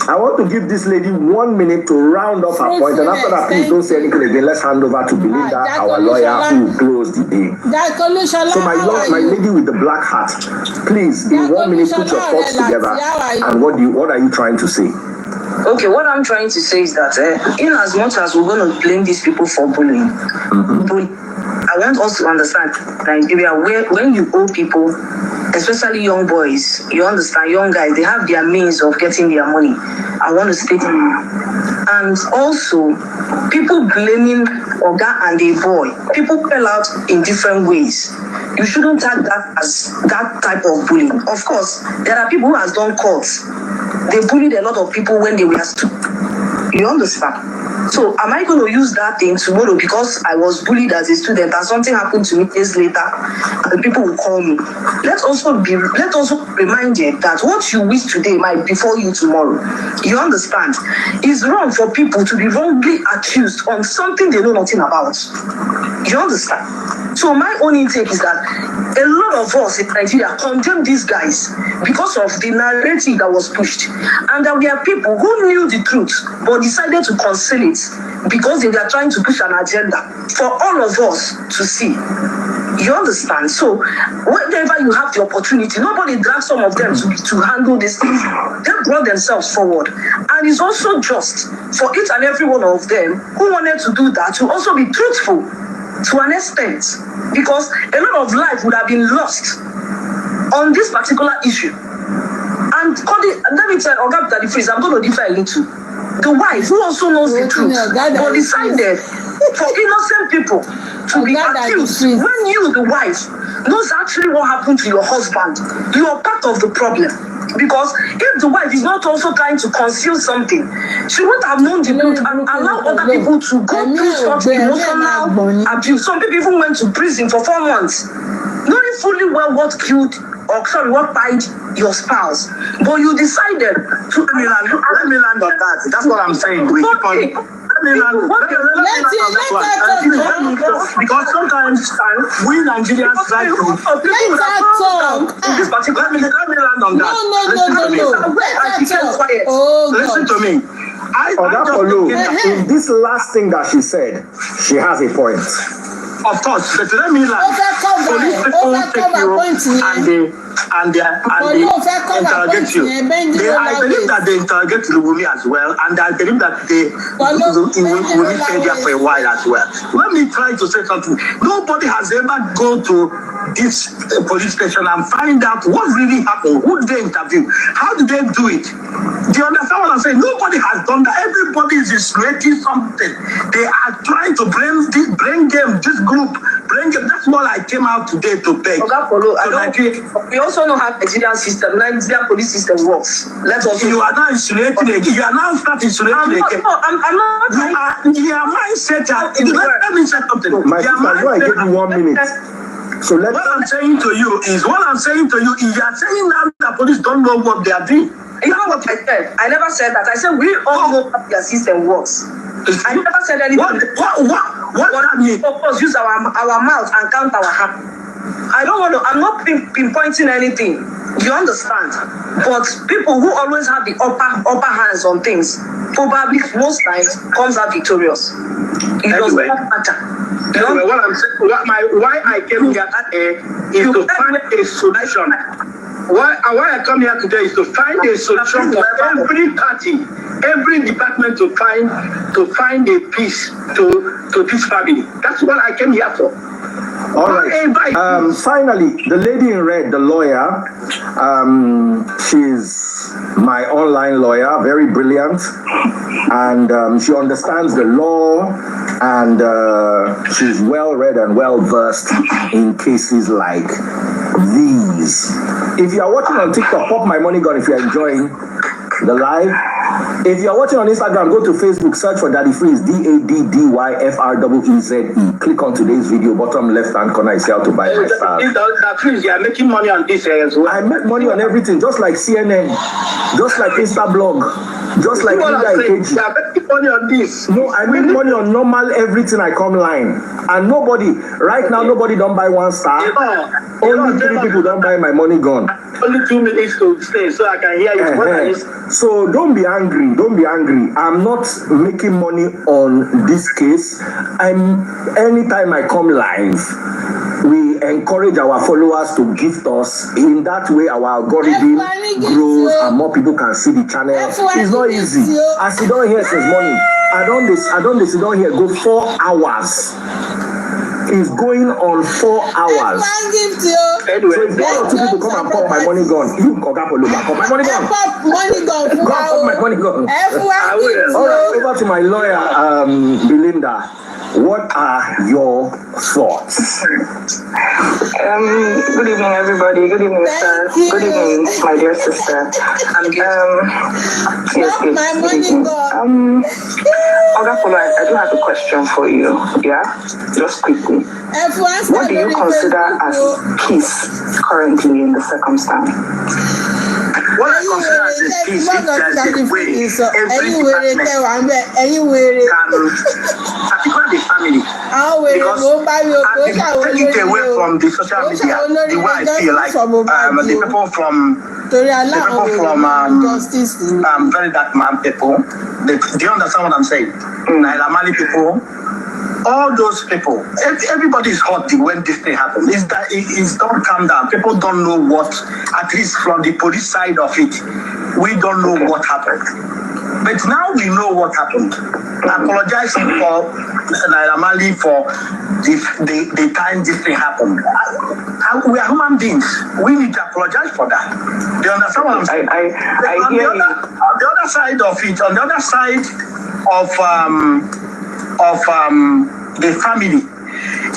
I want to give this lady 1 minute to round off her point, and after that, please don't say anything again. Let's hand over to Belinda, our lawyer, who will close the day. So my lady with the black hat, please, in 1 minute, put your thoughts together. And what are you trying to say? Okay, what I'm trying to say is that in as much as we're going to blame these people for bullying, I want us to understand Nigeria, where when you owe people, especially young boys, you understand, young guys, they have their means of getting their money. I want to state it. And also, people blaming Oga and a boy, people fell out in different ways. You shouldn't tag that as that type of bullying. Of course, there are people who has done courts. They bullied a lot of people when they were stupid. You understand? So am I going to use that thing tomorrow because I was bullied as a student and something happened to me years later and people will call me? Let's also be reminded that what you wish today might befall you tomorrow. You understand? It's wrong for people to be wrongly accused on something they know nothing about. You understand? So my own intake is that a lot of us in Nigeria condemn these guys because of the narrative that was pushed. And that we are people who knew the truth but decided to conceal it because they were trying to push an agenda for all of us to see. You understand? So whenever you have the opportunity, nobody drags some of them to handle this thing. They brought themselves forward. And it's also just for each and every one of them who wanted to do that to also be truthful to an extent, because a lot of life would have been lost on this particular issue. And let me tell Oga the phrase, I'm going to differ a little. The wife, who also knows the truth, but decided for innocent people to be accused when you, the wife, knows actually what happened to your husband. You are part of the problem. Because if the wife is not also trying to conceal something, she would have known the truth and allow other people to go through such emotional abuse. Some people even went to prison for 4 months, knowing fully well what died your spouse. But you decided to let me land on that. That's what I'm saying. We keep on. Because sometimes we Nigerians try to let me land on that. Listen to me. In this last thing that she said, she has a point. Of course, but let me land. Police people take you and they interrogate you. I believe that they interrogate Wummi as well, and I believe that they will stay there for a while as well. Let me try to say something. Nobody has ever gone to this police station and find out what really happened. Who did they interview? How did they do it? Do you understand what I'm saying? Nobody has done that. Everybody is insinuating something. They are trying to bring them, this group, bring them. That's what I came out today to beg. We also know how Nigerian police system works. You are now insinuating again. You are now starting insinuating again. I'm not. Your mindset. Let me say something. My sister, I give you 1 minute. So what I'm saying to you is, you are saying now that police don't know what they are doing. You know what I said? I never said that. I said we all know how their system works. I never said anything. What that mean? Of course, use our mouth and count our hand. I don't want to. I'm not pinpointing anything. You understand? But people who always have the upper hands on things, probably most times comes out victorious. It does not matter. Anyway, what I'm saying, why I came here is to find a solution. Why I come here today is to find a solution for every party, every department to find a peace to this family. That's what I came here for. All right. Finally, the lady in red, the lawyer, she's my online lawyer, very brilliant, and she understands the law, and she's well read and well versed in cases like these. If you are watching on TikTok, pop my money gun if you're enjoying the live. If you're watching on Instagram, go to Facebook, search for Daddy Freeze, DADDYFREEZE. Click on today's video, bottom left-hand corner, is how to buy my style. That means you are making money on this as well. I make money on everything, just like CNN, just like Instablog, just like Linda Ikeji. You are making money on this. No, I make money on normal everything I come line. And nobody, right now, nobody don't buy 1 star. Only 3 people don't buy my money gone. Only 2 minutes to stay so I can hear you. So don't be angry. Don't be angry. I'm not making money on this case. Anytime I come live, we encourage our followers to gift us. In that way, our algorithm grows and more people can see the channel. It's not easy. As you don't hear since morning, I don't sit down here go 4 hours. It's going on 4 hours. So if 1 or 2 people come and pop my money gone, you pop my money gone. Pop money gone. Pop my money gone. All right, over to my lawyer, Belinda. What are your thoughts? Good evening, everybody. Good evening, sir. Good evening, my dear sister. Yes. Ogapolo, I do have a question for you. Yeah, just quickly. What do you consider as peace currently in the circumstance? What I consider as a peace is that the way every department can, particularly the family, because and take it away from the social media, the way I feel like the people from very dark man people, do you understand what I'm saying? Naira Marley people, all those people, everybody is hot when this thing happens. It's don't calm down. People don't know what, at least from the police side of it, we don't know what happened. But now we know what happened. Apologizing for Naira Marley for the time this thing happened. We are human beings. We need to apologize for that. Do you understand what I'm saying? I hear you. On the other side of it, on the other side of the family,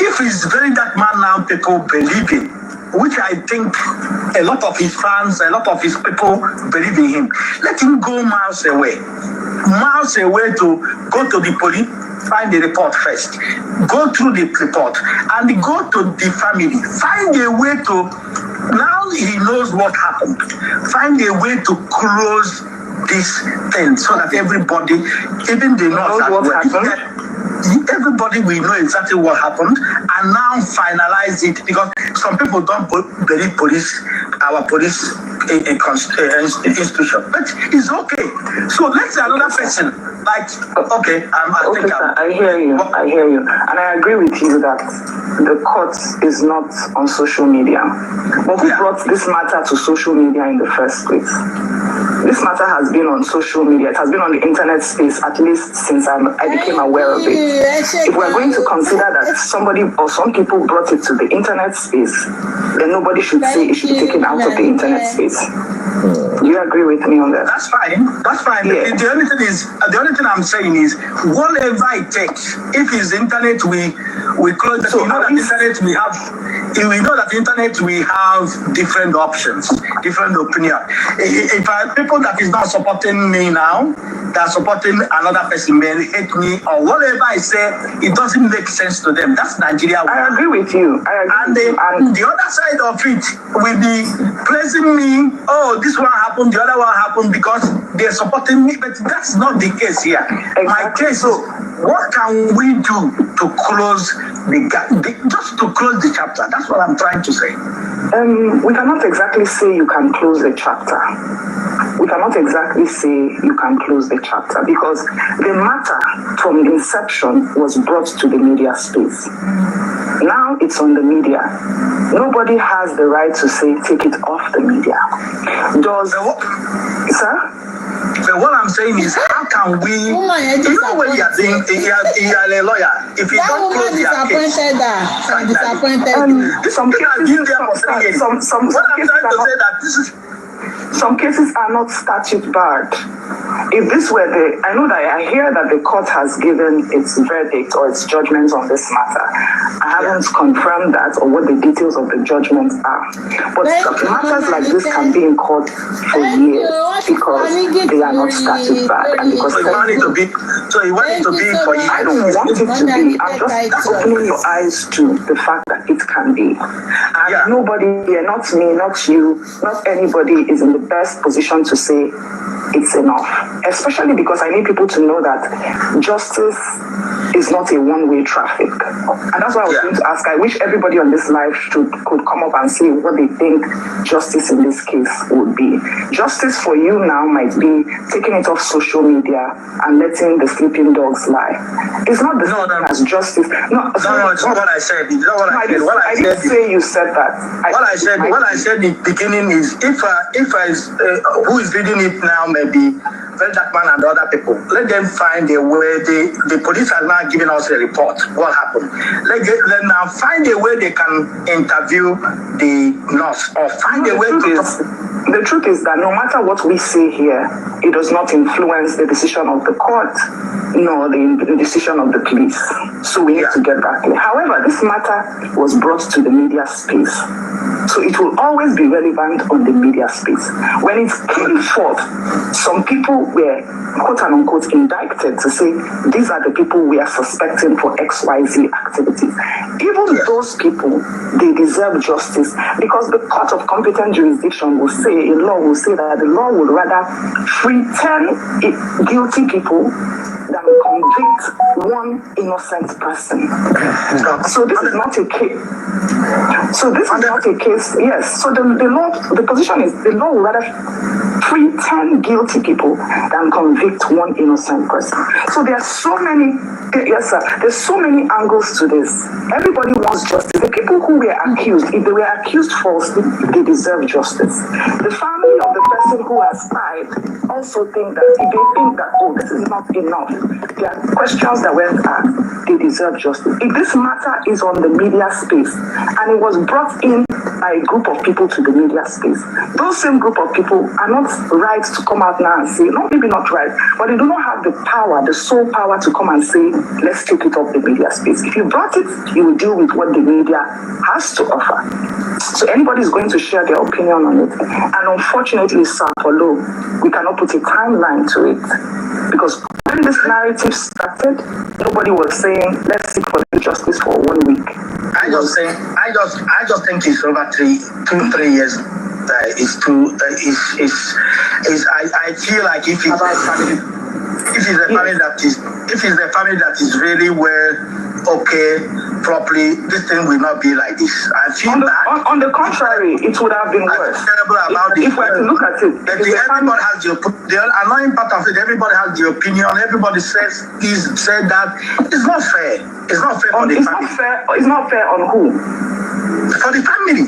if it's very that man now people believe in, which I think a lot of his fans, a lot of his people believe in him, let him go miles away to go to the police, find the report first, go through the report and go to the family, find a way to, now he knows what happened, find a way to close this thing so that everybody, even the knows what happened, everybody will know exactly what happened and now finalize it, because some people don't believe our police institution, but it's okay. So let's say another person, like, okay, I hear you, and I agree with you that the court is not on social media. But who brought this matter to social media in the first place? This matter has been on social media. It has been on the internet space at least since I became aware of it. If we're going to consider that somebody or some people brought it to the internet space, then nobody should say it should be taken out of the internet space. Do you agree with me on that? That's fine. Yeah. The only thing I'm saying is whatever it takes. If it's internet, we close. So we know that internet we have different options, different opinion. If people that is not supporting me now, that are supporting another person may hate me or whatever I say, it doesn't make sense to them. That's Nigeria. I agree with you. And the other side of it will be praising me. Oh, this one happened, the other one happened because they're supporting me. But that's not the case here. Exactly. My case is, what can we do to close just to close the chapter? That's what I'm trying to say. We cannot exactly say you can close the chapter. Because the matter from inception was brought to the media space. Now it's on the media. Nobody has the right to say take it off the media. Sir? So what I'm saying is, how can we? You know what you are doing? You are a lawyer. If you don't close your case, some people have been there for 3 years. Some cases are not statute barred. if this were I know that I hear that the court has given its verdict or its judgment on this matter. I haven't confirmed that or what the details of the judgments are. But matters like this can be in court for years because they are not started back. And because you want it to be for you. I don't want it to be. I'm just opening your eyes to the fact that it can be. And nobody here, not me, not you, not anybody is in the best position to say it's enough. Especially because I need people to know that justice is not a one-way traffic. And that's why I was going to ask, I wish everybody on this live could come up and say what they think justice in this case would be. Justice for you now might be taking it off social media and letting the sleeping dogs lie. It's not the same as justice. No, it's not what I said. It's not what I said. I didn't say you said that. What I said in the beginning is if who is reading it now maybe that man and other people, let them find a way. The police are now giving us a report. What happened? Let them now find a way they can interview the nurse or find a way to. The truth is that no matter what we say here, it does not influence the decision of the court nor the decision of the police. So we need to get back there. However, this matter was brought to the media space. So it will always be relevant on the media space. When it came forth, some people were quote unquote indicted to say these are the people we are suspecting for XYZ activities. Even those people, they deserve justice because the court of competent jurisdiction will say, a law will say that the law would rather free 10 guilty people than convict one innocent person. So this is not a case. Yes. So the position is the law will rather free 10 guilty people than convict one innocent person. So there are so many. Yes, sir. There's so many angles to this. Everybody wants justice. The people who were accused, if they were accused falsely, they deserve justice. The family of the person who has died also think that if they think that, oh, this is not enough, there are questions that weren't asked, they deserve justice. If this matter is on the media space and it was brought in by a group of people to the media space, those same group of people are not right to come out now and say, no, maybe not right, but they do not have the power, the sole power to come and say, let's take it off the media space. If you brought it, you will deal with what the media has to offer. So anybody is going to share their opinion on it. And unfortunately, sir, we cannot put a timeline to it. Because when this narrative started, nobody was saying, let's seek for justice for 1 week. I just think it's over 2-3 years. I feel like if it's a family that is really well, properly, this thing will not be like this. I feel on the contrary, it would have been worse. Terrible about if we have to look at it. Everybody has the annoying part of it. Everybody has the opinion. Everybody says that. It's not fair. It's not fair for the family. It's not fair on who? For the family.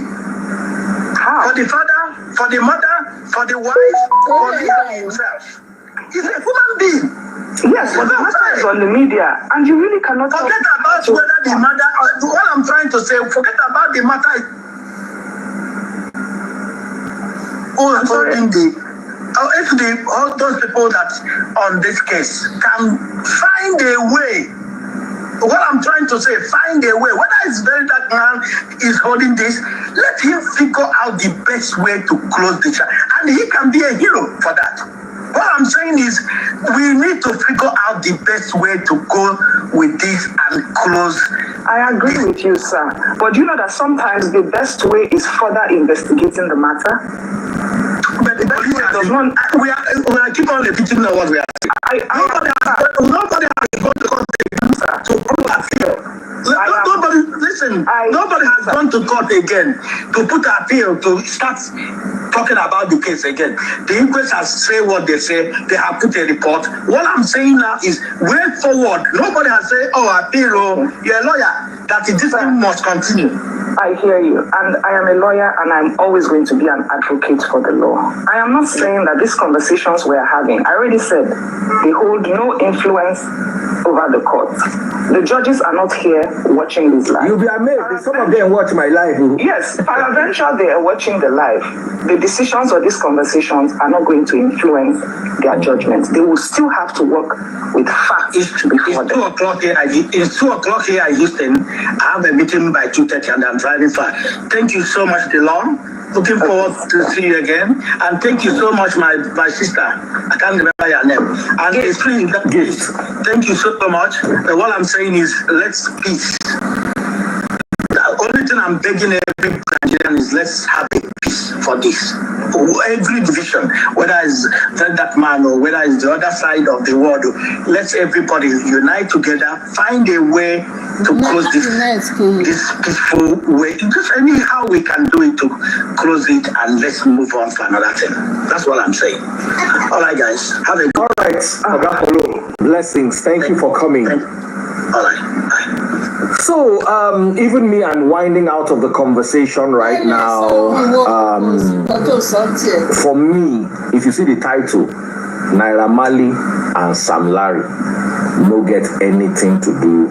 How? For the father, for the mother, for the wife, for the man himself. He's a human being. Yes, but the matter is on the media, and you really cannot forget about whether the matter. What I'm trying to say, forget about the matter. All those people that on this case can find a way. What I'm trying to say, find a way. Whether it's very that man is holding this, let him figure out the best way to close the trial, and he can be a hero for that. What I'm saying is we need to figure out the best way to go with this and close. I agree with you, sir. But you know that sometimes the best way is further investigating the matter. But the best way does not. We are keep on repeating what we are saying. Nobody has gone to court to prove a appeal. Nobody has gone to court again to put an appeal to start talking about the case again. The inquest has said what they say. They have put a report. What I'm saying now is way forward. Nobody has said, oh, appeal, you're a lawyer, that this thing must continue. I hear you, and I am a lawyer, and I'm always going to be an advocate for the law. I am not saying that these conversations we are having, I already said, they hold no influence over the court. The judges are not here watching this live. You'll be amazed. Some of them watch my live. Yes, peradventure they are watching the live. The decisions of these conversations are not going to influence their judgment. They will still have to work with facts before them. 2 o'clock here. It's 2 o'clock here. I Houston. I have a meeting by 2:30 and I'm driving far. Thank you so much, DeLon. Looking forward to see you again. And thank you so much, my sister. I can't remember your name. And it's really gift. Thank you so much. What I'm saying is, let's peace. The only thing I'm begging every Nigerian is let's have a peace for this. Every division, whether it's that man or whether it's the other side of the world, let's everybody unite together, find a way to close this peaceful way. Just anyhow we can do it to close it and let's move on for another thing. That's what I'm saying. All right, guys. Have a good. All right, Agapolo. Blessings. Thank you for coming. All right. Bye. So, even me, I'm winding out of the conversation right now. For me, if you see the title, Naira Marley and Sam Larry no get anything to do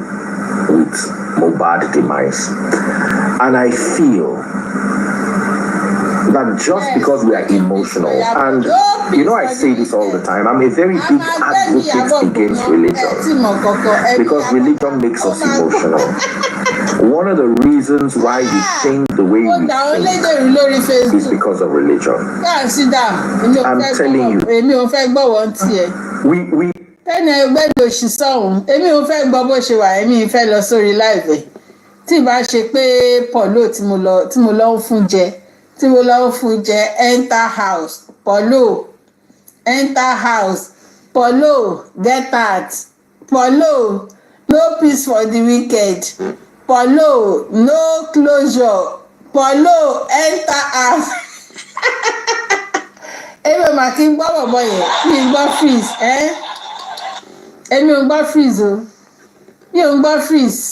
with Mohbad demise. And I feel that just because we are emotional, and you know I say this all the time, I'm a very big advocate against religion because religion makes us emotional. One of the reasons why we think the way we think is because of religion. I'm telling you, we ẹnì ẹgbẹ́ ló ṣì sọ̀hún èmi ò fẹ́ gbọ́ bó ṣe wà èmi fẹ́ lọ sórí láìpẹ́ tí ì bá ṣe pé pọ̀lọ́ tí mo lọ fún jẹ enter house pọ̀lọ́ enter house pọ̀lọ́ get out pọ̀lọ́ no peace for the wicked pọ̀lọ́ no closure pọ̀lọ́ enter house èmi ò mà kí n gbọ́ bọ̀bọ̀ yẹn kí n gbọ́ freeze èmi ò gbọ́ freeze o mi ò gbọ́ freeze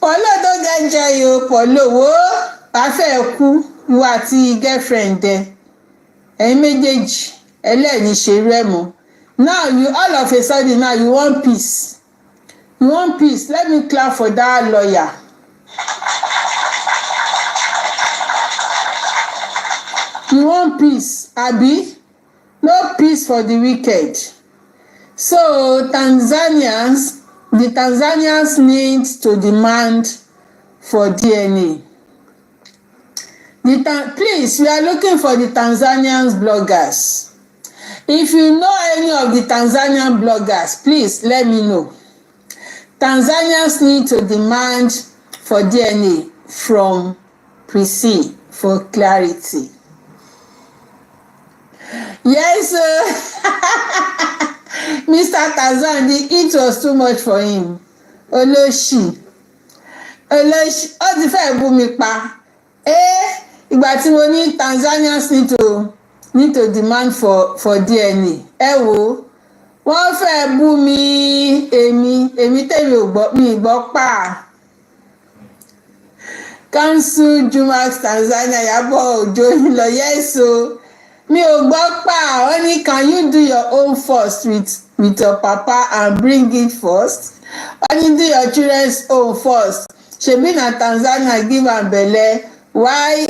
pọ̀lọ́ tó gẹ́jẹ́ yìí o pọ̀lọ́ wo wàá fẹ́ kú ìwọ àti girlfriend ẹ ẹ̀yin méjèèjì ẹlẹ́ẹ̀ni ṣe rẹ́ mọ́ now you all of a sudden now you want peace let me clap for that lawyer. You want peace, abi? No peace for the wicked. So the Tanzanians need to demand for DNA. Please, we are looking for the Tanzanian bloggers. If you know any of the Tanzanian bloggers, please let me know. Tanzanians need to demand for DNA from Prissy for clarity. Yes, Mr. Tanzan, the heat was too much for him. Olóṣì, ó ti fẹ́ bú mi pa. Ìgbà tí mo ní Tanzanians need to demand for DNA. Ẹ wo, wọ́n fẹ́ bú mi, èmi tèmi ò gbọ́, mi gbọ́ pa. Council Jumax Tanzania Yabo Ojo lọ yes o. Mi ò gbọ́ pa, only can you do your own first with your papa and bring it first? Only do your children's own first. Shebi na Tanzania give am belle. Why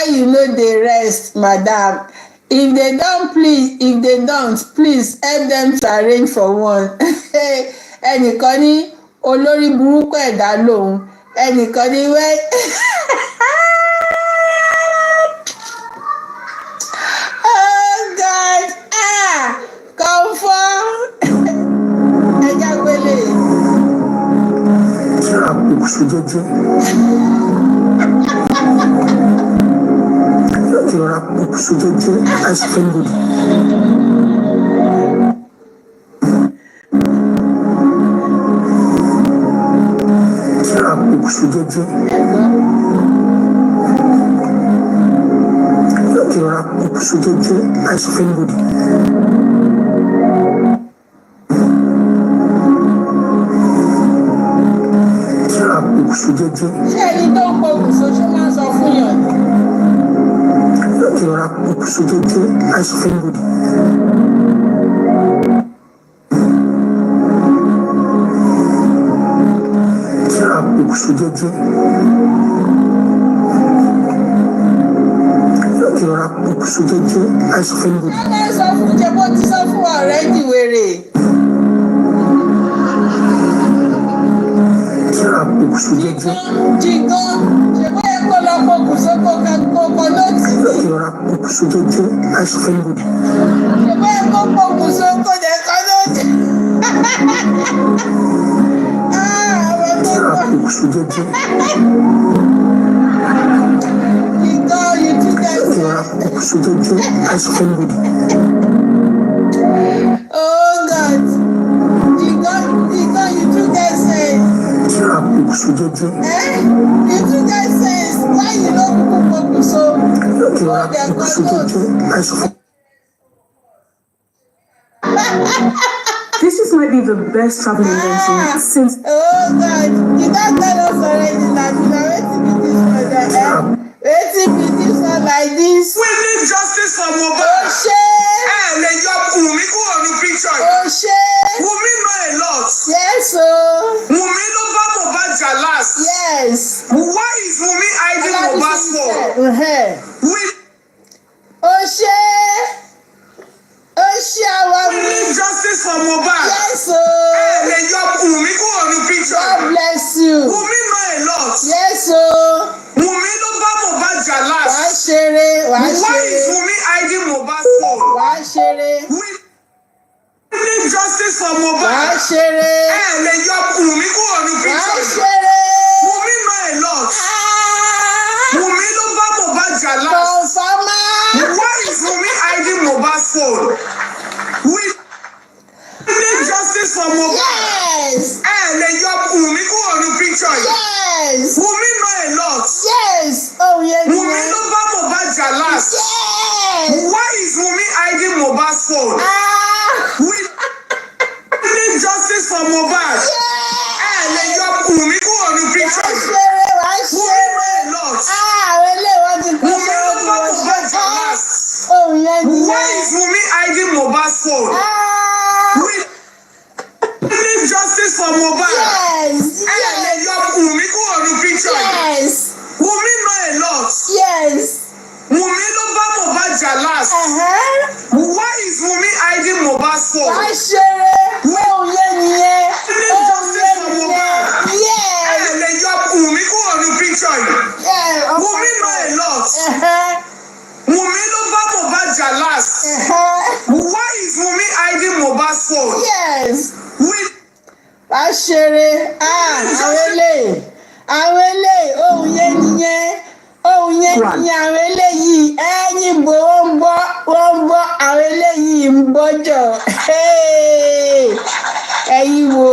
you know the rest, madam? If they don't, please help them to arrange for one. Ẹnìkan ní olórí burúkú ẹ̀dá lòun. Ẹnìkan ní wẹ́. Oh God! Come for. Ẹja gbélé. Ṣé ẹni tó ń pokùn sójú máa ń sọ fún yàn ni? This just might be the best travel invention since. Oh God, you don't tell us already that you are waiting with this for that. Waiting with this one like this. We need justice for Mohbad. Oh shit. Le job Wummi go on the picture. Oh shit. Wummi know a lot. Yes, so. Wummi no ba Mohbad Děàth. Yes. Why is Wummi hiding Mohbad's phone? Oh shit. Oh shit, we need justice for Mohbad. Yes, so. Le job Wummi go on the picture. God bless you. Wummi know a lot. Yes, so. Wummi no ba Mohbad Děàth. Why share? Why is Wummi hiding Mohbad's phone? Why share? We need justice for Mohbad. Why share? Le job Wummi go on the picture. Why share? Wummi know a lot. Wummi no ba Mohbad Děàth. Confirma. Why is Wummi hiding Mohbad's phone? We need justice for Mohbad. Yes. Le job Wummi go on the picture. Yes. Wummi know a lot. Yes. Oh yeah. Wummi no ba Mohbad Děàth. Yes. Why is Wummi hiding Mohbad's phone? We need justice for Mohbad. Le job Wummi go on the picture. Why Wummi know a lot. Wummi no ba Mohbad Děàth. Oh yeah. Why is Wummi hiding Mohbad's phone? We need justice for Mohbad. Yes. Le job Wummi go on the picture. Yes. Wummi know a lot. Yes. Wummi no ba Mohbad Děàth. Why is Wummi hiding Mohbad's phone? Why share? Oh yeah. We need justice for Mohbad. Yes. Le job Wummi go on the picture. Yeah. Wummi know a lot. Wummi no ba Mohbad Děàth. Why is Wummi hiding Mohbad's phone? Yes. Why share? Àwọn eléyìí ohun yẹn nìyẹn àwọn eléyìí ẹ̀yìn bò wọ́n ń bọ́ àwọn eléyìí ń bọ́jọ̀ ẹ̀yìn wo.